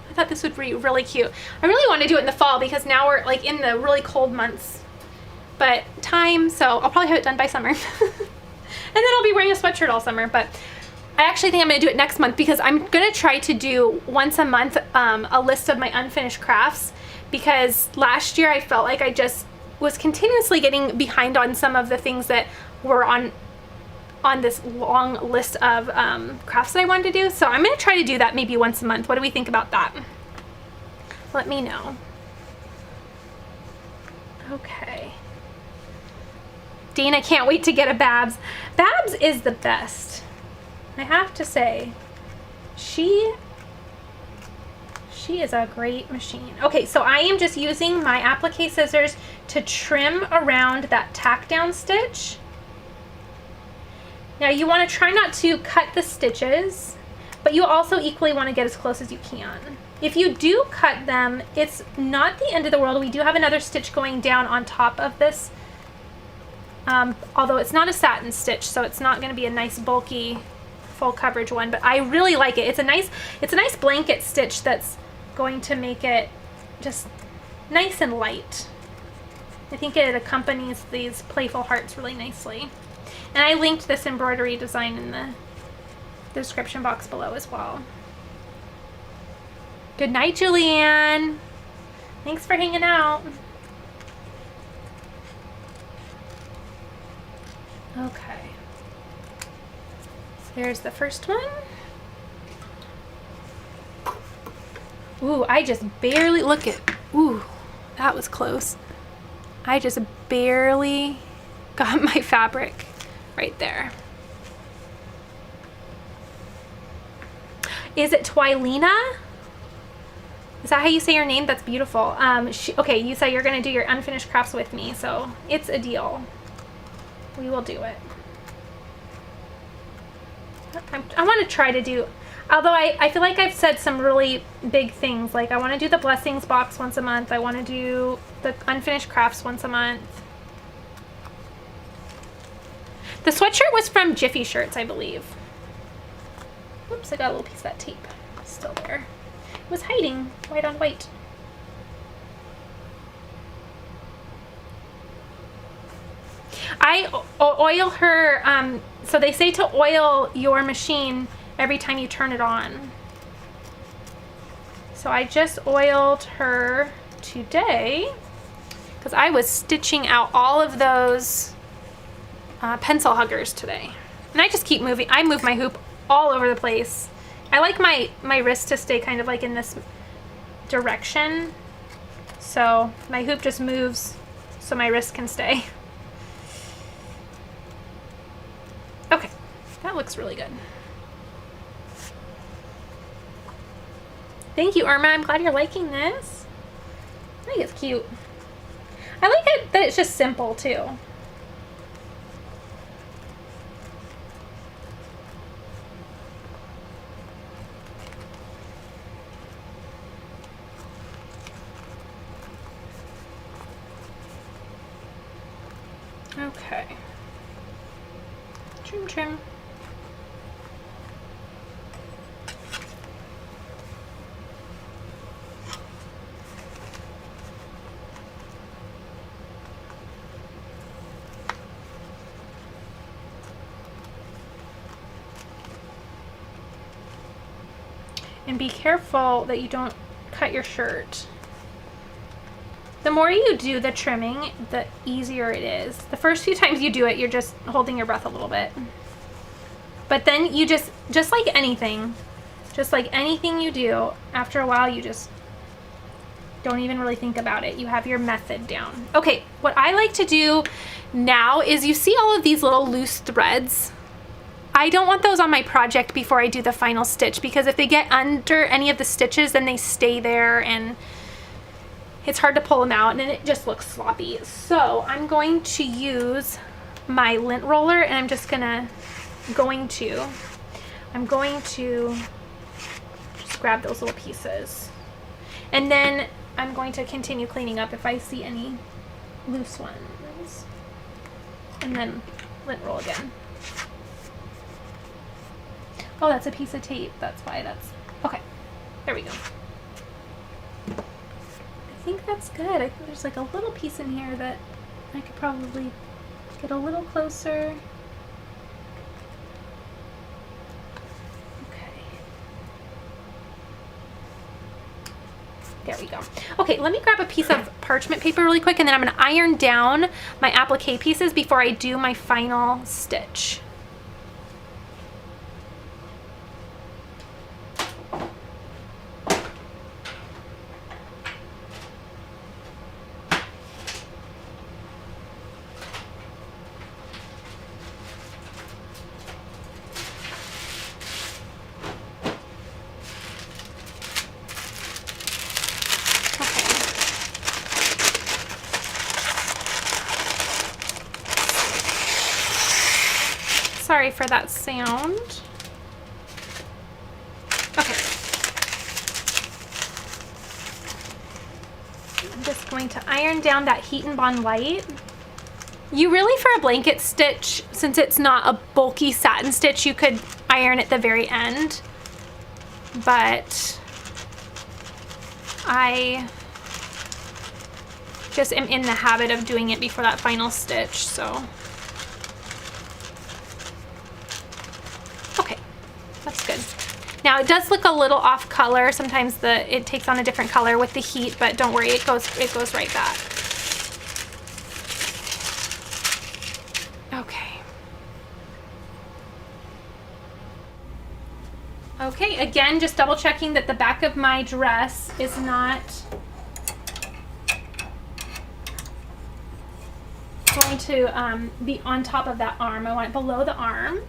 I thought this would be really cute. I really want to do it in the fall because now we're like in the really cold months, but so I'll probably have it done by summer. And then I'll be wearing a sweatshirt all summer, but I actually think I'm going to do it next month because I'm going to try to do once a month a list of my unfinished crafts, because last year I felt like I just was continuously getting behind on some of the things that were on this long list of crafts that I wanted to do. So I'm going to try to do that maybe once a month. What do we think about that? Let me know. Okay. Dana can't wait to get a Babs. Babs is the best. I have to say, she is a great machine. Okay, so I am just using my applique scissors to trim around that tack down stitch. Now you want to try not to cut the stitches, but you also equally want to get as close as you can. If you do cut them, it's not the end of the world. We do have another stitch going down on top of this, although it's not a satin stitch, so it's not going to be a nice bulky full coverage one, but I really like it. It's a nice blanket stitch that's going to make it just nice and light. I think it accompanies these playful hearts really nicely. And I linked this embroidery design in the description box below as well. Good night, Julianne. Thanks for hanging out. Okay. There's the first one. Ooh, I just barely, look at, ooh, that was close. I just barely got my fabric right there. Is it Twilina? Is that how you say your name? That's beautiful. Okay, you said you're gonna do your unfinished crafts with me, so it's a deal. We will do it. I want to try to do, although I feel like I've said some really big things, like I want to do the blessings box once a month. I want to do the unfinished crafts once a month. The sweatshirt was from Jiffy Shirts, I believe. Oops, I got a little piece of that tape still there. It was hiding white on white. I oil her, so they say to oil your machine every time you turn it on. So I just oiled her today because I was stitching out all of those pencil huggers today. And I just keep moving. I move my hoop all over the place. I like my wrist to stay kind of like in this direction. So my hoop just moves so my wrist can stay. Okay, that looks really good. Thank you, Irma. I'm glad you're liking this. I think it's cute. I like it that it's just simple too. Okay. Trim, trim. And be careful that you don't cut your shirt. The more you do the trimming, the easier it is. The first few times you do it, you're just holding your breath a little bit. But then you just like anything you do, after a while you just don't even really think about it. You have your method down. Okay, what I like to do now is, you see all of these little loose threads? I don't want those on my project before I do the final stitch, because if they get under any of the stitches, then they stay there and it's hard to pull them out and then it just looks sloppy. So I'm going to use my lint roller and I'm just going to just grab those little pieces. And then I'm going to continue cleaning up if I see any loose ones. And then lint roll again. Oh, that's a piece of tape. That's why that's... Okay, there we go. I think that's good. I think there's like a little piece in here that I could probably get a little closer. Okay. There we go. Okay, let me grab a piece of parchment paper really quick, and then I'm going to iron down my applique pieces before I do my final stitch. Sorry for that sound. Okay. I'm just going to iron down that Heat and Bond light. You really, for a blanket stitch, since it's not a bulky satin stitch, you could iron at the very end, but I just am in the habit of doing it before that final stitch, so. Okay, that's good. Now it does look a little off color. Sometimes it takes on a different color with the heat, but don't worry, it goes right back. Okay. Okay, again, just double checking that the back of my dress is not going to be on top of that arm. I want it below the arm.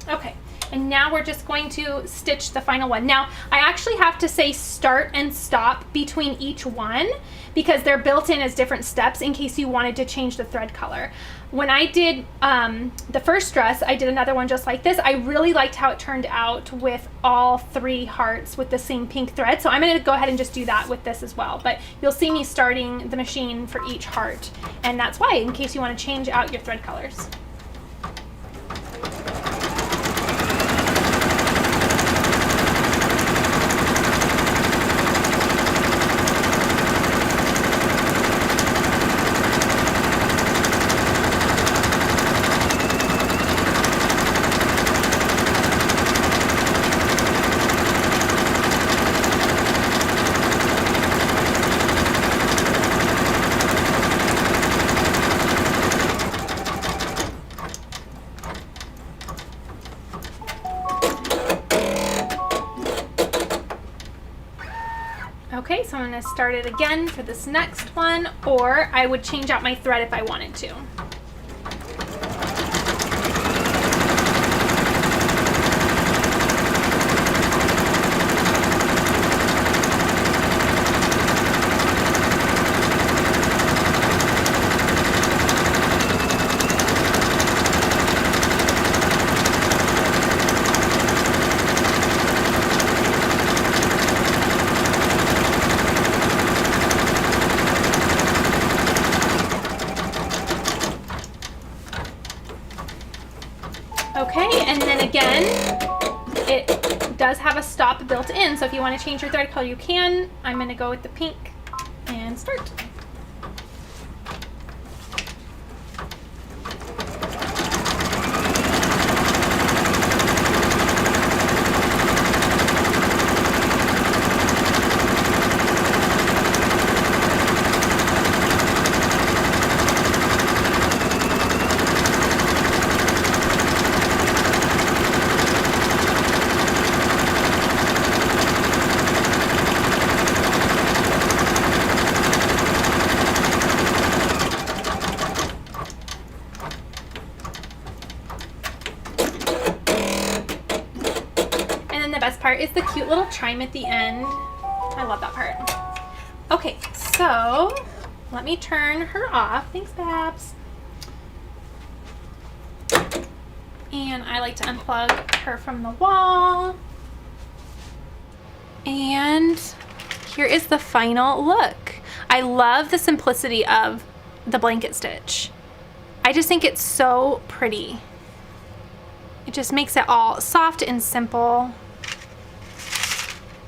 Okay. And now we're just going to stitch the final one. Now, I actually have to say start and stop between each one because they're built in as different steps in case you wanted to change the thread color. When I did the first dress, I did another one just like this. I really liked how it turned out with all 3 hearts with the same pink thread. So I'm gonna go ahead and just do that with this as well. But you'll see me starting the machine for each heart. And that's why, in case you wanna change out your thread colors. Okay, so I'm going to start it again for this next one, or I would change out my thread if I wanted to. Okay, and then again, it does have a stop built in, so if you want to change your thread color, you can. I'm going to go with the pink and start. The best part is the cute little chime at the end. I love that part. Okay, so let me turn her off. Thanks, Babs. And I like to unplug her from the wall. And here is the final look. I love the simplicity of the blanket stitch. I just think it's so pretty. It just makes it all soft and simple.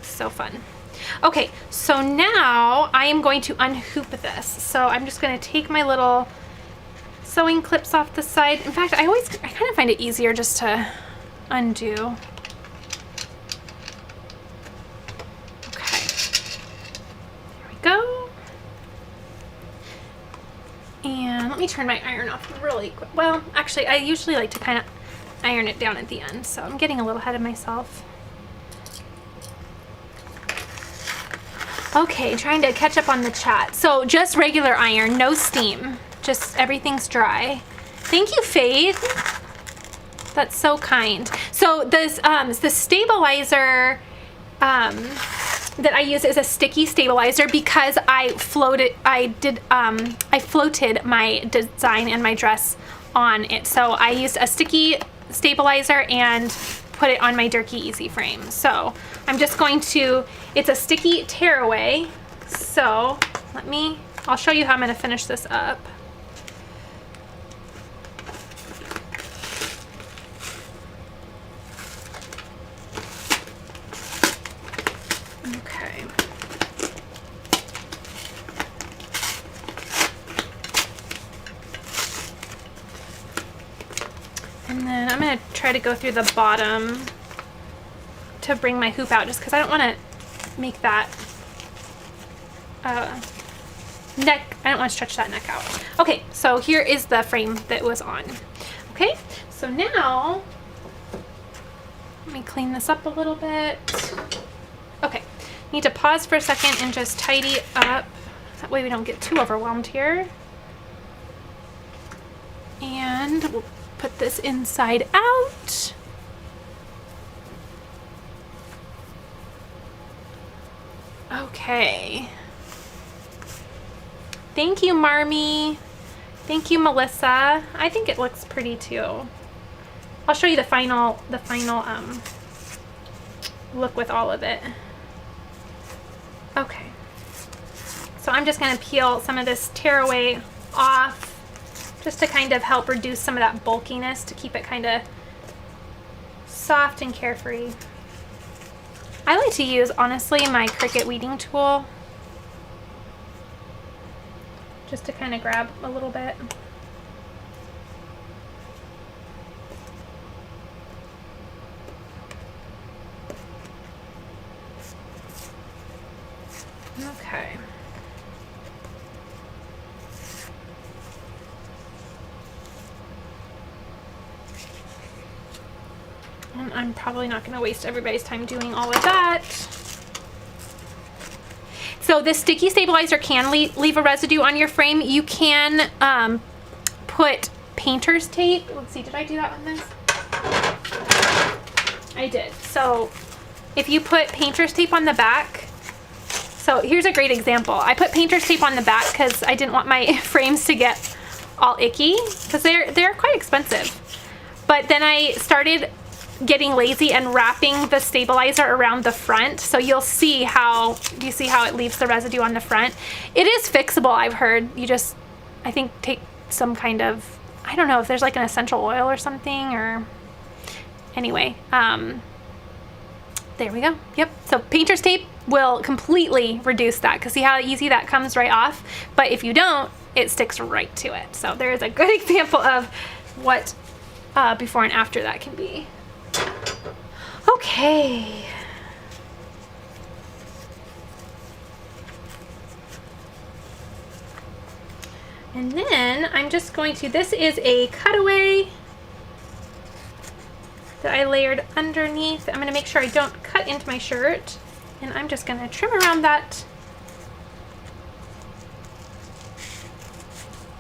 So fun. Okay, so now I am going to unhoop this. So I'm just going to take my little sewing clips off the side. In fact, I kind of find it easier just to undo. Okay, there we go. And let me turn my iron off really quick. Well, actually, I usually like to kind of iron it down at the end, so I'm getting a little ahead of myself. Okay, trying to catch up on the chat. So just regular iron, no steam. Just everything's dry. Thank you, Faith. That's so kind. So this the stabilizer that I use is a sticky stabilizer because I floated my design and my dress on it. So I used a sticky stabilizer and put it on my Durkee Easy frame. So I'm just going to, it's a sticky tearaway. So I'll show you how I'm going to finish this up. Okay. And then I'm going to try to go through the bottom to bring my hoop out, just because I don't want to make that neck, I don't want to stretch that neck out. Okay, so here is the frame that was on. Okay, so now, let me clean this up a little bit. Okay, need to pause for a second and just tidy up. That way we don't get too overwhelmed here. And we'll put this inside out. Okay. Thank you, Marmy. Thank you, Melissa. I think it looks pretty too. I'll show you the final look with all of it. Okay. So I'm just gonna peel some of this tearaway off just to kind of help reduce some of that bulkiness, to keep it kind of soft and carefree. I like to use, honestly, my Cricut weeding tool just to kind of grab a little bit. Okay. And I'm probably not going to waste everybody's time doing all of that. So this sticky stabilizer can leave a residue on your frame. You can put painter's tape. Let's see, did I do that on this? I did. So if you put painter's tape on the back, so here's a great example. I put painter's tape on the back because I didn't want my frames to get all icky, because they're quite expensive. But then I started getting lazy and wrapping the stabilizer around the front. So you'll see how, do you see how it leaves the residue on the front? It is fixable, I've heard. You just, I think, take some kind of, I don't know if there's like an essential oil or something, or anyway, there we go. Yep. So painter's tape will completely reduce that, because see how easy that comes right off? But if you don't, it sticks right to it. So there is a good example of what before and after that can be. Okay. And then I'm just going to, this is a cutaway that I layered underneath. I'm going to make sure I don't cut into my shirt, and I'm just going to trim around that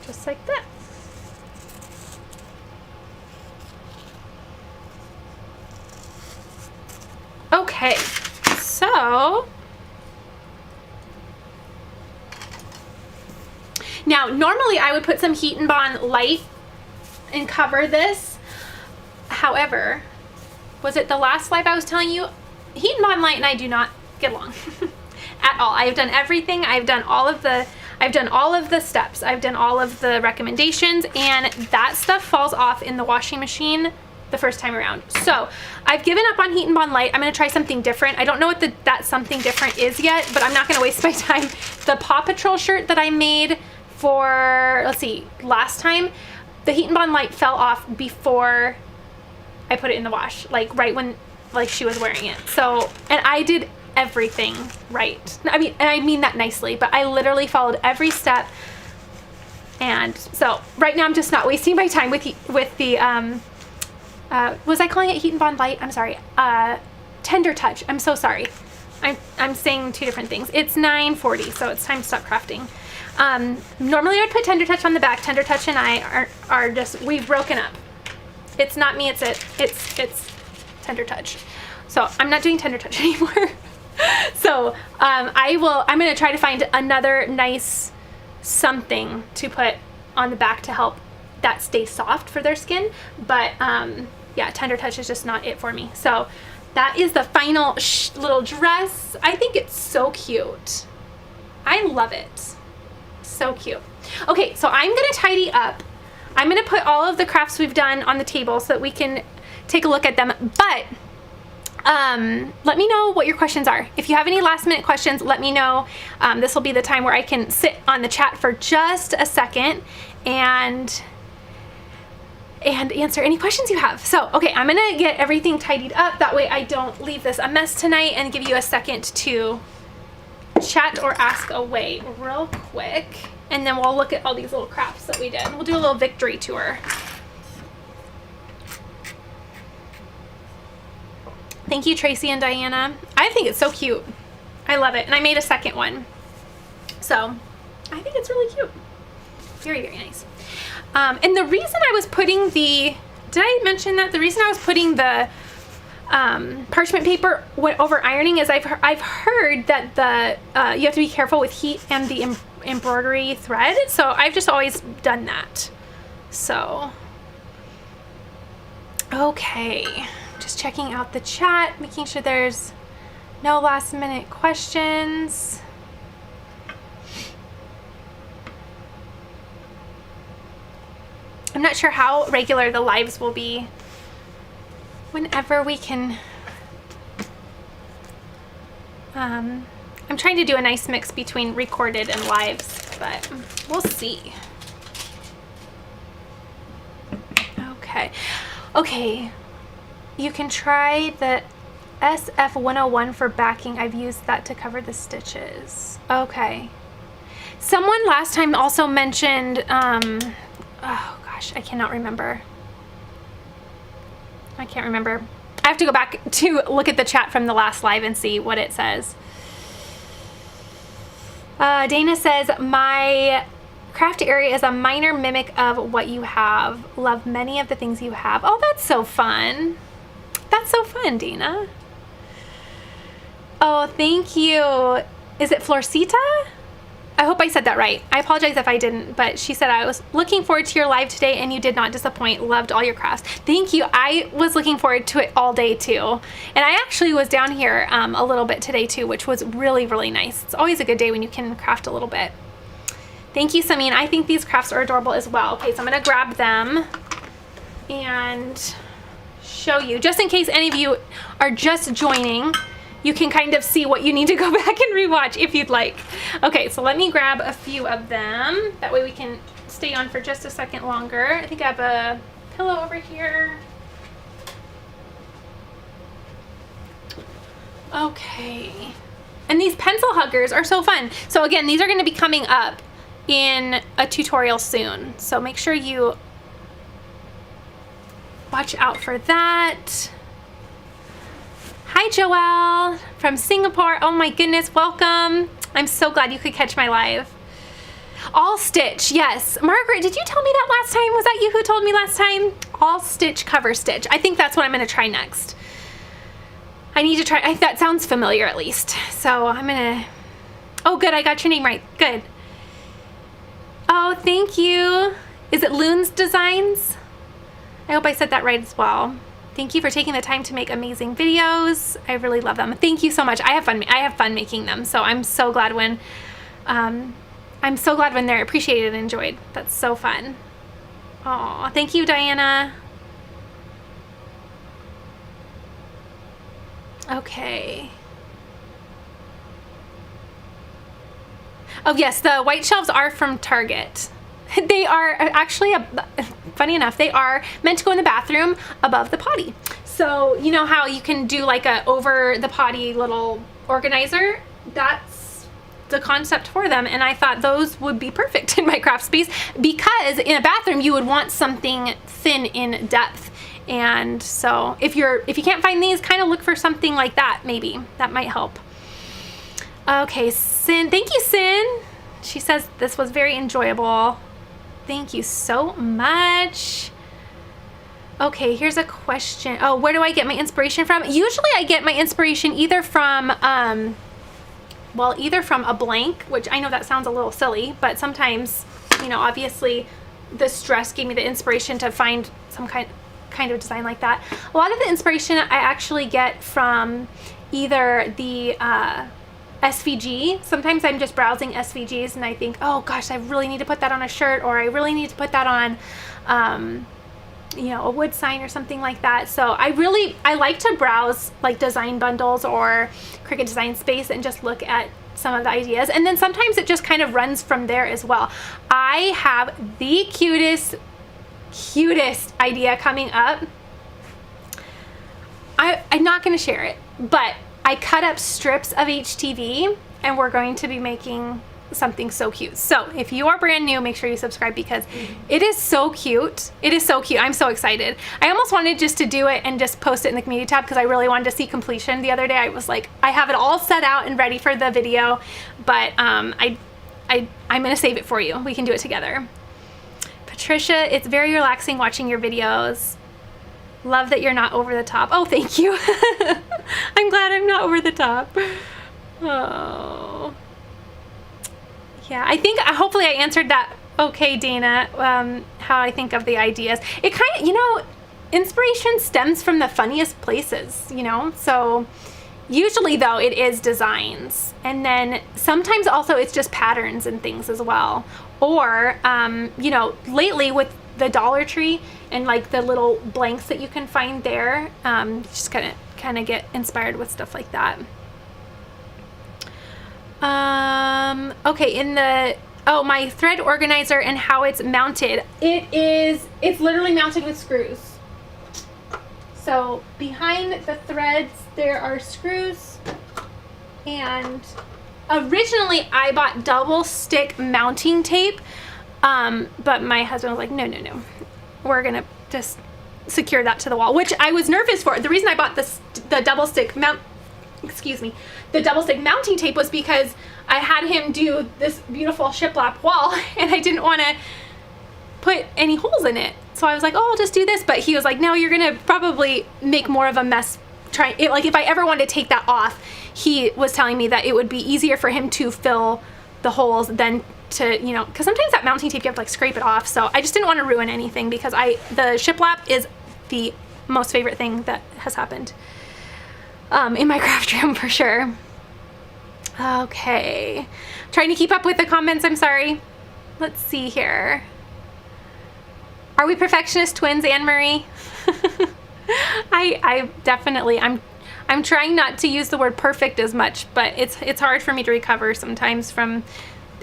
just like that. Okay, so now normally I would put some Heat and Bond light and cover this. However, was it the last live I was telling you? Heat and Bond light and I do not get along at all. I've done everything. I've done all of the steps. I've done all of the recommendations, and that stuff falls off in the washing machine the first time around. So I've given up on Heat and Bond light. I'm going to try something different. I don't know what that something different is yet, but I'm not going to waste my time. The Paw Patrol shirt that I made for, let's see, last time, the Heat and Bond light fell off before I put it in the wash, like right when like she was wearing it. So, and I did everything right. And I mean that nicely, but I literally followed every step. And so right now I'm just not wasting my time with the was I calling it Heat and Bond light? I'm sorry. Tender Touch. I'm so sorry. I'm saying two different things. It's 9:40, so it's time to stop crafting. Normally I would put Tender Touch on the back. Tender Touch and I are just, we've broken up. It's not me, it's Tender Touch. So I'm not doing Tender Touch anymore. So I'm gonna try to find another nice something to put on the back to help that stay soft for their skin. But yeah, Tender Touch is just not it for me. So that is the final little dress. I think it's so cute. I love it. So cute. Okay, so I'm gonna tidy up. I'm gonna put all of the crafts we've done on the table so that we can take a look at them. But Let me know what your questions are. If you have any last minute questions, let me know. This will be the time where I can sit on the chat for just a second and answer any questions you have. So, okay, I'm gonna get everything tidied up. That way I don't leave this a mess tonight, and give you a second to chat or ask away real quick. And then we'll look at all these little crafts that we did. We'll do a little victory tour. Thank you, Tracy and Diana. I think it's so cute. I love it. And I made a second one. So I think it's really cute. Very, very nice. And the reason I was putting did I mention that? The reason I was putting the parchment paper over ironing is I've heard that you have to be careful with heat and the embroidery thread. So I've just always done that. So, okay. Just checking out the chat, making sure there's no last minute questions. I'm not sure how regular the lives will be. Whenever we can, I'm trying to do a nice mix between recorded and lives, but we'll see. Okay. You can try the SF101 for backing. I've used that to cover the stitches. Okay. Someone last time also mentioned, oh gosh, I cannot remember. I can't remember. I have to go back to look at the chat from the last live and see what it says. Dana says, my craft area is a minor mimic of what you have. Love many of the things you have. Oh, that's so fun. That's so fun, Dana. Oh, thank you. Is it Florcita? I hope I said that right. I apologize if I didn't, but she said, I was looking forward to your live today and you did not disappoint. Loved all your crafts. Thank you. I was looking forward to it all day too. And I actually was down here a little bit today too, which was really, really nice. It's always a good day when you can craft a little bit. Thank you, Samin. I think these crafts are adorable as well. Okay, so I'm gonna grab them and show you, just in case any of you are just joining, you can kind of see what you need to go back and rewatch if you'd like. Okay, so let me grab a few of them. That way we can stay on for just a second longer. I think I have a pillow over here. Okay. And these pencil huggers are so fun. So again, these are going to be coming up in a tutorial soon. So make sure you watch out for that. Hi, Joelle from Singapore. Oh my goodness, welcome. I'm so glad you could catch my live. All stitch, yes. Margaret, did you tell me that last time? Was that you who told me last time? All stitch, cover stitch. I think that's what I'm gonna try next. I need to try, that sounds familiar at least. So I'm gonna, oh good, I got your name right, good. Oh, thank you. Is it Loon's Designs? I hope I said that right as well. Thank you for taking the time to make amazing videos. I really love them. Thank you so much. I have fun making them. So I'm so glad when they're appreciated and enjoyed. That's so fun. Oh, thank you, Diana. Okay. Oh yes, the white shelves are from Target. They are actually, funny enough, they are meant to go in the bathroom above the potty. So you know how you can do like a over the potty little organizer? That's the concept for them. And I thought those would be perfect in my craft space because in a bathroom you would want something thin in depth. And so if you can't find these, kind of look for something like that maybe. That might help. Okay, Sin, thank you, Sin. She says this was very enjoyable. Thank you so much. Okay, here's a question. Oh, where do I get my inspiration from? Usually I get my inspiration either from, either from a blank, which I know that sounds a little silly, but sometimes, you know, obviously the stress gave me the inspiration to find some kind of design like that. A lot of the inspiration I actually get from either the, SVG. Sometimes I'm just browsing SVGs and I think, oh gosh, I really need to put that on a shirt, or I really need to put that on you know, a wood sign or something like that. So I like to browse like design bundles or Cricut Design Space and just look at some of the ideas. And then sometimes it just kind of runs from there as well. I have the cutest idea coming up. I'm not going to share it, but I cut up strips of HTV and we're going to be making something so cute. So if you are brand new, make sure you subscribe because it is so cute. It is so cute. I'm so excited. I almost wanted just to do it and just post it in the community tab because I really wanted to see completion. The other day I was like, I have it all set out and ready for the video, but I'm gonna save it for you. We can do it together. Patricia, it's very relaxing watching your videos. Love that you're not over the top. Oh, thank you. I'm glad I'm not over the top. Oh. Yeah, I think hopefully I answered that okay, Dana, how I think of the ideas. It kind of, you know, inspiration stems from the funniest places, you know? So usually though it is designs. And then sometimes also it's just patterns and things as well. Or, you know, lately with the Dollar Tree and like the little blanks that you can find there, just kind of get inspired with stuff like that. Okay, my thread organizer and how it's mounted. It's literally mounted with screws. So behind the threads, there are screws, and originally I bought double stick mounting tape, but my husband was like, no, we're gonna just secure that to the wall, which I was nervous for. The reason I bought the double stick mounting tape was because I had him do this beautiful shiplap wall and I didn't want to put any holes in it. So I was like, oh, I'll just do this. But he was like, no, you're going to probably make more of a mess. Like if I ever wanted to take that off, he was telling me that it would be easier for him to fill the holes than to, you know, because sometimes that mounting tape, you have to like scrape it off. So I just didn't want to ruin anything because the shiplap is the most favorite thing that has happened in my craft room for sure. Okay, trying to keep up with the comments, I'm sorry. Let's see here. Are we perfectionist twins, Anne-Marie? I definitely, I'm trying not to use the word perfect as much, but it's hard for me to recover sometimes from,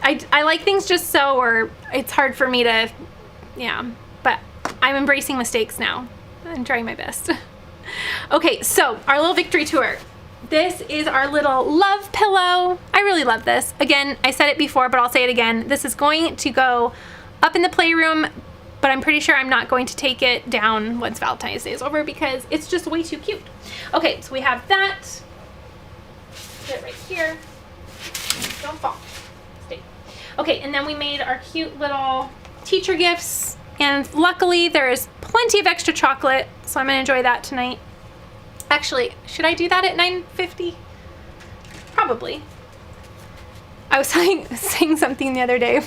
I like things just so, or it's hard for me to, yeah, but I'm embracing mistakes now. I'm trying my best. Okay, so our little victory tour. This is our little love pillow. I really love this. Again, I said it before, but I'll say it again. This is going to go up in the playroom, but I'm pretty sure I'm not going to take it down once Valentine's Day is over because it's just way too cute. Okay, so we have that. Put it right here. Don't fall. Stay. Okay, and then we made our cute little teacher gifts. And luckily there is plenty of extra chocolate, so I'm gonna enjoy that tonight. Actually, should I do that at 9:50? Probably. I was saying something the other day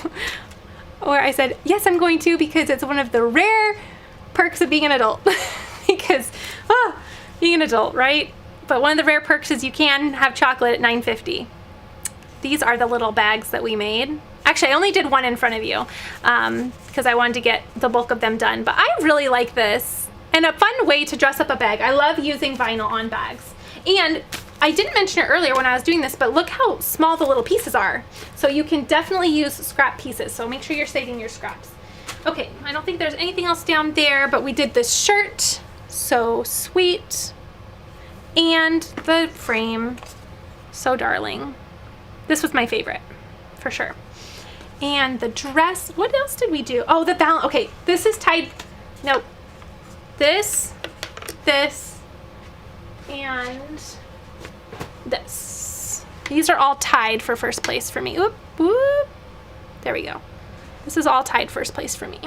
where I said, yes, I'm going to because it's one of the rare perks of being an adult. Because, being an adult, right? But one of the rare perks is you can have chocolate at 9:50. These are the little bags that we made. Actually, I only did one in front of you because I wanted to get the bulk of them done. But I really like this. And a fun way to dress up a bag. I love using vinyl on bags. And I didn't mention it earlier when I was doing this, but look how small the little pieces are. So you can definitely use scrap pieces. So make sure you're saving your scraps. Okay, I don't think there's anything else down there, but we did this shirt. So sweet. And the frame. So darling. This was my favorite, for sure. And the dress, what else did we do? Oh, the balance. Okay, this is tied. Nope. This, and this. These are all tied for first place for me. Oop, whoop. There we go. This is all tied first place for me.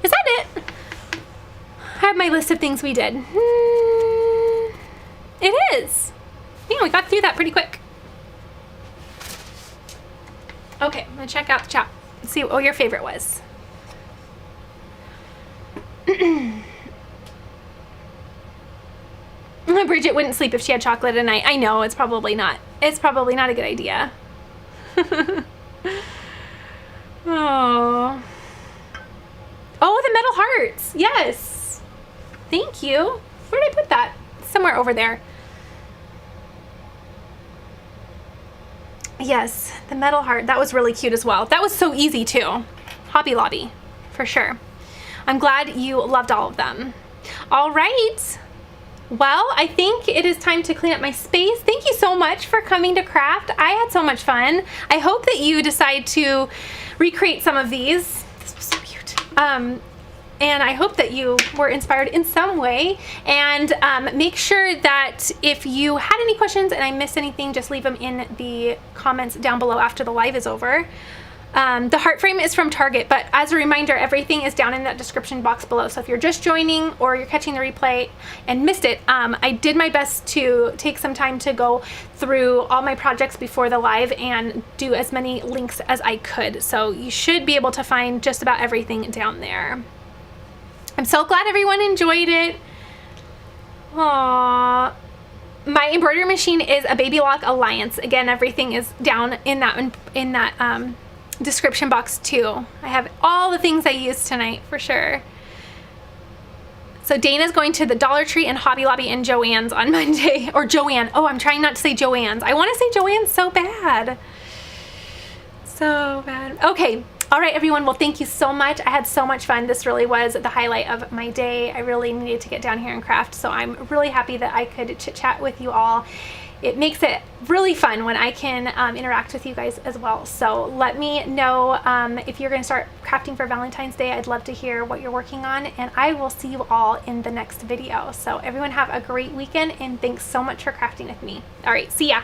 Is that it? I have my list of things we did. It is. Yeah, we got through that pretty quick. Okay, I'm gonna check out the chat. Let's see what your favorite was. Bridget wouldn't sleep if she had chocolate at night. I know, it's probably not a good idea. Oh. Oh, the metal hearts. Yes. Thank you. Where did I put that? Somewhere over there. Yes, the metal heart. That was really cute as well. That was so easy too. Hobby Lobby, for sure. I'm glad you loved all of them. All right. Well, I think it is time to clean up my space. Thank you so much for coming to craft. I had so much fun. I hope that you decide to recreate some of these. This was so cute. And I hope that you were inspired in some way. And make sure that if you had any questions and I missed anything, just leave them in the comments down below after the live is over. The heart frame is from Target, but as a reminder, everything is down in that description box below. So if you're just joining or you're catching the replay and missed it, I did my best to take some time to go through all my projects before the live and do as many links as I could. So you should be able to find just about everything down there. I'm so glad everyone enjoyed it. Aww. My embroidery machine is a Babylock Alliance. Again, everything is down in that description box too. I have all the things I used tonight for sure. So Dana's going to the Dollar Tree and Hobby Lobby and Joann's on Monday. Or Joann. Oh, I'm trying not to say Joann's. I want to say Joann's so bad. So bad. Okay. All right, everyone. Well, thank you so much. I had so much fun. This really was the highlight of my day. I really needed to get down here and craft. So I'm really happy that I could chit chat with you all. It makes it really fun when I can interact with you guys as well. So let me know if you're going to start crafting for Valentine's Day. I'd love to hear what you're working on, and I will see you all in the next video. So everyone have a great weekend, and thanks so much for crafting with me. All right, see ya.